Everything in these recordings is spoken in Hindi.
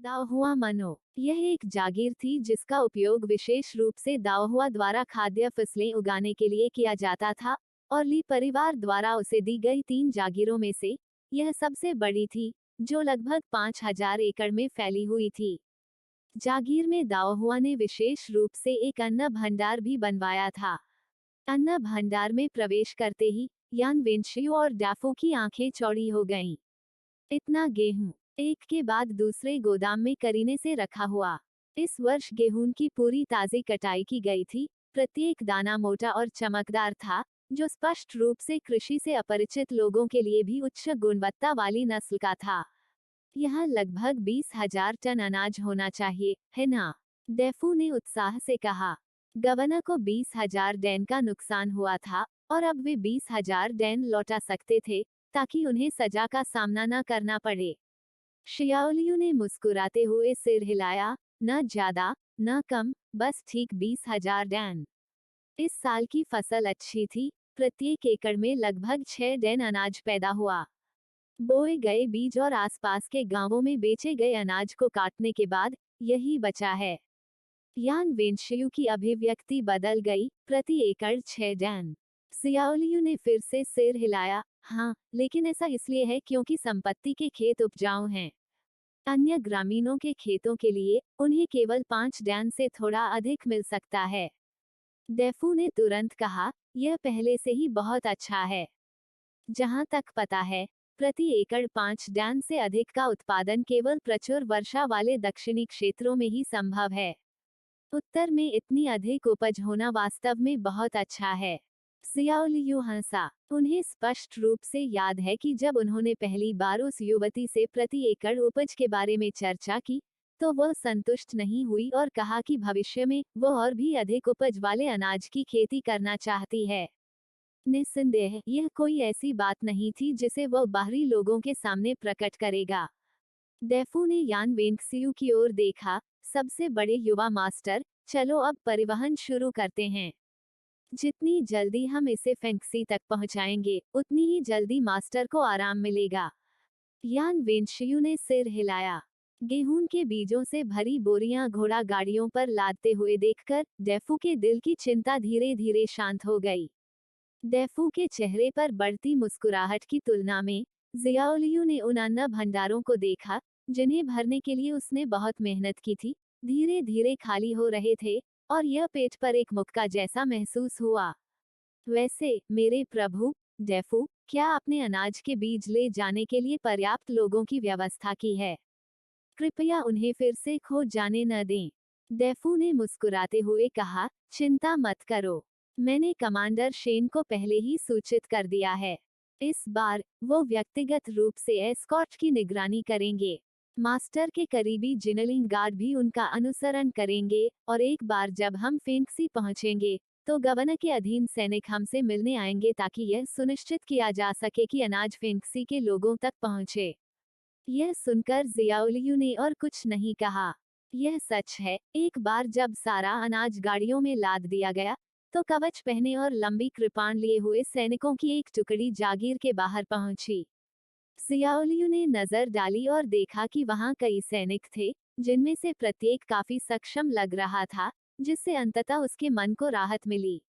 दाओहुआ मनो। यह एक जागीर थी जिसका उपयोग विशेष रूप से दाओहुआ द्वारा खाद्य फसलें उगाने के लिए किया जाता था, और ली परिवार द्वारा उसे दी गई 3 जागीरों में से यह सबसे बड़ी थी, जो लगभग 5,000 एकड़ में फैली हुई थी। जागीर में दाओहुआ ने विशेष रूप से एक अन्न भंडार भी बनवाया था। अन्न भंडार में प्रवेश करते ही यान वेंशियो और डाफो की आंखें चौड़ी हो गईं। इतना गेहूं, एक के बाद दूसरे गोदाम में करीने से रखा हुआ। इस वर्ष गेहूं की पूरी ताजी कटाई की गई थी। प्रत्येक दाना मोटा और चमकदार था, जो स्पष्ट रूप से कृषि से अपरिचित लोगों के लिए भी उच्च गुणवत्ता वाली नस्ल का था। यह लगभग 20,000 टन अनाज होना चाहिए, है ना? डेफू ने उत्साह से कहा। गवर्नर को 20,000 डैन का नुकसान हुआ था, और अब वे 20,000 डैन लौटा सकते थे, ताकि उन्हें सजा का सामना न करना पड़े। शियाओलियू ने मुस्कुराते हुए सिर हिलाया। न ज्यादा, न कम, बस ठीक 20,000 डैन। इस साल की फसल अच्छी थी। प्रत्येक एकड़ में लगभग 6 डैन अनाज पैदा हुआ। बोए गए बीज और आसपास के गांवों में बेचे गए अनाज को काटने के बाद यही बचा है। यान वेंशियू की अभिव्यक्ति बदल गई। प्रति एकड़ 6 डैन। सियाओलियू ने फिर से सिर हिलाया। हाँ, लेकिन ऐसा इसलिए है क्योंकि संपत्ति के खेत उपजाऊ हैं। अन्य ग्रामीणों के खेतों के लिए उन्हें केवल 5 डैन से थोड़ा अधिक मिल सकता है। डेफू ने तुरंत कहा, यह पहले से ही बहुत अच्छा है। जहां तक पता है, प्रति एकड़ 5 डैन से अधिक का उत्पादन केवल प्रचुर वर्षा वाले दक्षिणी क्षेत्रों में ही संभव है। उत्तर में इतनी अधिक उपज होना वास्तव में बहुत अच्छा है। सियाओलियू हंसा। उन्हें स्पष्ट रूप से याद है कि जब उन्होंने पहली बार उस युवती से प्रति एकड़ उपज के बारे में चर्चा की, तो वह संतुष्ट नहीं हुई और कहा कि भविष्य में वह और भी अधिक उपज वाले अनाज की खेती करना चाहती है। निस्संदेह यह कोई ऐसी बात नहीं थी जिसे वह बाहरी लोगों के सामने प्रकट करेगा। डेफू ने यान वेंक्सियू की ओर देखा। सबसे बड़े युवा मास्टर, चलो अब परिवहन शुरू करते हैं। जितनी जल्दी हम इसे फेंक्सी तक पहुंचाएंगे, उतनी ही जल्दी मास्टर को आराम मिलेगा। यान वेंशियू ने सिर हिलाया। गेहूं के बीजों से भरी बोरियां घोड़ा गाड़ियों पर लादते हुए देखकर डेफू के दिल की चिंता धीरे धीरे शांत हो गई। डेफू के चेहरे पर बढ़ती मुस्कुराहट की तुलना में जियाओलियू ने उन अन्न भंडारों को देखा, जिन्हें भरने के लिए उसने बहुत मेहनत की थी, धीरे धीरे खाली हो रहे थे, और यह पेट पर एक मुक्का जैसा महसूस हुआ। वैसे, मेरे प्रभु, डेफू, क्या आपने अनाज के बीज ले जाने के लिए पर्याप्त लोगों की व्यवस्था की है? कृपया उन्हें फिर से खो जाने न दें। डेफू ने मुस्कुराते हुए कहा, चिंता मत करो। मैंने कमांडर शेन को पहले ही सूचित कर दिया है। इस बार वो व्यक्तिगत रूप से एस्कॉर्ट की निगरानी करेंगे। मास्टर के करीबी जिनलिंग गार्ड भी उनका अनुसरण करेंगे, और एक बार जब हम फेंक्सी पहुंचेंगे, तो गवर्नर के अधीन सैनिक हमसे मिलने आएंगे ताकि यह सुनिश्चित किया जा सके कि अनाज फेंक्सी के लोगों तक पहुंचे। यह सुनकर जियाउलियू ने और कुछ नहीं कहा। यह सच है, एक बार जब सारा अनाज गाड़ियों में लाद दिया गया, तो कवच पहने और लंबी कृपाण लिए हुए सैनिकों की एक टुकड़ी जागीर के बाहर पहुंची। जियाउलियू ने नजर डाली और देखा कि वहां कई सैनिक थे, जिनमें से प्रत्येक काफी सक्षम लग रहा था, जिससे अंततः उसके मन को राहत मिली।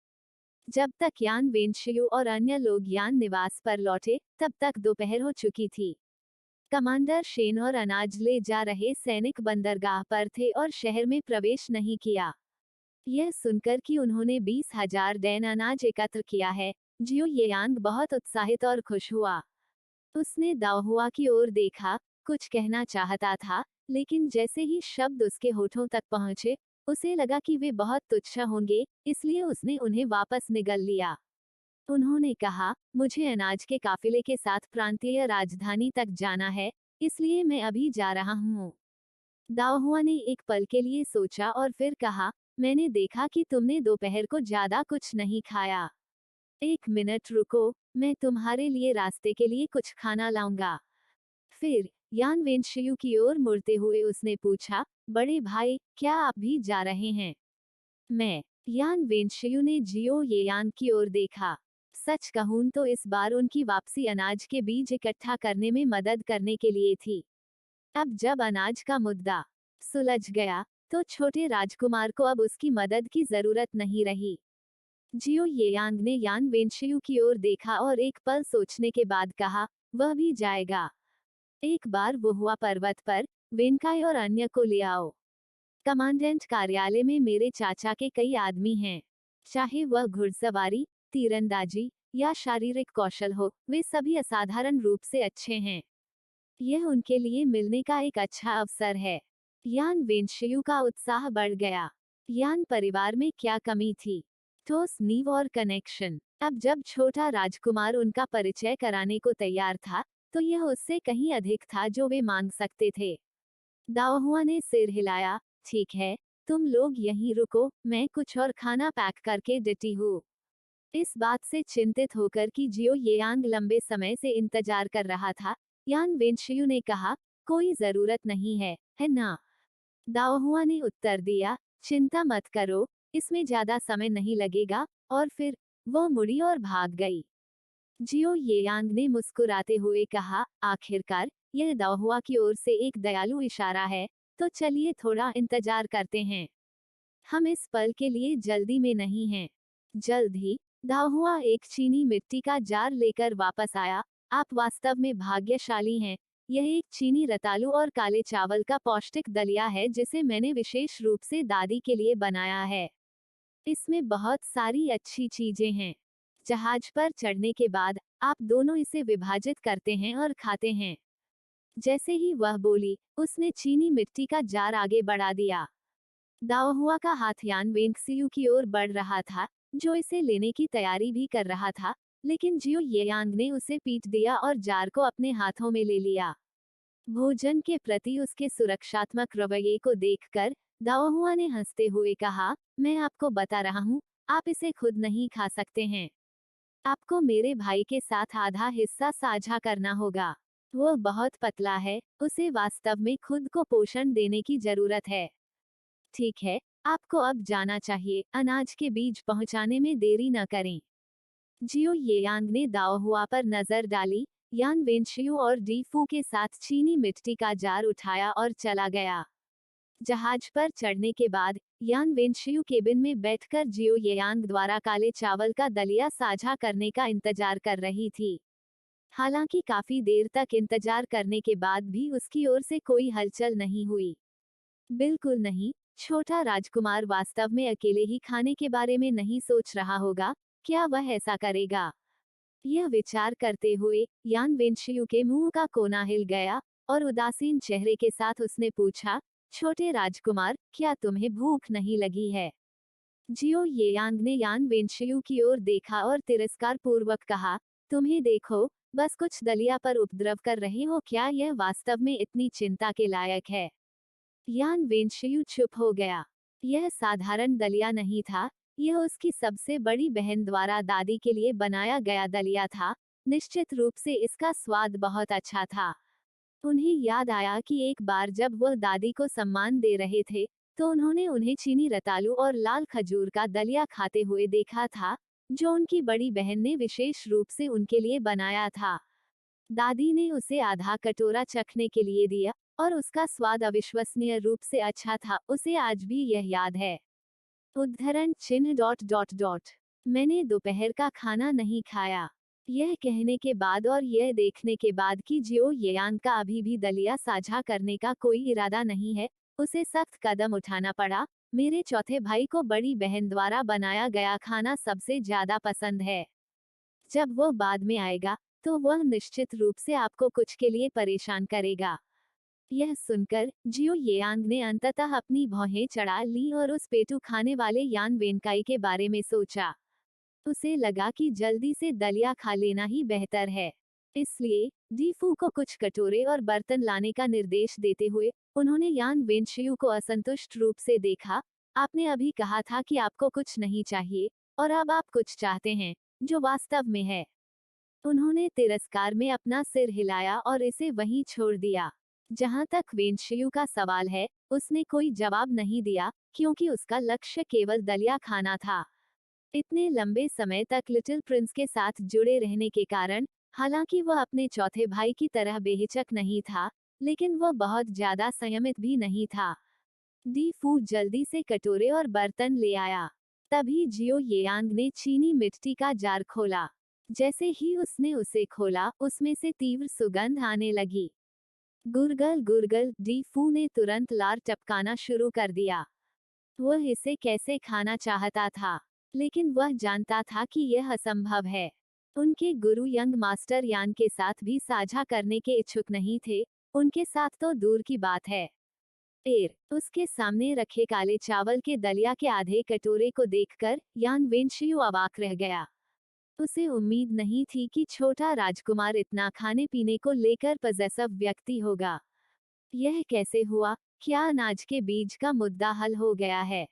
जब तक यान वेंशियो और अन्य लोग यान निवास पर लौटे, तब तक दोपहर हो चुकी थी। कमांडर शेन और अनाज ले जा रहे सैनिक बंदरगाह पर थे और शहर में प्रवेश नहीं किया। यह सुनकर कि उन्होंने 20,000 डैन अनाज एकत्र किया है, जियो येयांग बहुत उत्साहित और खुश हुआ। उसने दाओहुआ की ओर देखा, कुछ कहना चाहता था, लेकिन जैसे ही शब्द उसके होठों तक पहुंचे, उसे लगा कि वे बहुत तुच्छ होंगे, इसलिए उसने उन्हें वापस निगल लिया। उन्होंने कहा, मुझे अनाज के काफिले के साथ प्रांतीय राजधानी तक जाना है, इसलिए मैं अभी जा रहा हूँ। दाओहुआ ने एक पल के लिए सोचा और फिर कहा, मैंने देखा कि तुमने दोपहर को ज्यादा कुछ नहीं खाया। 1 मिनट रुको, मैं तुम्हारे लिए रास्ते के लिए कुछ खाना लाऊंगा। फिर यान वेंशियू की ओर मुड़ते हुए उसने पूछा, बड़े भाई, क्या आप भी जा रहे हैं? मैं। यान वेंशियू ने जियो येयान की ओर देखा। सच कहूं तो इस बार उनकी वापसी अनाज के बीज इकट्ठा करने में मदद करने के लिए थी। अब जब अनाज का मुद्दा सुलझ गया, तो छोटे राजकुमार को अब उसकी मदद की जरूरत नहीं रही। जियो येयांग ने यान वेनशियू की ओर देखा और एक पल सोचने के बाद कहा, वह भी जाएगा। एक बार वो हुआ पर्वत पर, वेनकाई और अन्य को ले आओ। कमांडेंट कार्यालय में मेरे चाचा के कई आदमी हैं। चाहे वह घुड़सवारी, तीरंदाजी या शारीरिक कौशल हो, वे सभी असाधारण रूप से अच्छे हैं। यह उनके लिए मिलने का एक अच्छा अवसर है। यान वेनशियू का उत्साह बढ़ गया। यान परिवार में क्या कमी थी? ठोस नींव और कनेक्शन। अब जब छोटा राजकुमार उनका परिचय कराने को तैयार था, तो यह उससे कहीं अधिक था जो वे मांग सकते थे। दाओहुआ ने सिर हिलाया। ठीक है, तुम लोग यहीं रुको, मैं कुछ और खाना पैक करके डटी हूँ। इस बात से चिंतित होकर कि जियो येयांग लंबे समय से इंतजार कर रहा था, यान वेनशियू ने कहा, कोई जरूरत नहीं है ना? दाओहुआ ने उत्तर दिया, चिंता मत करो, इसमें ज्यादा समय नहीं लगेगा। और फिर वो मुड़ी और भाग गई। जियो येयांग ने मुस्कुराते हुए कहा, आखिरकार यह दाओहुआ की ओर से एक दयालु इशारा है, तो चलिए थोड़ा इंतजार करते हैं। हम इस पल के लिए जल्दी में नहीं हैं। जल्द ही दाओहुआ एक चीनी मिट्टी का जार लेकर वापस आया। आप वास्तव में भाग्यशाली हैं। यह एक चीनी रतालू और काले चावल का पौष्टिक दलिया है जिसे मैंने विशेष रूप से दादी के लिए बनाया है। इसमें बहुत सारी अच्छी चीजें हैं। जहाज पर चढ़ने के बाद आप दोनों इसे विभाजित करते हैं और खाते हैं। जैसे ही वह बोली, उसने चीनी मिट्टी का जार आगे बढ़ा दिया। दाओहुआ का हाथ यान वेंगसियू की ओर बढ़ रहा था, जो इसे लेने की तैयारी भी कर रहा था, लेकिन जियो येयांग ने उसे पीट दिया और जार को अपने हाथों में ले लिया। भोजन के प्रति उसके सुरक्षात्मक रवैये को देखकर दाओहुआ ने हंसते हुए कहा, मैं आपको बता रहा हूँ, आप इसे खुद नहीं खा सकते हैं। आपको मेरे भाई के साथ आधा हिस्सा साझा करना होगा। वो बहुत पतला है, उसे वास्तव में खुद को पोषण देने की जरूरत है। ठीक है, आपको अब जाना चाहिए, अनाज के बीज पहुंचाने में देरी न करें। जियो येयांग ने दाओहुआ पर नजर डाली। यान वेनशियू और डीफू के साथ चीनी मिट्टी का जार उठाया और चला गया। जहाज पर चढ़ने के बाद यान वेनशियू केबिन में बैठकर जियो येयांग द्वारा काले चावल का दलिया साझा करने का इंतजार कर रही थी। हालांकि काफी देर तक इंतजार करने के बाद भी उसकी ओर से कोई हलचल नहीं हुई। बिल्कुल नहीं, छोटा राजकुमार वास्तव में अकेले ही खाने के बारे में नहीं सोच रहा होगा। क्या वह ऐसा करेगा? यह विचार करते हुए यान वेनशियू के मुंह का कोना हिल गया और उदासीन चेहरे के साथ उसने पूछा, छोटे राजकुमार, क्या तुम्हें भूख नहीं लगी है? जियो येयांग ने यान वेनशियू की ओर देखा और तिरस्कार पूर्वक कहा, तुम्हें देखो, बस कुछ दलिया पर उपद्रव कर रहे हो। क्या यह वास्तव में इतनी चिंता के लायक है? यान वेनशियू चुप हो गया। यह साधारण दलिया नहीं था, यह उसकी सबसे बड़ी बहन द्वारा दादी के लिए बनाया गया दलिया था। निश्चित रूप से इसका स्वाद बहुत अच्छा था। उन्हें याद आया कि एक बार जब वह दादी को सम्मान दे रहे थे, तो उन्होंने उन्हें चीनी रतालू और लाल खजूर का दलिया खाते हुए देखा था, जो उनकी बड़ी बहन ने विशेष रूप से उनके लिए बनाया था। दादी ने उसे आधा कटोरा चखने के लिए दिया और उसका स्वाद अविश्वसनीय रूप से अच्छा था। उसे आज भी यह याद है। उद्धरण चिन्ह डॉट डॉट डॉट। मैंने दोपहर का खाना नहीं खाया। यह कहने के बाद और यह देखने के बाद कि जियो येयांग का अभी भी दलिया साझा करने का कोई इरादा नहीं है, उसे सख्त कदम उठाना पड़ा। मेरे चौथे भाई को बड़ी बहन द्वारा बनाया गया खाना सबसे ज्यादा पसंद है। जब वो बाद में आएगा, तो वह निश्चित रूप से आपको कुछ के लिए परेशान करेगा। यह सुनकर जियो येयांग ने अंततः अपनी भौहें चढ़ा ली और उस पेटू खाने वाले यान वेनकाई के बारे में सोचा। उसे लगा कि जल्दी से दलिया खा लेना ही बेहतर है। इसलिए डीफू को कुछ कटोरे और बर्तन लाने का निर्देश देते हुए उन्होंने यान वेनशियू को असंतुष्ट रूप से देखा। आपने अभी कहा था कि आपको कुछ नहीं चाहिए, और अब आप कुछ चाहते हैं, जो वास्तव में है। उन्होंने तिरस्कार में अपना सिर हिलाया और इसे वहीं छोड़ दिया। जहां तक वेनशियू का सवाल है, उसने कोई जवाब नहीं दिया, क्योंकि उसका लक्ष्य केवल दलिया खाना था। इतने लंबे समय तक लिटिल प्रिंस के साथ जुड़े रहने के कारण, हालांकि वह अपने चौथे भाई की तरह बेहिचक नहीं था, लेकिन वह बहुत ज्यादा संयमित भी नहीं था। डी फू जल्दी से कटोरे और बर्तन ले आया। तभी जियो येयांग ने चीनी मिट्टी का जार खोला। जैसे ही उसने उसे खोला, उसमें से तीव्र सुगंध आने लगी। गुरगल गुरगल, डी फू ने तुरंत लार टपकाना शुरू कर दिया। वह इसे कैसे खाना चाहता था, लेकिन वह जानता था कि यह असंभव है। उनके गुरु यंग मास्टर यान के साथ भी साझा करने के इच्छुक नहीं थे, उनके साथ तो दूर की बात है। उसके सामने रखे काले चावल के दलिया के आधे कटोरे को देखकर यान वेंशियू अवाक रह गया। उसे उम्मीद नहीं थी कि छोटा राजकुमार इतना खाने पीने को लेकर पजेसिव व्यक्ति होगा। यह कैसे हुआ? क्या अनाज के बीज का मुद्दा हल हो गया है?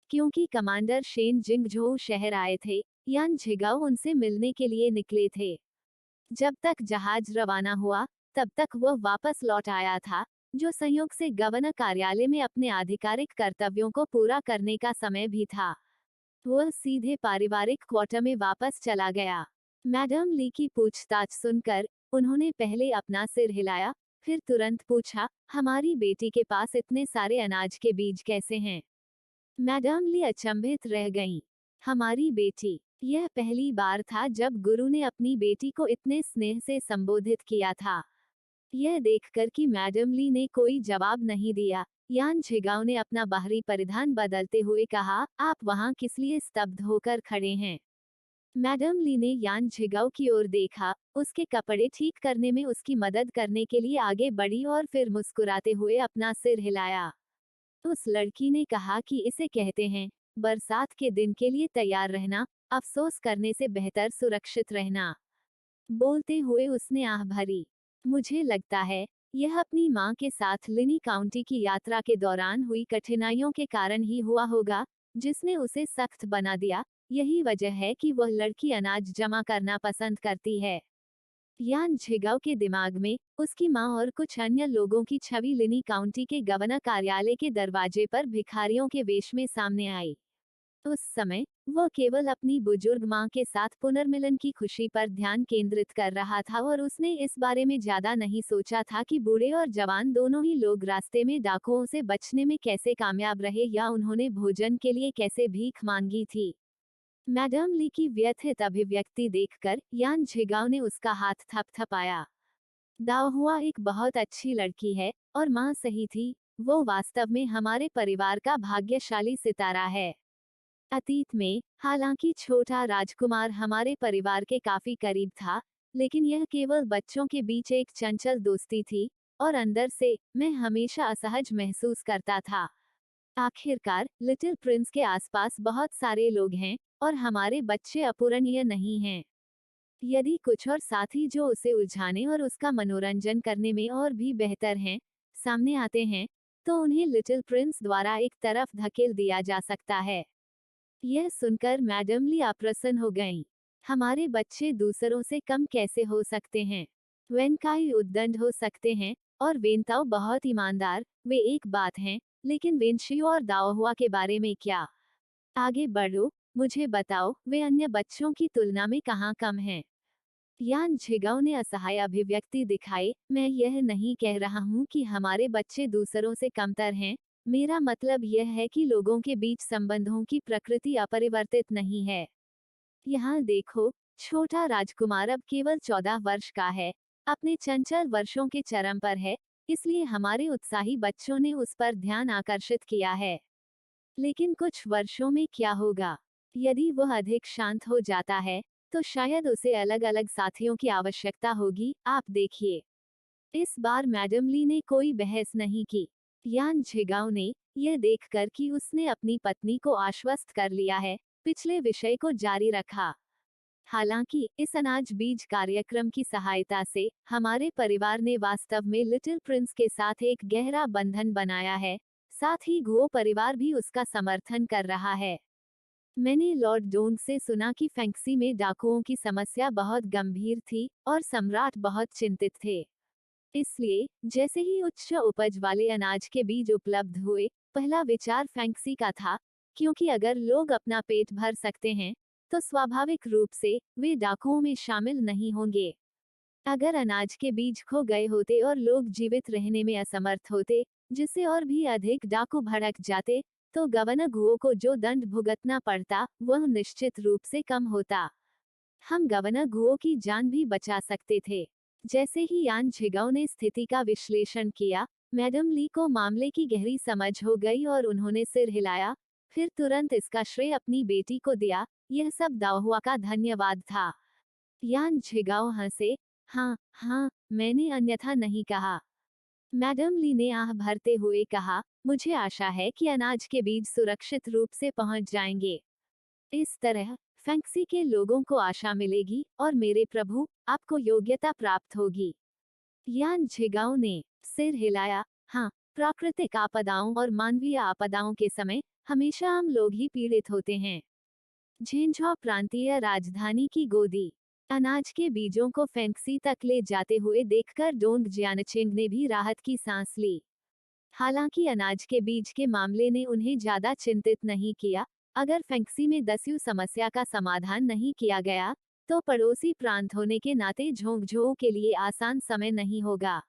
क्योंकि कमांडर शेन जिंगझोउ शहर आए थे, यान झिगाओ उनसे मिलने के लिए निकले थे। जब तक जहाज रवाना हुआ, तब तक वह वापस लौट आया था, जो संयोग से गवर्नर कार्यालय में अपने आधिकारिक कर्तव्यों को पूरा करने का समय भी था। वह सीधे पारिवारिक क्वार्टर में वापस चला गया। मैडम ली की पूछताछ सुनकर उन्होंने पहले अपना सिर हिलाया, फिर तुरंत पूछा, हमारी बेटी के पास इतने सारे अनाज के बीज कैसे हैं? मैडम ली अचंभित रह गईं। हमारी बेटी? यह पहली बार था जब गुरु ने अपनी बेटी को इतने स्नेह से संबोधित किया था। यह देखकर कि मैडम ली ने कोई जवाब नहीं दिया, यान झिगाओ ने अपना बाहरी परिधान बदलते हुए कहा, आप वहां किस लिए स्तब्ध होकर खड़े हैं? मैडम ली ने यान झिगाओ की ओर देखा, उसके कपड़े ठीक करने में उसकी मदद करने के लिए आगे बढ़ी और फिर मुस्कुराते हुए अपना सिर हिलाया। उस लड़की ने कहा कि इसे कहते हैं, बरसात के दिन के लिए तैयार रहना, अफसोस करने से बेहतर सुरक्षित रहना। बोलते हुए उसने आह भरी। मुझे लगता है, यह अपनी मां के साथ लिनी काउंटी की यात्रा के दौरान हुई कठिनाइयों के कारण ही हुआ होगा, जिसने उसे सख्त बना दिया। यही वजह है कि वह लड़की अनाज जमा करना पसंद करती है। यान झिगाओ के दिमाग में उसकी मां और कुछ अन्य लोगों की छवि लिनी काउंटी के गवर्नर कार्यालय के दरवाजे पर भिखारियों के वेश में सामने आई। उस समय वह केवल अपनी बुजुर्ग मां के साथ पुनर्मिलन की खुशी पर ध्यान केंद्रित कर रहा था और उसने इस बारे में ज्यादा नहीं सोचा था कि बूढ़े और जवान दोनों ही लोग रास्ते में डाकुओं से बचने में कैसे कामयाब रहे या उन्होंने भोजन के लिए कैसे भीख मांगी थी। मैडम ली की व्यथित अभिव्यक्ति देखकर यान झिगाओ ने उसका हाथ थपथपाया। दाओहुआ एक बहुत अच्छी लड़की है, और मां सही थी, वो वास्तव में हमारे परिवार का भाग्यशाली सितारा है। अतीत में, हालांकि छोटा राजकुमार हमारे परिवार के काफी करीब था, लेकिन यह केवल बच्चों के बीच एक चंचल दोस्ती थी, और अंदर से, मैं हमेशा असहज महसूस करता था। आखिरकार, लिटिल प्रिंस के आसपास बहुत सारे लोग हैं, और हमारे बच्चे अपूरणीय नहीं हैं। यदि कुछ और साथी जो उसे उलझाने और उसका मनोरंजन करने में और भी बेहतर हैं, सामने आते हैं, तो उन्हें लिटिल प्रिंस द्वारा एक तरफ धकेल दिया जा सकता है। यह सुनकर मैडम ली अप्रसन्न हो गईं। हमारे बच्चे दूसरों से कम कैसे हो सकते हैं? वेनकाई उद्दंड हो सकते हैं, और वेनताओ बहुत ईमानदार, वे एक बात हैं, लेकिन वेनशियो और दाओहुआ के बारे में क्या? आगे बढ़ो, मुझे बताओ, वे अन्य बच्चों की तुलना में कहाँ कम हैं? यान झिगाओ ने असहाय अभिव्यक्ति दिखाई। मैं यह नहीं कह रहा हूँ कि हमारे बच्चे दूसरों से कमतर हैं, मेरा मतलब यह है कि लोगों के बीच संबंधों की प्रकृति अपरिवर्तित नहीं है। यहाँ देखो, छोटा राजकुमार अब केवल 14 वर्ष का है, अपने चंचल वर्षों के चरम पर है, इसलिए हमारे उत्साही बच्चों ने उस पर ध्यान आकर्षित किया है। लेकिन कुछ वर्षों में क्या होगा? यदि वह अधिक शांत हो जाता है, तो शायद उसे अलग अलग साथियों की आवश्यकता होगी। आप देखिए। इस बार मैडम ली ने कोई बहस नहीं की। यान झिगाओ ने, यह देखकर कि उसने अपनी पत्नी को आश्वस्त कर लिया है, पिछले विषय को जारी रखा। हालांकि, इस अनाज बीज कार्यक्रम की सहायता से, हमारे परिवार ने वास्तव में लिटिल प्रिंस के साथ एक गहरा बंधन बनाया है, साथ ही गुओ परिवार भी उसका समर्थन कर रहा है। मैंने लॉर्ड डोंग से सुना कि फैंक्सी में डाकुओं की समस्या बहुत गंभीर थी, और सम्राट बहुत चिंतित थे। इसलिए, जैसे ही उच्च उपज वाले अनाज के बीज उपलब्ध हुए, पहला विचार फैंक्सी का था, क्योंकि अगर लोग अपना पेट भर सकते हैं, तो स्वाभाविक रूप से, वे डाकुओं में शामिल नहीं होंगे। अगर अनाज के बीज खो गए होते और लोग जीवित रहने में असमर्थ होते, जिससे और भी अधिक डाकू भड़क जाते, तो गवर्नर गुओ को जो दंड भुगतना पड़ता वह निश्चित रूप से कम होता। हम गवर्नर गुओ की जान भी बचा सकते थे। जैसे ही यान झिगाओ ने स्थिति का विश्लेषण किया, मैडम ली को मामले की गहरी समझ हो गई और उन्होंने सिर हिलाया, फिर तुरंत इसका श्रेय अपनी बेटी को दिया। यह सब दाओहुआ का धन्यवाद था। यान झिगाओ हंसे, हाँ हाँ, मैंने अन्यथा नहीं कहा। मैडम ली ने आह भरते हुए कहा, मुझे आशा है कि अनाज के बीज सुरक्षित रूप से पहुंच जाएंगे। इस तरह फैंक्सी के लोगों को आशा मिलेगी और मेरे प्रभु, आपको योग्यता प्राप्त होगी। यान झिगाओ ने सिर हिलाया, हाँ, प्राकृतिक आपदाओं और मानवीय आपदाओं के समय हमेशा हम लोग ही पीड़ित होते हैं। झेंझौ प्रांतीय राजधानी की गोदी। अनाज के बीजों को फैंक्सी तक ले जाते हुए देखकर डोंग जियानचेंग ने भी राहत की सांस ली। हालांकि अनाज के बीज के मामले ने उन्हें ज्यादा चिंतित नहीं किया। अगर फैंक्सी में दस्यु समस्या का समाधान नहीं किया गया, तो पड़ोसी प्रांत होने के नाते झोंगझों के लिए आसान समय नहीं होगा।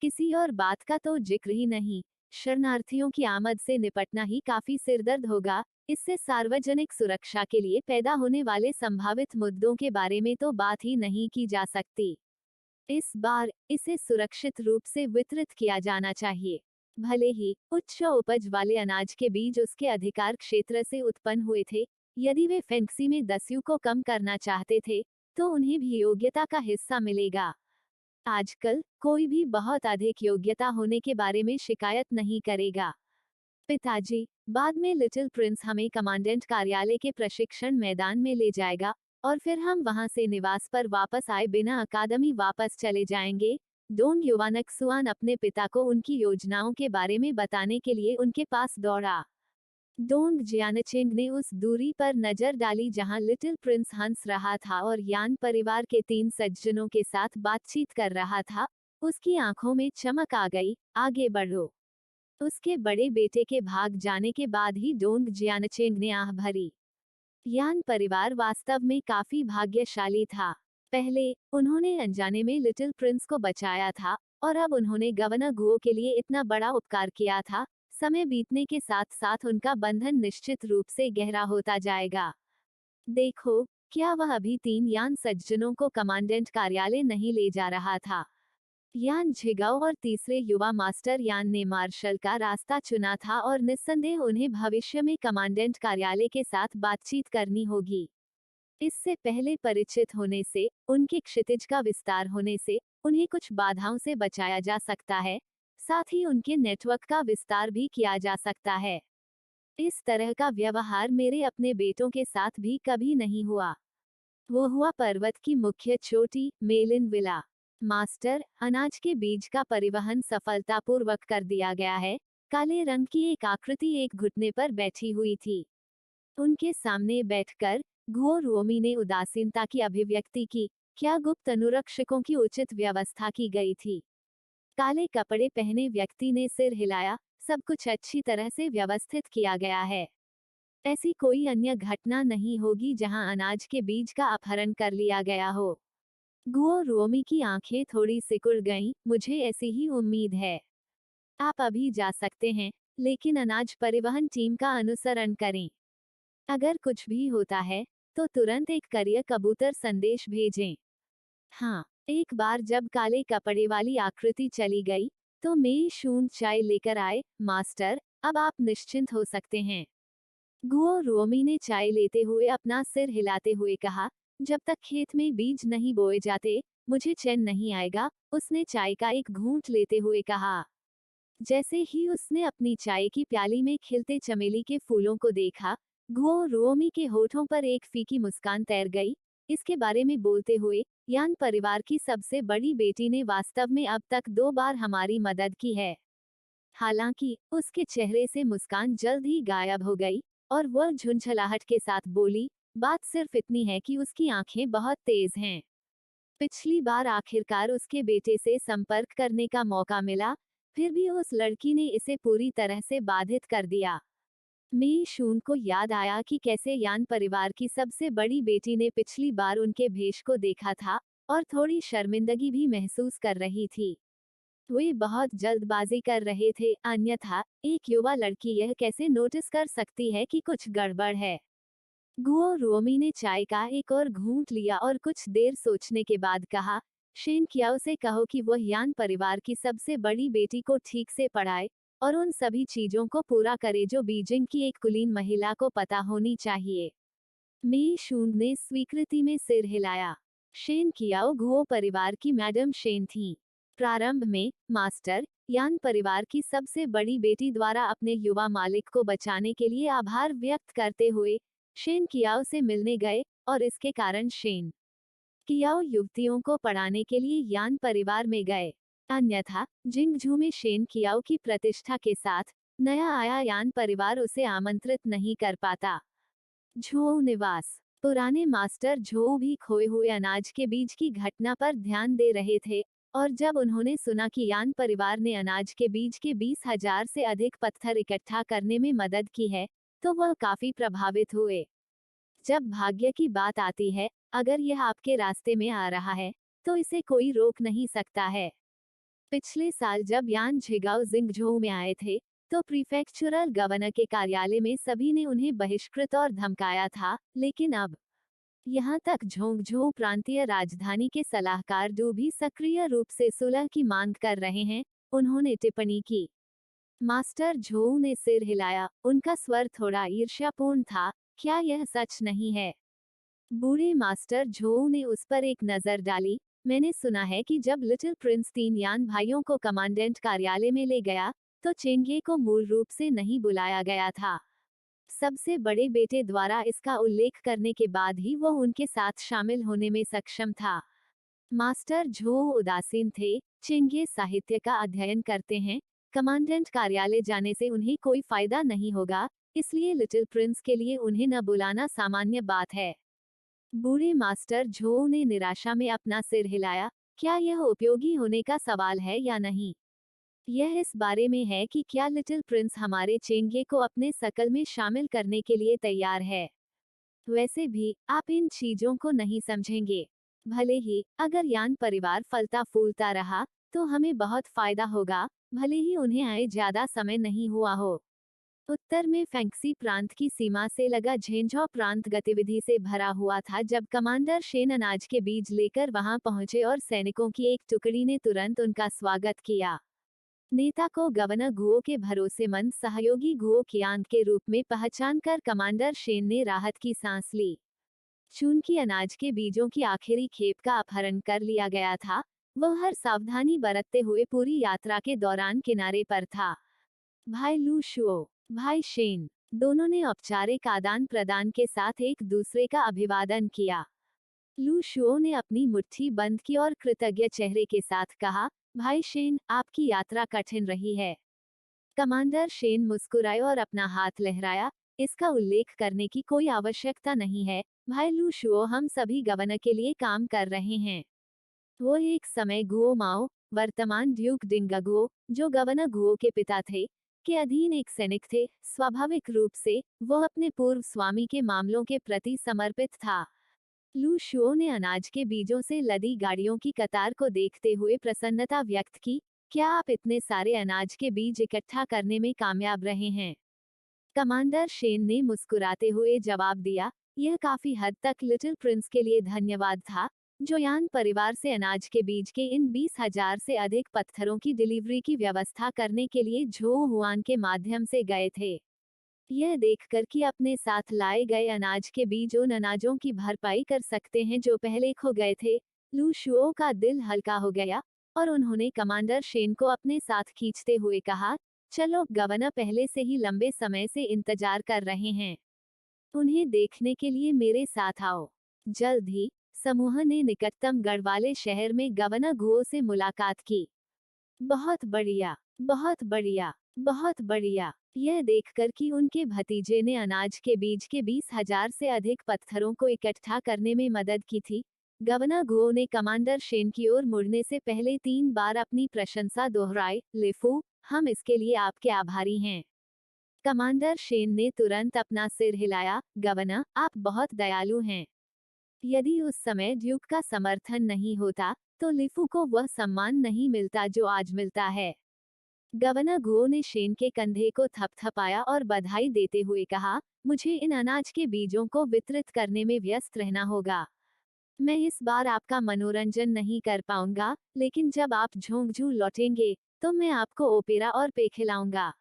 किसी और बात का तो जिक्र ही नहीं, शरणार्थियों की आमद से निपटना ही काफी सिरदर्द होगा। इससे सार्वजनिक सुरक्षा के लिए पैदा होने वाले संभावित मुद्दों के बारे में तो बात ही नहीं की जा सकती। इस बार इसे सुरक्षित रूप से वितरित किया जाना चाहिए। भले ही उच्च उपज वाले अनाज के बीज उसके अधिकार क्षेत्र से उत्पन्न हुए थे, यदि वे फैंक्सी में दस्यु को कम करना चाहते थे, तो उन्हें भी योग्यता का हिस्सा मिलेगा। आजकल कोई भी बहुत अधिक योग्यता होने के बारे में शिकायत नहीं करेगा। पिताजी, बाद में लिटिल प्रिंस हमें कमांडेंट कार्यालय के प्रशिक्षण मैदान में ले जाएगा और फिर हम वहां से निवास पर वापस आए बिना अकादमी वापस चले जाएंगे। डोंग युवानक्सुआन अपने पिता को उनकी योजनाओं के बारे में बताने के लिए उनके पास दौड़ा। डोंग जियानचेंग ने उस दूरी पर नजर डाली जहां लिटिल प्रिंस हंस रहा था और यान परिवार के 3 सज्जनों के साथ बातचीत कर रहा था। उसकी आंखों में चमक आ गई, आगे बढ़ो। उसके बड़े बेटे के भाग जाने के बाद ही डोंग जियानचेंग ने आह भरी। यान परिवार वास्तव में काफी भाग्यशाली था। पहले उन्होंने अनजाने में लिटिल प्रिंस को बचाया था और अब उन्होंने गवर्नर गुओ के लिए इतना बड़ा उपकार किया था। समय बीतने के साथ साथ उनका बंधन निश्चित रूप से गहरा होता जाएगा। देखो, क्या वह अभी 3 यान सज्जनों को कमांडेंट कार्यालय नहीं ले जा रहा था? यान झिगाओ और तीसरे युवा मास्टर यान ने मार्शल का रास्ता चुना था और निस्संदेह उन्हें भविष्य में कमांडेंट कार्यालय के साथ बातचीत करनी होगी। इससे पहले परिचित होने से, उनके क्षितिज का विस्तार होने से, उन्हें कुछ बाधाओं से बचाया जा सकता है, साथ ही उनके नेटवर्क का विस्तार भी किया जा सकता है। इस तरह का व्यवहार मेरे अपने बेटों के साथ भी कभी नहीं हुआ। वो हुआ पर्वत की मुख्य चोटी, मेलिन विला। मास्टर, अनाज के बीज का परिवहन सफलतापूर्वक कर दिया गया है। काले रंग की एक आकृति एक घुटने पर बैठी हुई थी। उनके सामने बैठकर गुओ रुओमी ने उदासीनता की अभिव्यक्ति की। क्या गुप्त अनुरक्षकों की उचित व्यवस्था की गई थी? काले कपड़े पहने व्यक्ति ने सिर हिलाया, सब कुछ अच्छी तरह से व्यवस्थित किया गया है। ऐसी कोई अन्य घटना नहीं होगी जहां अनाज के बीज का अपहरण कर लिया गया हो। गुओ रुओमी की आंखें थोड़ी सिकुड़ गईं, मुझे ऐसी ही उम्मीद है। आप अभी जा सकते हैं, लेकिन अनाज परिवहन टीम का अनुसरण करें। अगर कुछ भी होता है, तो तुरंत एक करियर कबूतर संदेश भेजें। हाँ, एक बार जब काले कपड़े वाली आकृति चली गई, तो मेई शून चाय लेकर आए। मास्टर, अब आप निश्चिंत हो सकते हैं। गुओ रुओमी ने चाय लेते हुए अपना सिर हिलाते हुए कहा, जब तक खेत में बीज नहीं बोए जाते, मुझे चैन नहीं आएगा। उसने चाय का एक घूंट लेते हुए कहा। जैसे ही उसने अपनी चाय की प्याली में खिलते चमेली के फूलों को देखा, गुओ रुओमी के होठों पर एक फीकी मुस्कान तैर गई। इसके बारे में बोलते हुए, यान परिवार की सबसे बड़ी बेटी ने वास्तव में अब तक 2 बार हमारी मदद की है। हालांकि उसके चेहरे से मुस्कान जल्द ही गायब हो गई और वह झुंझलाहट के साथ बोली, बात सिर्फ इतनी है कि उसकी आंखें बहुत तेज हैं। पिछली बार आखिरकार उसके बेटे से संपर्क करने का मौका मिला, फिर भी उस लड़की ने इसे पूरी तरह से बाधित कर दिया। मी शून को याद आया कि कैसे यान परिवार की सबसे बड़ी बेटी ने पिछली बार उनके भेष को देखा था और थोड़ी शर्मिंदगी भी महसूस कर रही थी। वे बहुत जल्दबाजी कर रहे थे, अन्यथा एक युवा लड़की यह कैसे नोटिस कर सकती है कि कुछ गड़बड़ है। गुओ रुओमी ने चाय का एक और घूंट लिया और कुछ देर सोचने के बाद कहा, शेन कियाओ से कहो कि वह यान परिवार की सबसे बड़ी बेटी को ठीक से पढ़ाए और उन सभी चीजों को पूरा करे जो बीजिंग की एक कुलीन महिला को पता होनी चाहिए। मी शूंग ने स्वीकृति में सिर हिलाया। शेन कियाओ गुओ परिवार की मैडम शेन थीं। प्रारंभ में मास्टर यान परिवार की सबसे बड़ी बेटी द्वारा अपने युवा मालिक को बचाने के लिए आभार व्यक्त करते हुए शेन कियाओ से मिलने गए और इसके कारण शेन कियाओ युवतियों को पढ़ाने के लिए यान परिवार में गए। अन्यथा जिंगझू में शेन कियाओ की प्रतिष्ठा के साथ नया आया यान परिवार उसे आमंत्रित नहीं कर पाता। झोउ निवास। पुराने मास्टर झोउ भी खोए हुए अनाज के बीज की घटना पर ध्यान दे रहे थे और जब उन्होंने सुना कि यान परिवार ने अनाज के बीज के 20,000 से अधिक पत्थर इकट्ठा करने में मदद की है तो वह काफी प्रभावित हुए। जब भाग्य की बात आती है, अगर यह आपके रास्ते में आ रहा है तो इसे कोई रोक नहीं सकता है। पिछले साल जब यान झिगाओ जिंगझोउ में आए थे तो प्रीफेक्चुरल गवर्नर के कार्यालय में सभी ने उन्हें बहिष्कृत और धमकाया था, लेकिन अब यहाँ तक झोंगझोउ प्रांतीय राजधानी के सलाहकार डू भी सक्रिय रूप से सुलह की मांग कर रहे हैं, उन्होंने टिप्पणी की। मास्टर झोउ ने सिर हिलाया, उनका स्वर थोड़ा ईर्ष्यापूर्ण था। क्या यह सच नहीं है? बूढ़े मास्टर झोउ ने उस पर एक नजर डाली। मैंने सुना है कि जब लिटिल प्रिंस 3 यान भाइयों को कमांडेंट कार्यालय में ले गया तो चेंगे को मूल रूप से नहीं बुलाया गया था। सबसे बड़े बेटे द्वारा इसका उल्लेख करने के बाद ही वह उनके साथ शामिल होने में सक्षम था। मास्टर झोउ उदासीन थे। चेंगे साहित्य का अध्ययन करते हैं, कमांडेंट कार्यालय जाने से उन्हें कोई फायदा नहीं होगा, इसलिए लिटिल प्रिंस के लिए उन्हें न बुलाना सामान्य बात है। बूढ़े मास्टर झोउ ने निराशा में अपना सिर हिलाया। क्या यह उपयोगी होने का सवाल है या नहीं? यह इस बारे में है कि क्या लिटिल प्रिंस हमारे चेंगे को अपने सकल में शामिल करने के लिए तैयार है। वैसे भी आप इन चीजों को नहीं समझेंगे। भले ही अगर यान परिवार फलता फूलता रहा तो हमें बहुत फायदा होगा, भले ही उन्हें आए ज्यादा समय नहीं हुआ हो। उत्तर में फैंक्सी प्रांत की सीमा से लगा झेंझौ प्रांत गतिविधि से भरा हुआ था जब कमांडर शेन अनाज के बीज लेकर वहां पहुंचे और सैनिकों की एक टुकड़ी ने तुरंत उनका स्वागत किया। नेता को गवर्नर गुओ के भरोसेमंद सहयोगी गुओ कियांग के रूप में पहचानकर कमांडर शेन ने राहत की सांस ली। चूंकि अनाज के बीजों की आखिरी खेप का अपहरण कर लिया गया था, वह हर सावधानी बरतते हुए पूरी यात्रा के दौरान किनारे पर था। भाई लू शुओ, भाई शेन, दोनों ने औपचारिक आदान प्रदान के साथ एक दूसरे का अभिवादन किया। लू शुओ ने अपनी मुट्ठी बंद की और कृतज्ञ चेहरे के साथ कहा, भाई शेन, आपकी यात्रा कठिन रही है। कमांडर शेन मुस्कुराए और अपना हाथ लहराया। इसका उल्लेख करने की कोई आवश्यकता नहीं है, भाई लू शुओ, हम सभी गवर्नर के लिए काम कर रहे हैं। वो एक समय गुओ माओ, वर्तमान ड्यूक डिंगागुओ, जो गवर्नर गुओ के पिता थे, के अधीन एक सैनिक थे। स्वाभाविक रूप से वो अपने पूर्व स्वामी के मामलों के प्रति समर्पित था। लू शुओ ने अनाज के बीजों से लदी गाड़ियों की कतार को देखते हुए प्रसन्नता व्यक्त की। क्या आप इतने सारे अनाज के बीज इकट्ठा करने में कामयाब रहे हैं? कमांडर शेन ने मुस्कुराते हुए जवाब दिया, यह काफी हद तक लिटिल प्रिंस के लिए धन्यवाद था, जो यान परिवार से अनाज के बीज के इन 20,000 से अधिक पत्थरों की डिलीवरी की व्यवस्था करने के लिए झो हुआन के माध्यम से गए थे। यह देखकर कि अपने साथ लाए गए अनाज के बीज उन अनाजों की भरपाई कर सकते हैं जो पहले खो गए थे, लू शुओ का दिल हल्का हो गया और उन्होंने कमांडर शेन को अपने साथ खींचते हुए कहा, चलो, गवर्नर पहले से ही लंबे समय से इंतजार कर रहे हैं। उन्हें देखने के लिए मेरे साथ आओ। जल्द ही समूह ने निकटतम गढ़वाले शहर में गवर्नर गुओ से मुलाकात की। बहुत बढ़िया, बहुत बढ़िया, बहुत बढ़िया। यह देखकर कि उनके भतीजे ने अनाज के बीज के 20,000 से अधिक पत्थरों को इकट्ठा करने में मदद की थी, गवर्नर गुओ ने कमांडर शेन की ओर मुड़ने से पहले 3 बार अपनी प्रशंसा दोहराई। लेफू, हम इसके लिए आपके आभारी हैं। कमांडर शेन ने तुरंत अपना सिर हिलाया। गवर्नर, आप बहुत दयालु हैं। यदि उस समय ड्यूक का समर्थन नहीं होता, तो लिफू को वह सम्मान नहीं मिलता जो आज मिलता है। गवर्नर गुओ ने शेन के कंधे को थपथपाया और बधाई देते हुए कहा, मुझे इन अनाज के बीजों को वितरित करने में व्यस्त रहना होगा। मैं इस बार आपका मनोरंजन नहीं कर पाऊंगा, लेकिन जब आप झोंगझू लौटेंगे, तो मैं आपको ओपेरा और पे खिलाऊंगा।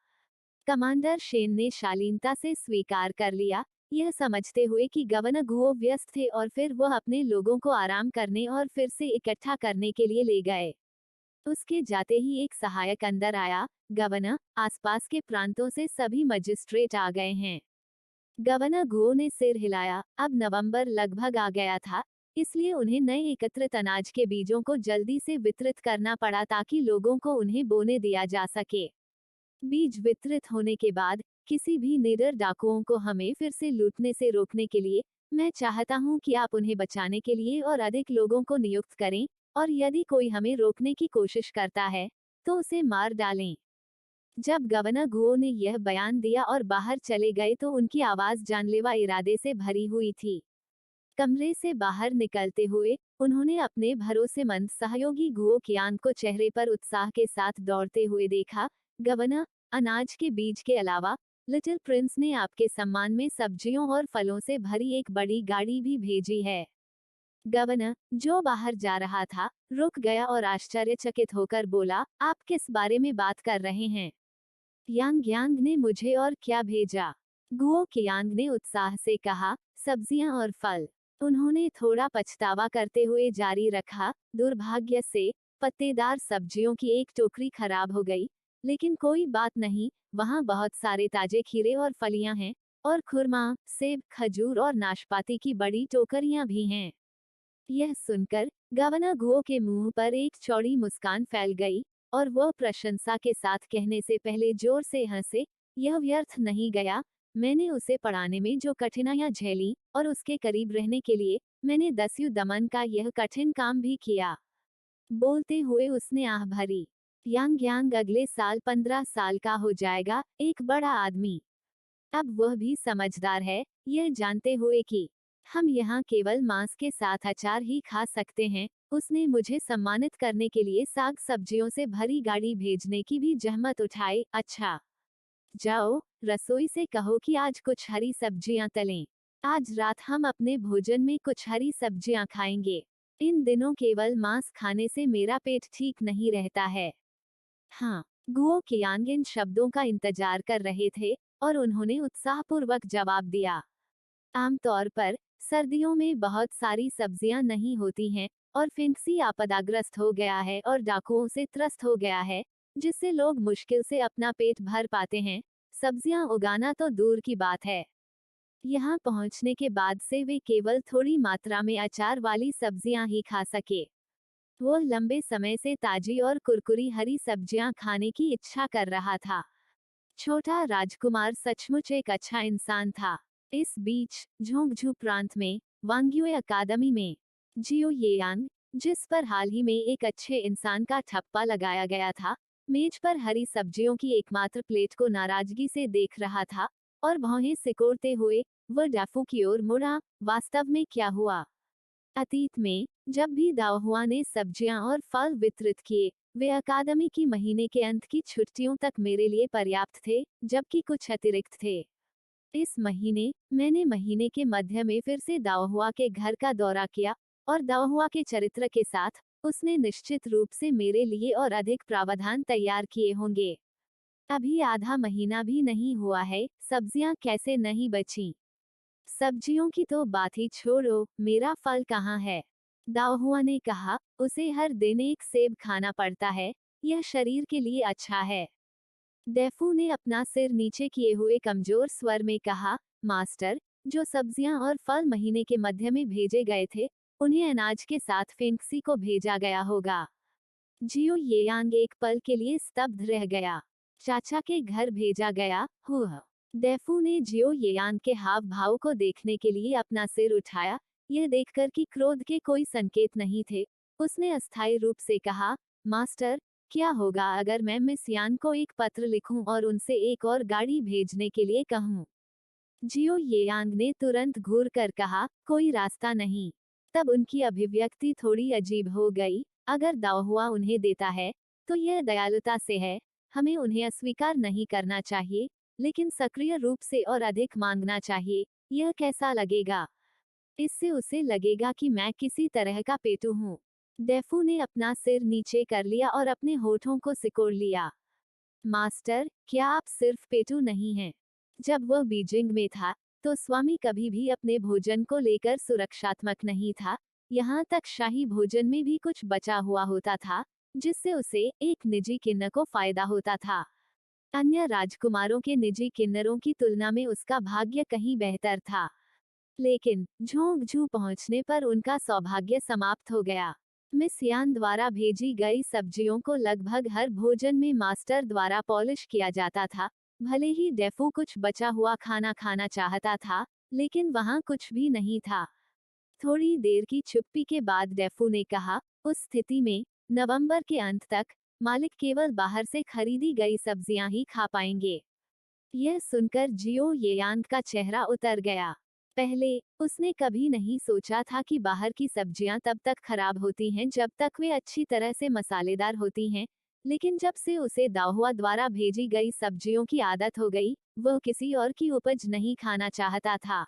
कमांडर शेन ने शालीनता से स्वीकार कर लिया, यह समझते हुए कि गवर्नर गुओ व्यस्त थे और फिर वह अपने लोगों को आराम करने और फिर से इकट्ठा करने के लिए ले गए। उसके जाते ही एक सहायक अंदर आया, गवर्नर, आसपास के प्रांतों से सभी मजिस्ट्रेट आ गए हैं। गवर्नर गुओ ने सिर हिलाया, अब नवंबर लगभग आ गया था, इसलिए उन्हें नए एकत्रित अनाज के बीजों को जल्दी से वितरित करना पड़ा ताकि लोगों को उन्हें बोने दिया जा सके। बीज वितरित होने के बाद किसी भी निडर डाकुओं को हमें फिर से लूटने से रोकने के लिए मैं चाहता हूं कि आप उन्हें बचाने के लिए और अधिक लोगों को नियुक्त करें, और यदि कोई हमें रोकने की कोशिश करता है तो उसे मार डालें। जब गवर्नर गुओ ने यह बयान दिया और बाहर चले गए तो उनकी आवाज जानलेवा इरादे से भरी हुई थी। कमरे से बाहर निकलते हुए उन्होंने अपने भरोसेमंद सहयोगी गुओ कियांग को चेहरे पर उत्साह के साथ दौड़ते हुए देखा। गवर्नर, अनाज के बीज के अलावा लिटिल प्रिंस ने आपके सम्मान में सब्जियों और फलों से भरी एक बड़ी गाड़ी भी भेजी है। गवर्नर, जो बाहर जा रहा था, रुक गया और आश्चर्यचकित होकर बोला, आप किस बारे में बात कर रहे हैं? यांग यांग ने मुझे और क्या भेजा? गुओ कियांग ने उत्साह से कहा, सब्जियां और फल। उन्होंने थोड़ा पछतावा करते हुए जारी रखा, दुर्भाग्य से पत्तेदार सब्जियों की एक टोकरी खराब हो गई, लेकिन कोई बात नहीं, वहाँ बहुत सारे ताजे खीरे और फलियां हैं, और खुरमा, सेब, खजूर और नाशपाती की बड़ी टोकरियां भी हैं। यह सुनकर गवर्नर गुओ के मुंह पर एक चौड़ी मुस्कान फैल गई, और वह प्रशंसा के साथ कहने से पहले जोर से हंसे, यह व्यर्थ नहीं गया। मैंने उसे पढ़ाने में जो कठिनाइयां झेली और उसके करीब रहने के लिए मैंने दस्यु दमन का यह कठिन काम भी किया। बोलते हुए उसने आह भरी। यांग यांग अगले साल 15 साल का हो जाएगा, एक बड़ा आदमी। अब वह भी समझदार है, यह जानते हुए कि हम यहाँ केवल मांस के साथ अचार ही खा सकते हैं। उसने मुझे सम्मानित करने के लिए साग सब्जियों से भरी गाड़ी भेजने की भी जहमत उठाई। अच्छा, जाओ, रसोई से कहो कि आज कुछ हरी सब्जियां तलें। आज रात हम अपने भोजन में कुछ हरी सब्जियां खाएंगे। इन दिनों केवल मांस खाने से मेरा पेट ठीक नहीं रहता है। हाँ, गुओ कियांग इन शब्दों का इंतजार कर रहे थे, और उन्होंने उत्साहपूर्वक जवाब दिया। आमतौर पर सर्दियों में बहुत सारी सब्जियां नहीं होती हैं, और फिंक्सी आपदाग्रस्त हो गया है और डाकुओं से त्रस्त हो गया है, जिससे लोग मुश्किल से अपना पेट भर पाते हैं। सब्जियां उगाना तो दूर की बात है, यहाँ पहुँचने के बाद से वे केवल थोड़ी मात्रा में अचार वाली सब्जियां ही खा सके। वो लंबे समय से ताजी और कुरकुरी हरी सब्जियां खाने की इच्छा कर रहा था। छोटा राजकुमार सचमुच एक अच्छा इंसान था। इस बीच झोंगझू प्रांत में वांग्युए अकादमी में जियो येयांग, जिस पर हाल ही में एक अच्छे इंसान का ठप्पा लगाया गया था, मेज पर हरी सब्जियों की एकमात्र प्लेट को नाराजगी से देख रहा था, और भौहें सिकोड़ते हुए वह डाफू की ओर मुड़ा। वास्तव में क्या हुआ? अतीत में जब भी दाओहुआ ने सब्जियां और फल वितरित किए, वे अकादमी की महीने के अंत की छुट्टियों तक मेरे लिए पर्याप्त थे, जबकि कुछ अतिरिक्त थे। इस महीने मैंने महीने के मध्य में फिर से दाओहुआ के घर का दौरा किया, और दाओहुआ के चरित्र के साथ उसने निश्चित रूप से मेरे लिए और अधिक प्रावधान तैयार किए होंगे। अभी आधा महीना भी नहीं हुआ है, सब्जियां कैसे नहीं बची? सब्जियों की तो बात ही छोड़ो, मेरा फल कहाँ है? दाओहुआ ने कहा, उसे हर दिन एक सेब खाना पड़ता है, यह शरीर के लिए अच्छा है। डेफू ने अपना सिर नीचे किए हुए कमजोर स्वर में कहा, मास्टर, जो सब्जियां और फल महीने के मध्य में भेजे गए थे, उन्हें अनाज के साथ फिंक्सी को भेजा गया होगा। जियो येयांग एक पल के लिए स्तब्ध रह गया। चाचा के घर भेजा गया हुआ। डेफू ने जियो येयांग के हाव भाव को देखने के लिए अपना सिर उठाया, यह देखकर कि क्रोध के कोई संकेत नहीं थे। उसने अस्थायी रूप से कहा, मास्टर, क्या होगा अगर मैं मिस यान को एक पत्र लिखूं और उनसे एक और गाड़ी भेजने के लिए कहूं? जियो येयांग ने तुरंत घूर कर कहा, कोई रास्ता नहीं। तब उनकी अभिव्यक्ति थोड़ी अजीब हो गई। अगर दाओहुआ उन्हें देता है तो यह दयालुता से है, हमें उन्हें अस्वीकार नहीं करना चाहिए, लेकिन सक्रिय रूप से और अधिक मांगना चाहिए। यह कैसा लगेगा? इससे उसे लगेगा कि मैं किसी तरह का पेटू हूँ। डेफू ने अपना सिर नीचे कर लिया और अपने होठों को सिकोड़ लिया। मास्टर, क्या आप सिर्फ पेटू नहीं हैं? जब वह बीजिंग में था तो स्वामी कभी भी अपने भोजन को लेकर सुरक्षात्मक नहीं था। यहाँ तक शाही भोजन में भी कुछ बचा हुआ होता था, जिससे उसे एक निजी किन्नर को फायदा होता था। अन्य राजकुमारों के निजी किन्नरों की तुलना में उसका भाग्य कहीं बेहतर था। लेकिन झोंकझू पहुंचने पर उनका सौभाग्य समाप्त हो गया। मिस यान द्वारा भेजी गई सब्जियों को लगभग हर भोजन में मास्टर द्वारा पॉलिश किया जाता था। भले ही डेफू कुछ बचा हुआ खाना खाना चाहता था, लेकिन वहां कुछ भी नहीं था। थोड़ी देर की चुप्पी के बाद डेफू ने कहा, उस स्थिति में नवंबर के अंत तक मालिक केवल बाहर से खरीदी गई सब्जियां ही खा पाएंगे। यह सुनकर जियो येयांग का चेहरा उतर गया। पहले उसने कभी नहीं सोचा था कि बाहर की सब्जियां तब तक खराब होती हैं जब तक वे अच्छी तरह से मसालेदार होती हैं, लेकिन जब से उसे दाहुआ द्वारा भेजी गई सब्जियों की आदत हो गई, वह किसी और की उपज नहीं खाना चाहता था।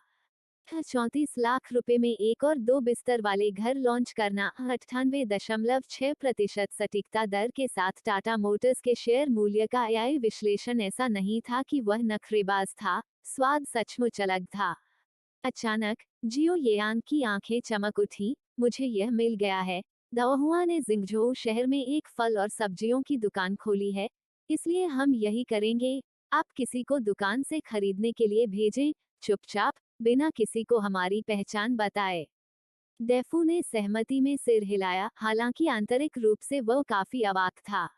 34 लाख रुपए में एक और 2 बिस्तर वाले घर लॉन्च करना 98.6% सटीकता दर के साथ टाटा मोटर्स के शेयर मूल्य का AI विश्लेषण ऐसा नहीं था कि वह नखरेबाज था, स्वाद सचमुच अलग था। अचानक जियो येयांग की आंखें चमक उठी। मुझे यह मिल गया है। दाओहुआ ने जिंगझोउ शहर में एक फल और सब्जियों की दुकान खोली है, इसलिए हम यही करेंगे। आप किसी को दुकान से खरीदने के लिए भेजें, चुपचाप, बिना किसी को हमारी पहचान बताए। डेफू ने सहमति में सिर हिलाया, हालांकि आंतरिक रूप से वह काफी अवाक था।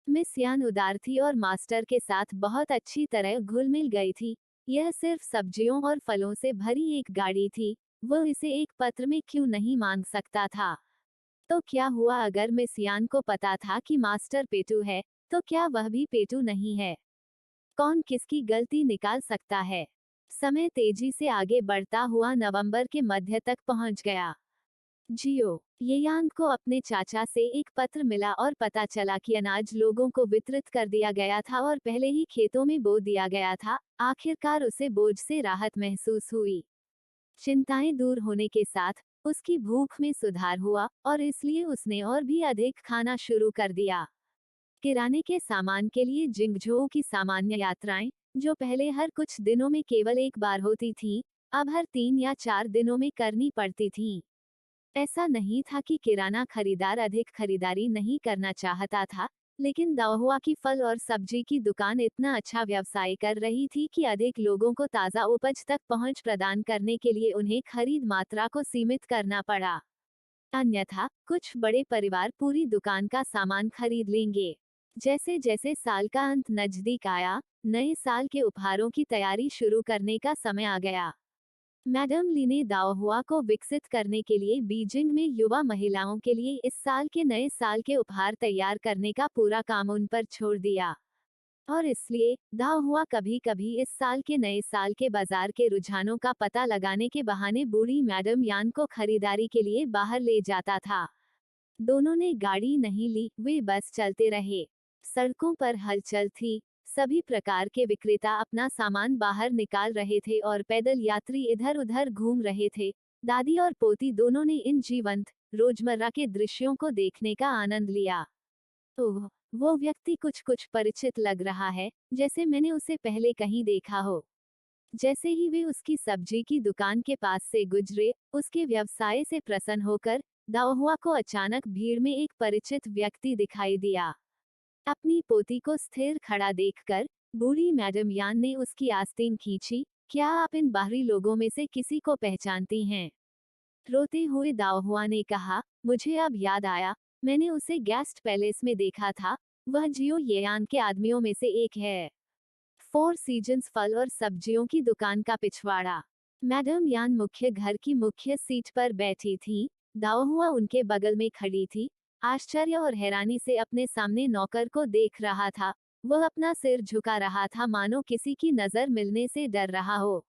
मिस यान उदार थी और मास्टर के साथ बहुत अच्छी तरह घुल मिल गई थी। यह सिर्फ सब्जियों और फलों से भरी एक गाड़ी थी, वह इसे एक पत्र में क्यों नहीं मांग सकता था? तो क्या हुआ अगर मिस यान को पता था कि मास्टर पेटू है, तो क्या वह भी पेटू नहीं है? कौन किसकी गलती निकाल सकता है? समय तेजी से आगे बढ़ता हुआ नवंबर के मध्य तक पहुंच गया। जियो येयांग को अपने चाचा से एक पत्र मिला और पता चला कि अनाज लोगों को वितरित कर दिया गया था और पहले ही खेतों में बो दिया गया था। आखिरकार उसे बोझ से राहत महसूस हुई। चिंताएं दूर होने के साथ उसकी भूख में सुधार हुआ और इसलिए उसने और भी अधिक खाना शुरू कर दिया। किराने के सामान के लिए जिंगझोउ की सामान्य यात्राएं, जो पहले हर कुछ दिनों में केवल एक बार होती थीं, अब हर 3 या 4 दिनों में करनी पड़ती थीं। ऐसा नहीं था कि किराना खरीदार अधिक खरीदारी नहीं करना चाहता था, लेकिन दाओहुआ की फल और सब्जी की दुकान इतना अच्छा व्यवसाय कर रही थी कि अधिक लोगों को ताज़ा उपज तक पहुंच प्रदान करने के लिए उन्हें खरीद मात्रा को सीमित करना पड़ा। अन्यथा कुछ बड़े परिवार पूरी दुकान का सामान खरीद लेंगे। जैसे जैसे साल का अंत नजदीक आया, नए साल के उपहारों की तैयारी शुरू करने का समय आ गया। मैडम ली ने दाओहुआ को विकसित करने के लिए बीजिंग में युवा महिलाओं के लिए इस साल के नए साल के उपहार तैयार करने का पूरा काम उन पर छोड़ दिया। और इसलिए दाओहुआ कभी कभी इस साल के नए साल के बाजार के रुझानों का पता लगाने के बहाने बूढ़ी मैडम यान को खरीदारी के लिए बाहर ले जाता था। दोनों ने गाड़ी नहीं ली, वे बस चलते रहे। सड़कों पर हलचल थी। सभी प्रकार के विक्रेता अपना सामान बाहर निकाल रहे थे और पैदल यात्री इधर उधर घूम रहे थे। दादी और पोती दोनों ने इन जीवंत रोजमर्रा के दृश्यों को देखने का आनंद लिया। ओह, वो व्यक्ति कुछ कुछ परिचित लग रहा है, जैसे मैंने उसे पहले कहीं देखा हो। जैसे ही वे उसकी सब्जी की दुकान के पास से गुजरे, उसके व्यवसाय से प्रसन्न होकर दाओहुआ को अचानक भीड़ में एक परिचित व्यक्ति दिखाई दिया। अपनी पोती को स्थिर खड़ा देखकर बूढ़ी मैडम यान ने उसकी आस्तीन खींची। क्या आप इन बाहरी लोगों में से किसी को पहचानती हैं? रोते हुए दाओहुआ ने कहा, मुझे अब याद आया, मैंने उसे गेस्ट पैलेस में देखा था। वह जियो येयांग के आदमियों में से एक है। 4 सीजन्स फल और सब्जियों की दुकान का पिछवाड़ा। मैडम यान मुख्य घर की मुख्य सीट पर बैठी थी। दाओहुआ उनके बगल में खड़ी थी, आश्चर्य और हैरानी से अपने सामने नौकर को देख रहा था। वह अपना सिर झुका रहा था, मानो किसी की नजर मिलने से डर रहा हो।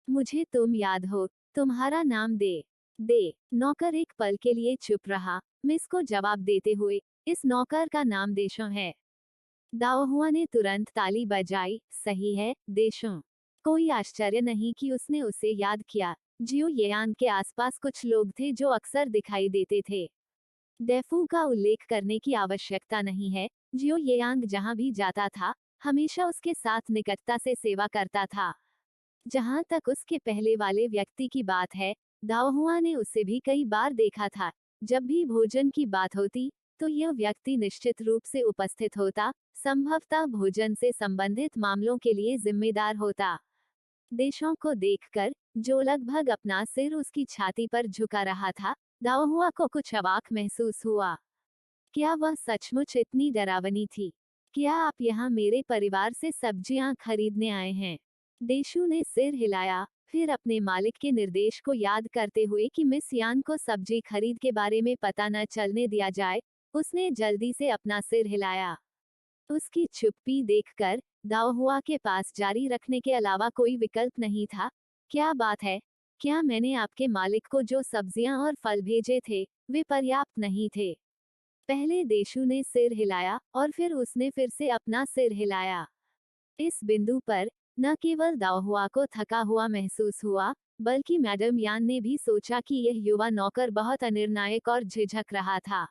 मुझे तुम याद हो, तुम्हारा नाम दे। दे। नौकर एक पल के लिए चुप रहा, मिस को जवाब देते हुए, इस नौकर का नाम देशों है। दाओहुआ ने तुरंत ताली बजाई, सही है, देशों। कोई आश्चर्य नहीं कि उसने उसे याद किया। जियो येयांग के आसपास कुछ लोग थे जो अक्सर दिखाई देते थे। डेफू का उल्लेख करने की आवश्यकता नहीं है। जियो येयांग जहां भी जाता था, हमेशा उसके साथ निकटता से सेवा करता था। जहां तक उसके पहले वाले व्यक्ति की बात है, दाओहुआ ने उसे भी कई बार देखा था। जब भी भोजन की बात होती, तो यह व्यक्ति निश्चित रूप से उपस्थित होता, संभवतः भोजन से संबंधित मामलों के लिए जिम्मेदार होता। देशों को देखकर, जो लगभग अपना सिर उसकी छाती पर झुका रहा था, दाओहुआ को कुछ अवाक महसूस हुआ। क्या वह सचमुच इतनी डरावनी थी? क्या आप यहाँ मेरे परिवार से सब्जियां खरीदने आए हैं? देशु ने सिर हिलाया, फिर अपने मालिक के निर्देश को याद करते हुए कि मिस यान को सब्जी खरीद के बारे में पता न चलने दिया जाए, उसने जल्दी से अपना सिर हिलाया। उसकी चुप्पी देखकर दाओहुआ के पास जारी रखने के अलावा कोई विकल्प नहीं था। क्या बात है? क्या मैंने आपके मालिक को जो सब्जियां और फल भेजे थे, वे पर्याप्त नहीं थे? पहले देशु ने सिर हिलाया और फिर उसने फिर से अपना सिर हिलाया। इस बिंदु पर न केवल दाओहुआ को थका हुआ महसूस हुआ, बल्कि मैडम यान ने भी सोचा कि यह युवा नौकर बहुत अनिर्णायक और झिझक रहा था।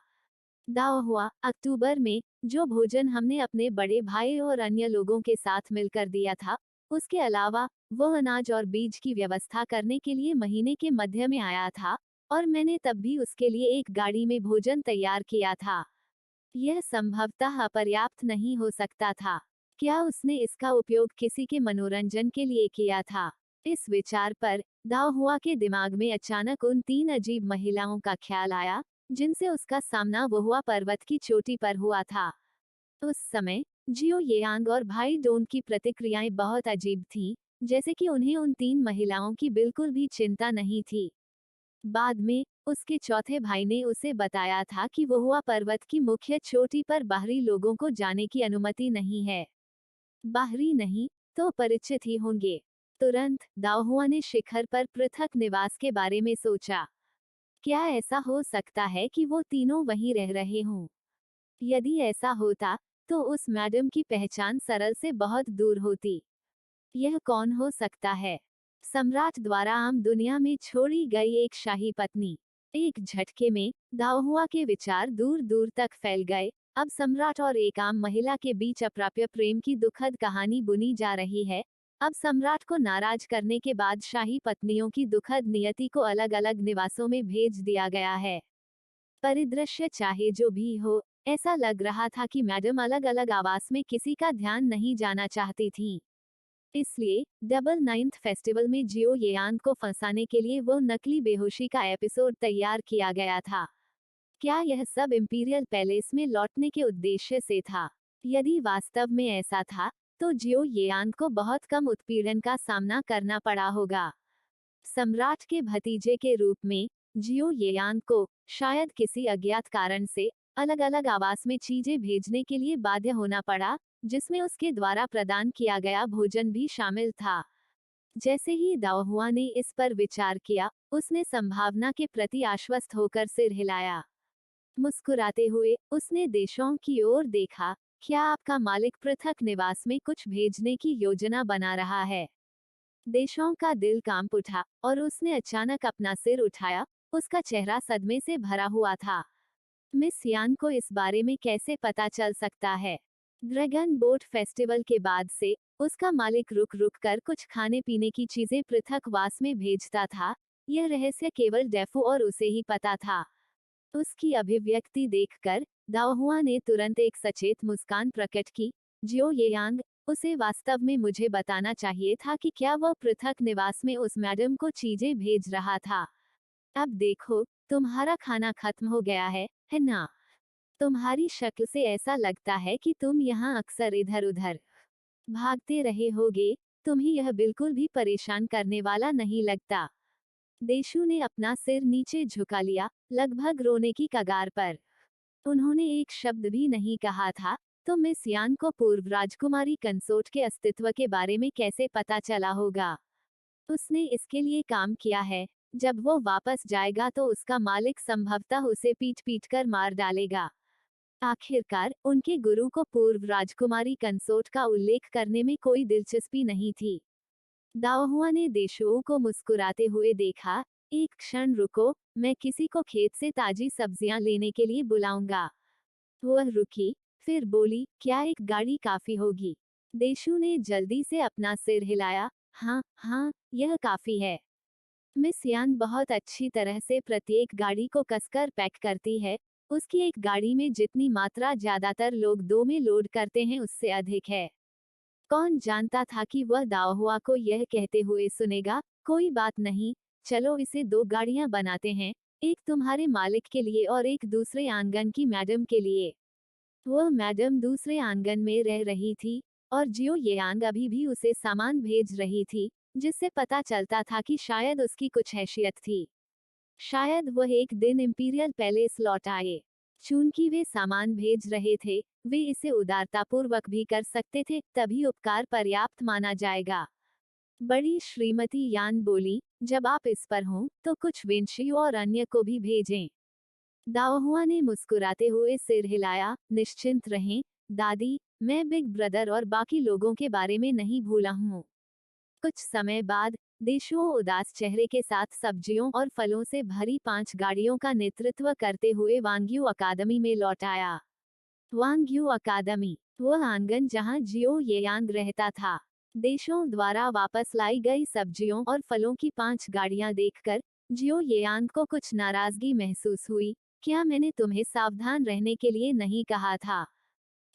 दाओहुआ, अक्टूबर में जो भोजन हमने अपने बड़े भाई और अन्य लोगों के साथ मिलकर दिया था, उसके अलावा वो अनाज और बीज की व्यवस्था करने के लिए महीने के मध्य में आया था, और मैंने तब भी उसके लिए एक गाड़ी में भोजन तैयार किया था। यह संभवतः अपर्याप्त नहीं हो सकता था। क्या उसने इसका उपयोग किसी के मनोरंजन के लिए किया था? इस विचार पर दाओहुआ के दिमाग में अचानक उन 3 अजीब महिलाओं का ख्याल आया, जिनसे उसका सामना वहुआ पर्वत की चोटी पर हुआ था। उस समय जियो येयांग और भाई डोन की प्रतिक्रियाएं बहुत अजीब थीं, जैसे कि उन्हें उन 3 महिलाओं की बिल्कुल भी चिंता नहीं थी। बाद में उसके चौथे भाई ने उसे बताया था कि वहुआ पर्वत की मुख्य चोटी पर बाहरी लोगों को जाने की अनुमति नहीं है। बाहरी नहीं, तो परिचित ही होंगे। तुरंत दाओहुआ ने शिखर पर पृथक निवास के बारे में सोचा। क्या ऐसा हो सकता है कि वो तीनों वहीं रह रहे हों? यदि ऐसा होता, तो उस मैडम की पहचान सरल से बहुत दूर होती। यह कौन हो सकता है? सम्राट द्वारा आम दुनिया में छोड़ी गई एक शाही पत्नी। एक झटके में दाओहुआ के विचार दूर दूर तक फैल गए। अब सम्राट और एक आम महिला के बीच अप्राप्य प्रेम की दुखद कहानी बुनी जा रही है। अब सम्राट को नाराज करने के बाद शाही पत्नियों की दुखद नियति को अलग अलग निवासों में भेज दिया गया है। परिदृश्य चाहे जो भी हो, ऐसा लग रहा था कि मैडम अलग अलग आवास में किसी का ध्यान नहीं जाना चाहती थीं। इसलिए डबल नाइन्थ फेस्टिवल में जियो येयांग को फंसाने के लिए वो नकली बेहोशी का एपिसोड तैयार किया गया था। क्या यह सब इंपीरियल पैलेस में लौटने के उद्देश्य से था? यदि वास्तव में ऐसा था, तो जियो येयांग को बहुत कम उत्पीड़न का सामना करना पड़ा होगा। सम्राट के भतीजे के रूप में जियो येयांग को शायद किसी अज्ञात कारण से अलग अलग आवास में चीजें भेजने के लिए बाध्य होना पड़ा, जिसमें उसके द्वारा प्रदान किया गया भोजन भी शामिल था। जैसे ही दाओहुआ ने इस पर विचार किया, उसने संभावना के प्रति आश्वस्त होकर सिर हिलाया। मुस्कुराते हुए उसने देशों की ओर देखा। क्या आपका मालिक पृथक निवास में कुछ भेजने की योजना बना रहा है? देशों का दिल कांप उठा और उसने अचानक अपना सिर उठाया। उसका चेहरा सदमे से भरा हुआ था। मिस यान को इस बारे में कैसे पता चल सकता है? ड्रैगन बोट फेस्टिवल के बाद से उसका मालिक रुक रुक कर कुछ खाने पीने की चीजें पृथक वास में भेजता था। यह रहस्य केवल डेफू और उसे ही पता था। उसकी अभिव्यक्ति देखकर दाओहुआ ने तुरंत एक सचेत मुस्कान प्रकट की। जियो येयांग, उसे वास्तव में मुझे बताना चाहिए था कि क्या वह पृथक निवास में उस मैडम को चीजें भेज रहा था। अब देखो, तुम्हारा खाना खत्म हो गया है ना? तुम्हारी शक्ल से ऐसा लगता है कि तुम यहाँ अक्सर इधर उधर भागते रहे होगे। तुम्हें यह बिल्कुल भी परेशान करने वाला नहीं लगता। देशु ने अपना सिर नीचे झुका लिया, लगभग रोने की कगार पर। उन्होंने एक शब्द भी नहीं कहा था। तो मिस यान को पूर्व राजकुमारी कंसोर्ट के अस्तित्व के बारे में कैसे पता चला होगा? उसने इसके लिए काम किया है। जब वो वापस जाएगा तो उसका मालिक संभवतः उसे पीट पीट कर मार डालेगा। आखिरकार उनके गुरु को पूर्व राजकुमारी कंसोर्ट का उल्लेख करने में कोई दिलचस्पी नहीं थी। दाओहुआ ने देशुओ को मुस्कुराते हुए देखा। एक क्षण रुको, मैं किसी को खेत से ताजी सब्जियां लेने के लिए बुलाऊंगा। वह रुकी, फिर बोली, क्या एक गाड़ी काफी होगी? देशु ने जल्दी से अपना सिर हिलाया। हाँ हाँ, यह काफी है। मिस यान बहुत अच्छी तरह से प्रत्येक गाड़ी को कसकर पैक करती है। उसकी एक गाड़ी में जितनी मात्रा ज्यादातर लोग 2 में लोड करते हैं उससे अधिक है। कौन जानता था कि वह दाओहुआ को यह कहते हुए सुनेगा। कोई बात नहीं, चलो इसे 2 गाड़ियां बनाते हैं, एक तुम्हारे मालिक के लिए और एक दूसरे आंगन की मैडम के लिए। वह मैडम दूसरे आंगन में रह रही थी, और जियो येयांग अभी भी उसे सामान भेज रही थी, जिससे पता चलता था कि शायद उसकी कुछ हैसियत थी। शायद वह एक दिन इंपीरियल पैलेस लौट आए। चूंकि वे सामान भेज रहे थे, वे इसे उदारतापूर्वक भी कर सकते थे, तभी उपकार पर्याप्त माना जाएगा। बड़ी श्रीमती यान बोली, जब आप इस पर हों, तो कुछ विंशियो और अन्य को भी भेजें। दाओहुआ ने मुस्कुराते हुए सिर हिलाया। निश्चिंत रहें, दादी, मैं बिग ब्रदर और बाकी लोगों के बारे में नहीं भूला हूँ। कुछ समय बाद देशुओ उदास चेहरे के साथ सब्जियों और फलों से भरी 5 गाड़ियों का नेतृत्व करते हुए वांग्यू अकादमी में लौट आया। वांग्यू अकादमी, वह आंगन जहां जियो येयांग रहता था। देशों द्वारा वापस लाई गई सब्जियों और फलों की 5 गाड़ियां देखकर जियो येयांग को कुछ नाराजगी महसूस हुई। क्या मैंने तुम्हें सावधान रहने के लिए नहीं कहा था?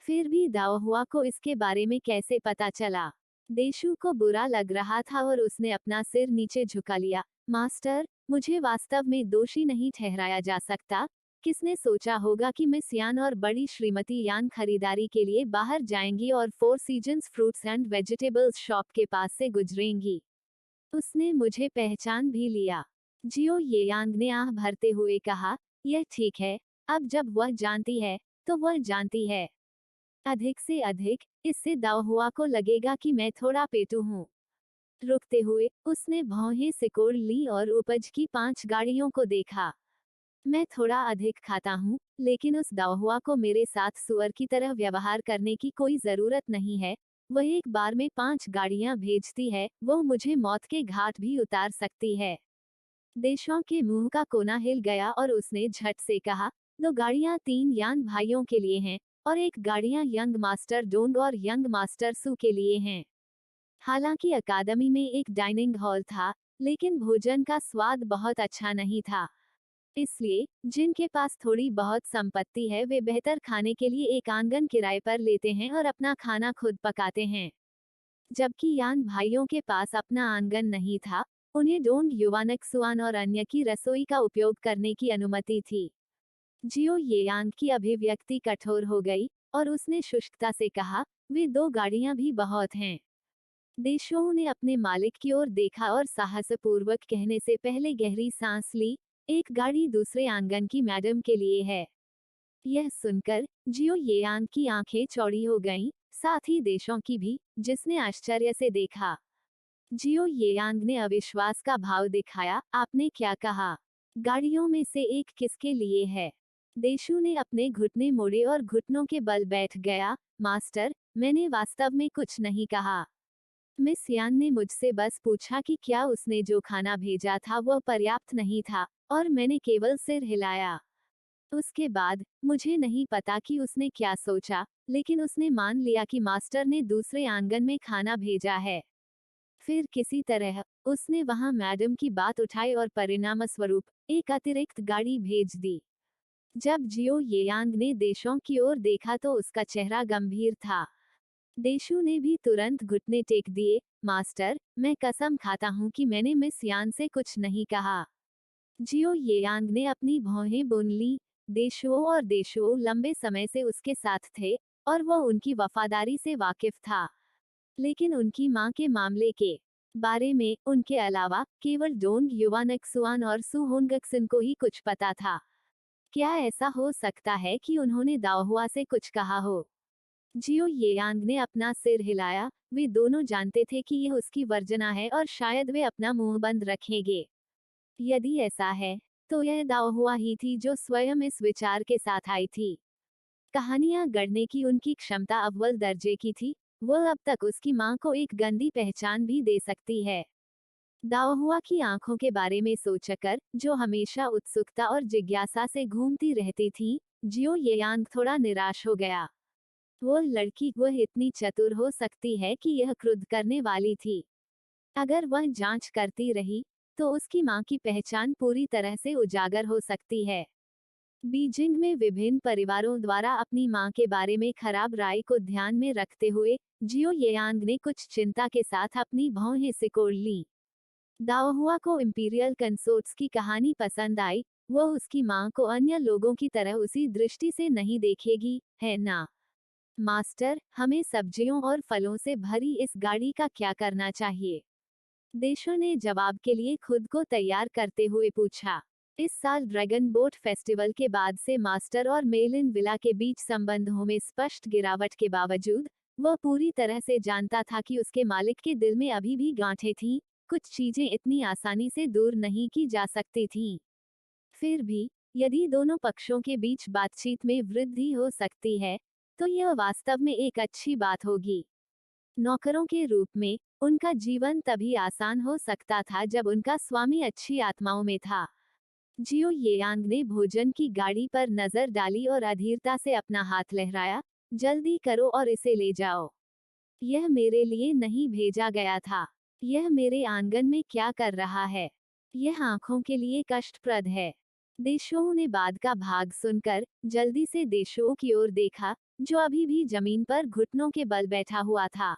फिर भी दाओहुआ को इसके बारे में कैसे पता चला? देशु को बुरा लग रहा था और उसने अपना सिर नीचे झुका लिया। मास्टर, मुझे वास्तव में दोषी नहीं ठहराया जा सकता। किसने सोचा होगा कि मिस यान और बड़ी श्रीमती यान खरीदारी के लिए बाहर जाएंगी और 4 seasons fruits and vegetables shop के पास से गुजरेंगी। उसने मुझे पहचान भी लिया। जियो येयांग ने आह भरते हुए कहा, यह ठीक है, अब जब वह जानती है, तो वह जानती है। अधिक से अधिक, इससे दाओहुआ को लगेगा कि मैं थोड़ा पेटू हूँ। रुकते हुए, उसने भौहें सिकोड़ ली और उपज की 5 गाड़ियों को देखा। मैं थोड़ा अधिक खाता हूँ, लेकिन उस दाओहुआ को मेरे साथ सुअर की तरह व्यवहार करने की कोई जरूरत नहीं है। वह एक बार में 5 गाड़ियां भेजती है, वो मुझे मौत के घाट भी उतार सकती है। देशों के मुंह का कोना हिल गया और उसने झट से कहा, 2 गाड़ियां 3 यान भाइयों के लिए हैं, और एक गाड़ियां यंग मास्टर डोंग और यंग मास्टर सू के लिए हैं। हालांकि अकादमी में एक डाइनिंग हॉल था, लेकिन भोजन का स्वाद बहुत अच्छा नहीं था। इसलिए जिनके पास थोड़ी बहुत संपत्ति है वे बेहतर खाने के लिए एक आंगन किराए पर लेते हैं और अपना खाना खुद पकाते हैं। जबकि यान भाइयों के पास अपना आंगन नहीं था, उन्हें डोंग युवानक्सुआन और अन्य की रसोई का उपयोग करने की अनुमति थी। जियो येयांग की अभिव्यक्ति कठोर हो गई, और उसने शुष्कता से कहा, वे 2 गाड़ियां भी बहुत हैं। देशों ने अपने मालिक की ओर देखा और साहसपूर्वक कहने से पहले गहरी सांस ली, एक गाड़ी दूसरे आंगन की मैडम के लिए है। यह सुनकर जियो येयांग की आंखें चौड़ी हो गईं, साथ ही देशों की भी, जिसने आश्चर्य से देखा। जियो येयांग ने अविश्वास का भाव दिखाया। आपने क्या कहा? गाड़ियों में से एक किसके लिए है? देशु ने अपने घुटने मोड़े और घुटनों के बल बैठ गया। मास्टर, मैंने वास्तव में कुछ नहीं कहा। मिस यान ने मुझसे बस पूछा कि क्या उसने जो खाना भेजा था वह पर्याप्त नहीं था, और मैंने केवल सिर हिलाया। उसके बाद मुझे नहीं पता कि उसने क्या सोचा, लेकिन उसने मान लिया कि मास्टर ने दूसरे आंगन में खाना भेजा है। फिर किसी तरह उसने वहां मैडम की बात उठाई और परिणामस्वरूप एक अतिरिक्त गाड़ी भेज दी। जब जियो येयांग ने देशों की ओर देखा तो उसका चेहरा गंभीर था। देशु ने भी तुरंत घुटने टेक दिए। मास्टर, मैं कसम खाता हूँ कि मैंने मिस यान से कुछ नहीं कहा। जियो येयांग ने अपनी भौहें बुन ली। देशुओ और देशुओ लंबे समय से उसके साथ थे, और वह उनकी वफादारी से वाकिफ था। लेकिन उनकी मां के मामले के बारे में उनके अलावा केवल डोंग युवानक्सुआन और सुहोंगक्सिन को ही कुछ पता था। क्या ऐसा हो सकता है कि उन्होंने दाओहुआ से कुछ कहा हो? जियो येयांग ने अपना सिर हिलाया। वे दोनों जानते थे कि यह उसकी वर्जना है और शायद वे अपना मुंह बंद रखेंगे। यदि ऐसा है, तो यह दाओहुआ ही थी जो स्वयं इस विचार के साथ आई थी। कहानियां गढ़ने की उनकी क्षमता अव्वल दर्जे की थी। वह अब तक उसकी मां को एक गंदी पहचान भी दे सकती है। दाओहुआ की आंखों के बारे में सोचकर, जो हमेशा उत्सुकता और जिज्ञासा से घूमती रहती थी, जियो येयांग थोड़ा निराश हो गया। वह इतनी चतुर हो सकती है कि यह क्रुद्ध करने वाली थी। अगर वह जांच करती रही, तो उसकी मां की पहचान पूरी तरह से उजागर हो सकती है। बीजिंग में विभिन्न परिवारों द्वारा अपनी मां के बारे में खराब राय को ध्यान में रखते हुए, जियो येयांग ने कुछ चिंता के साथ अपनी भौहें सिकोड़ ली। दाओहुआ को इंपीरियल कंसोर्ट्स की कहानी पसंद आई। वह उसकी मां को अन्य लोगों की तरह उसी दृष्टि से नहीं देखेगी, है ना? मास्टर, हमें सब्जियों और फलों से भरी इस गाड़ी का क्या करना चाहिए? देशु ने जवाब के लिए खुद को तैयार करते हुए पूछा। इस साल ड्रैगन बोट फेस्टिवल के बाद से मास्टर और मेलिन विला के बीच संबंधों में स्पष्ट गिरावट के बावजूद, वह पूरी तरह से जानता था कि उसके मालिक के दिल में अभी भी गांठें थीं। कुछ चीजें इतनी आसानी से दूर नहीं की जा सकती थीं। फिर भी, यदि दोनों पक्षों के बीच बातचीत में वृद्धि हो सकती है, तो यह वास्तव में एक अच्छी बात होगी। नौकरों के रूप में, उनका जीवन तभी आसान हो सकता था जब उनका स्वामी अच्छी आत्माओं में था। जियो येयांग ने भोजन की गाड़ी पर नजर डाली और अधीरता से अपना हाथ लहराया। जल्दी करो और इसे ले जाओ। यह मेरे लिए नहीं भेजा गया था। यह मेरे आंगन में क्या कर रहा है? यह आंखों के लिए कष्टप्रद है। देशों ने बाद का भाग सुनकर जल्दी से देशों की ओर देखा, जो अभी भी जमीन पर घुटनों के बल बैठा हुआ था।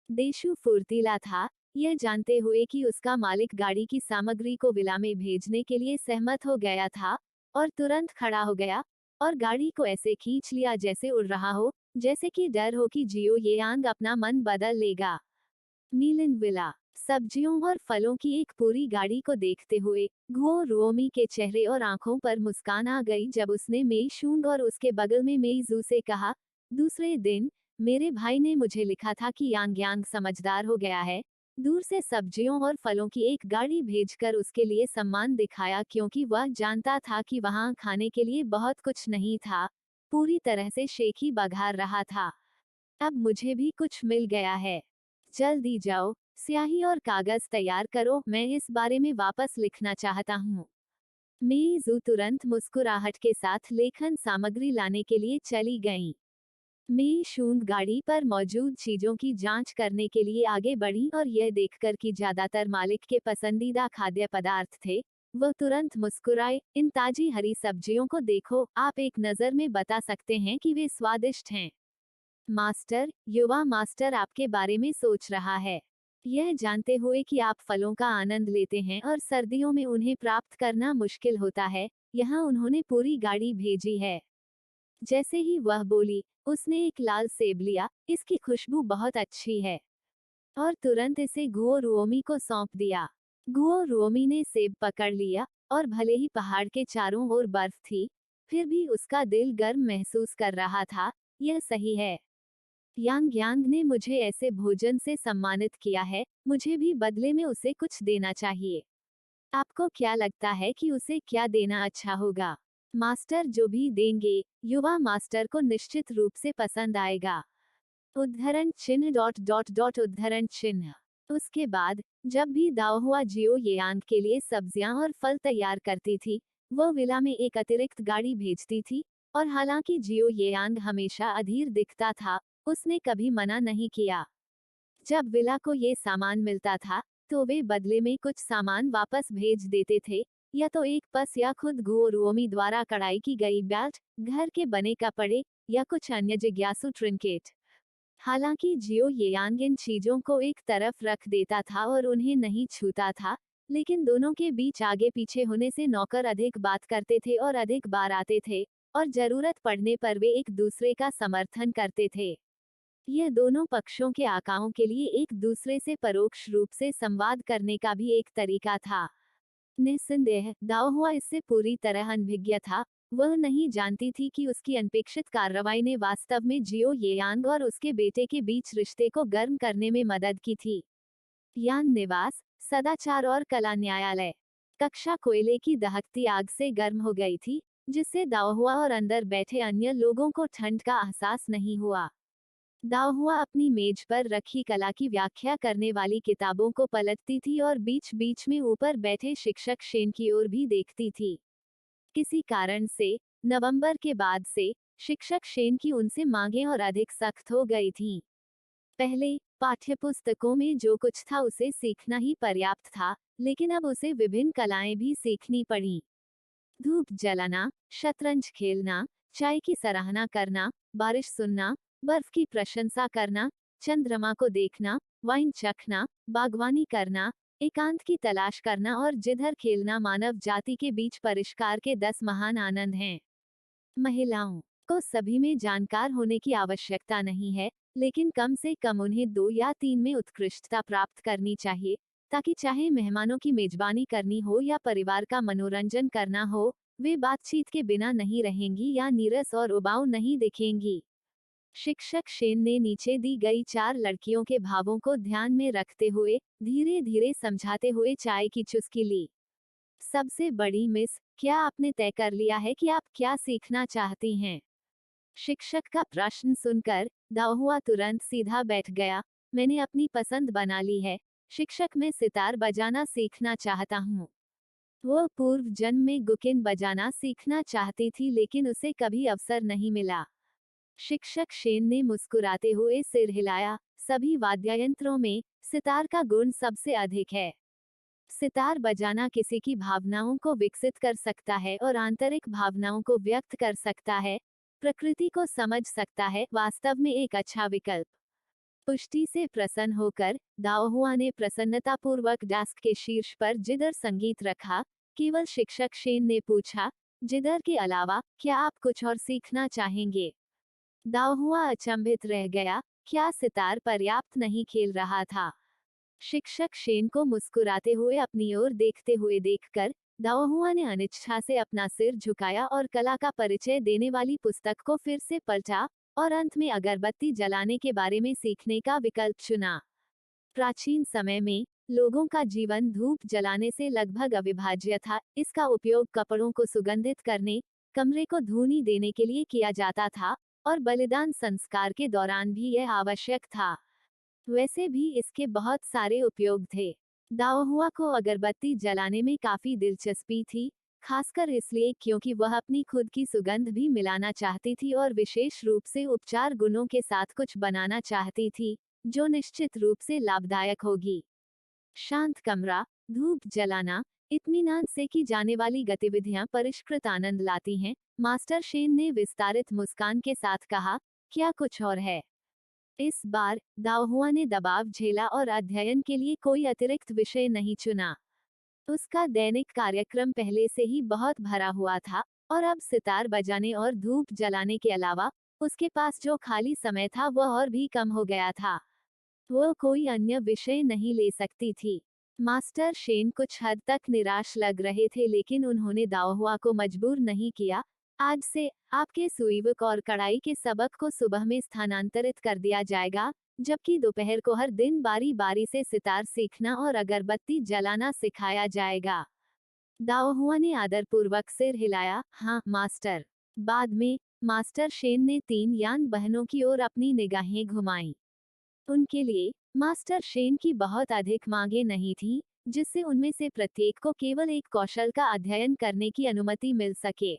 देशु फुर्तीला था, यह जानते हुए कि उसका मालिक गाड़ी की सामग्री को विला में भेजने के लिए सहमत हो गया था, और तुरंत खड़ा हो गया और गाड़ी को ऐसे खींच लिया जैसे उड़ रहा हो, जैसे कि डर हो कि जियो येयांग अपना मन बदल लेगा। मीलिन विला। सब्जियों और फलों की एक पूरी गाड़ी को देखते हुए घुओ रुओमी के चेहरे और आंखों पर मुस्कान आ गई जब उसने मेई शूंग और उसके बगल में मेई जू से कहा, दूसरे दिन, मेरे भाई ने मुझे लिखा था कि यांग यांग समझदार हो गया है। दूर से सब्जियों और फलों की एक गाड़ी भेजकर उसके लिए सम्मान दिखाया क्योंकि वह जानता था कि वहां खाने के लिए बहुत कुछ नहीं था। पूरी तरह से शेखी बघार रहा था। अब मुझे भी कुछ मिल गया है। जल्दी जाओ, स्याही और कागज तैयार करो, मैं इस बारे में वापस लिखना चाहता हूँ। मेईजू तुरंत मुस्कुराहट के साथ लेखन सामग्री लाने के लिए चली गईं। मेई शूंग गाड़ी पर मौजूद चीजों की जांच करने के लिए आगे बढ़ी और यह देखकर कि ज्यादातर मालिक के पसंदीदा खाद्य पदार्थ थे, वह तुरंत मुस्कुराए। इन ताजी हरी सब्जियों को देखो, आप एक नज़र में बता सकते हैं कि वे स्वादिष्ट हैं। मास्टर, युवा मास्टर आपके बारे में सोच रहा है। यह जानते हुए कि आप फलों का आनंद लेते हैं और सर्दियों में उन्हें प्राप्त करना मुश्किल होता है, यहाँ उन्होंने पूरी गाड़ी भेजी है। जैसे ही वह बोली, उसने एक लाल सेब लिया, इसकी खुशबू बहुत अच्छी है। और तुरंत इसे गुओ रुओमी को सौंप दिया। गुओ रुओमी ने सेब पकड़ लिया, और भले ही पहाड़ के चारों ओर बर्फ थी, फिर भी उसका दिल गर्म महसूस कर रहा था। यह सही है। यांग यांग ने मुझे ऐसे भोजन से सम्मानित किया है, मुझे भी बदले में उसे कुछ देना चाहिए। आपको क्या लगता है कि उसे क्या देना अच्छा होगा? मास्टर जो भी देंगे, युवा मास्टर को निश्चित रूप से पसंद आएगा। उद्धरण चिन्ह डॉट डॉट डॉट उद्धरण चिन्ह। उसके बाद, जब भी दाओहुआ जियो येयांग के लिए सब्जियां और फल तैयार करती थी, वह विला में एक अतिरिक्त गाड़ी भेजती थी, और हालांकि जियो येयांग हमेशा अधीर दिखता था, उसने कभी मना नहीं किया। जब विला को ये सामान मिलता था, तो वे बदले में कुछ सामान वापस भेज देते थे, या तो एक पस या खुद गुओ रुओमी द्वारा कढ़ाई की गई बेल्ट, घर के बने कपड़े, या कुछ अन्य जिज्ञासु ट्रिंकेट। हालांकि जियो येयांग इन चीजों को एक तरफ रख देता था और उन्हें नहीं छूता था, लेकिन दोनों के बीच आगे पीछे होने से नौकर अधिक बात करते थे और अधिक बार आते थे, और जरूरत पड़ने पर वे एक दूसरे का समर्थन करते थे। यह दोनों पक्षों के आकाओं के लिए एक दूसरे से परोक्ष रूप से संवाद करने का भी एक तरीका था। निस्संदेह, दाओहुआ इससे पूरी तरह अनभिज्ञ था। वह नहीं जानती थी कि उसकी अनपेक्षित कार्रवाई ने वास्तव में जियो येयांग और उसके बेटे के बीच रिश्ते को गर्म करने में मदद की थी। यान निवास, सदाचार और कला न्यायालय। कक्षा कोयले की दहकती आग से गर्म हो गई थी, जिससे दाओहुआ और अंदर बैठे अन्य लोगों को ठंड का एहसास नहीं हुआ। दाओहुआ अपनी मेज पर रखी कला की व्याख्या करने वाली किताबों को पलटती थी और बीच बीच में ऊपर बैठे शिक्षक शेन की ओर भी देखती थी। किसी कारण से नवंबर के बाद से शिक्षक शेन की उनसे मांगें और अधिक सख्त हो गई थीं। पहले पाठ्यपुस्तकों में जो कुछ था उसे सीखना ही पर्याप्त था, लेकिन अब उसे विभिन्न कलाएं भी सीखनी पड़ी। धूप जलाना, शतरंज खेलना, चाय की सराहना करना, बारिश सुनना, बर्फ की प्रशंसा करना, चंद्रमा को देखना, वाइन चखना, बागवानी करना, एकांत की तलाश करना और जिधर खेलना मानव जाति के बीच परिष्कार के 10 महान आनंद हैं। महिलाओं को सभी में जानकार होने की आवश्यकता नहीं है, लेकिन कम से कम उन्हें 2 या 3 में उत्कृष्टता प्राप्त करनी चाहिए, ताकि चाहे मेहमानों की मेजबानी करनी हो या परिवार का मनोरंजन करना हो, वे बातचीत के बिना नहीं रहेंगी या नीरस और उबाऊ नहीं दिखेंगी। शिक्षक शेन ने नीचे दी गई 4 लड़कियों के भावों को ध्यान में रखते हुए धीरे धीरे समझाते हुए चाय की चुस्की ली। सबसे बड़ी मिस, क्या आपने तय कर लिया है कि आप क्या सीखना चाहती हैं? शिक्षक का प्रश्न सुनकर दाओहुआ तुरंत सीधा बैठ गया। मैंने अपनी पसंद बना ली है, शिक्षक, मैं सितार बजाना सीखना चाहता हूँ। वो पूर्व जन्म में गुकिन बजाना सीखना चाहती थी, लेकिन उसे कभी अवसर नहीं मिला। शिक्षक शेन ने मुस्कुराते हुए सिर हिलाया। सभी वाद्ययंत्रों में सितार का गुण सबसे अधिक है। सितार बजाना किसी की भावनाओं को विकसित कर सकता है और आंतरिक भावनाओं को व्यक्त कर सकता है, प्रकृति को समझ सकता है, वास्तव में एक अच्छा विकल्प। पुष्टि से प्रसन्न होकर दाओहुआ ने प्रसन्नतापूर्वक डेस्क के शीर्ष पर जिदर संगीत रखा। केवल शिक्षक शेन ने पूछा, जिदर के अलावा क्या आप कुछ और सीखना चाहेंगे? दाओहुआ अचंभित रह गया, क्या सितार पर्याप्त नहीं खेल रहा था? शिक्षक शेन को मुस्कुराते हुए अपनी ओर देखते हुए देखकर दाओहुआ ने अनिच्छा से अपना सिर झुकाया और कला का परिचय देने वाली पुस्तक को फिर से पलटा और अंत में अगरबत्ती जलाने के बारे में सीखने का विकल्प चुना। प्राचीन समय में लोगों का जीवन धूप जलाने से लगभग अविभाज्य था। इसका उपयोग कपड़ों को सुगंधित करने, कमरे को धूनी देने के लिए किया जाता था और बलिदान संस्कार के दौरान भी यह आवश्यक था। वैसे भी इसके बहुत सारे उपयोग थे। दाओहुआ को अगरबत्ती जलाने में काफी दिलचस्पी थी, खासकर इसलिए क्योंकि वह अपनी खुद की सुगंध भी मिलाना चाहती थी और विशेष रूप से उपचार गुणों के साथ कुछ बनाना चाहती थी, जो निश्चित रूप से लाभदायक होगी। शांत कमरा, धूप जलाना, इत्मीनान से की जाने वाली गतिविधियां परिष्कृत आनंद लाती हैं, मास्टर शेन ने विस्तारित मुस्कान के साथ कहा। क्या कुछ और है? इस बार दाओहुआ ने दबाव झेला और अध्ययन के लिए कोई अतिरिक्त विषय नहीं चुना। उसका दैनिक कार्यक्रम पहले से ही बहुत भरा हुआ था और अब सितार बजाने और धूप जलाने के अलावा उसके पास जो खाली समय था वह और भी कम हो गया था। वो कोई अन्य विषय नहीं ले सकती थी। मास्टर शेन कुछ हद तक निराश लग रहे थे, लेकिन उन्होंने दाओहुआ को मजबूर नहीं किया। आज से आपके सुईवक और कढ़ाई के सबक को सुबह में स्थानांतरित कर दिया जाएगा, जबकि दोपहर को हर दिन बारी बारी से सितार सीखना और अगरबत्ती जलाना सिखाया जाएगा। दाओहुआ ने आदरपूर्वक सिर हिलाया। हाँ मास्टर। बाद में मास्टर शेन ने 3 यान बहनों की ओर अपनी निगाहें घुमाईं। उनके लिए मास्टर शेन की बहुत अधिक मांगें नहीं थीं, जिससे उनमें से प्रत्येक को केवल एक कौशल का अध्ययन करने की अनुमति मिल सके।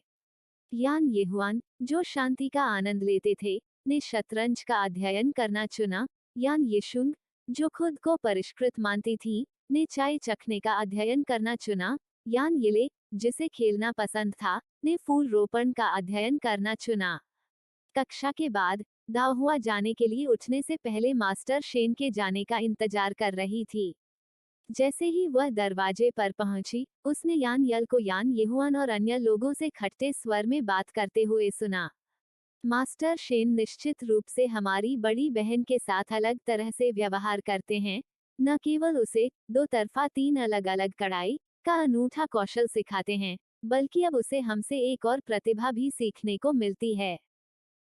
यान येहुआन, जो शांति का आनंद लेते थे, ने शतरंज का अध्ययन करना चुना। यान येशुंग, जो खुद को परिष्कृत मानती थी, ने चाय चखने का अध्ययन करना चुना। यान येले, जिसे खेलना पसंद था, ने फूल रोपण का अध्ययन करना चुना। कक्षा के बाद दाओहुआ जाने के लिए उठने से पहले मास्टर शेन के जाने का इंतजार कर रही थी। जैसे ही वह दरवाजे पर पहुंची, उसने यान यल को यान येहुआन और अन्य लोगों से खट्टे स्वर में बात करते हुए सुना। मास्टर शेन निश्चित रूप से हमारी बड़ी बहन के साथ अलग तरह से व्यवहार करते हैं, न केवल उसे 2 तरफा 3 अलग अलग कढ़ाई का अनूठा कौशल सिखाते हैं, बल्कि अब उसे हमसे एक और प्रतिभा भी सीखने को मिलती है।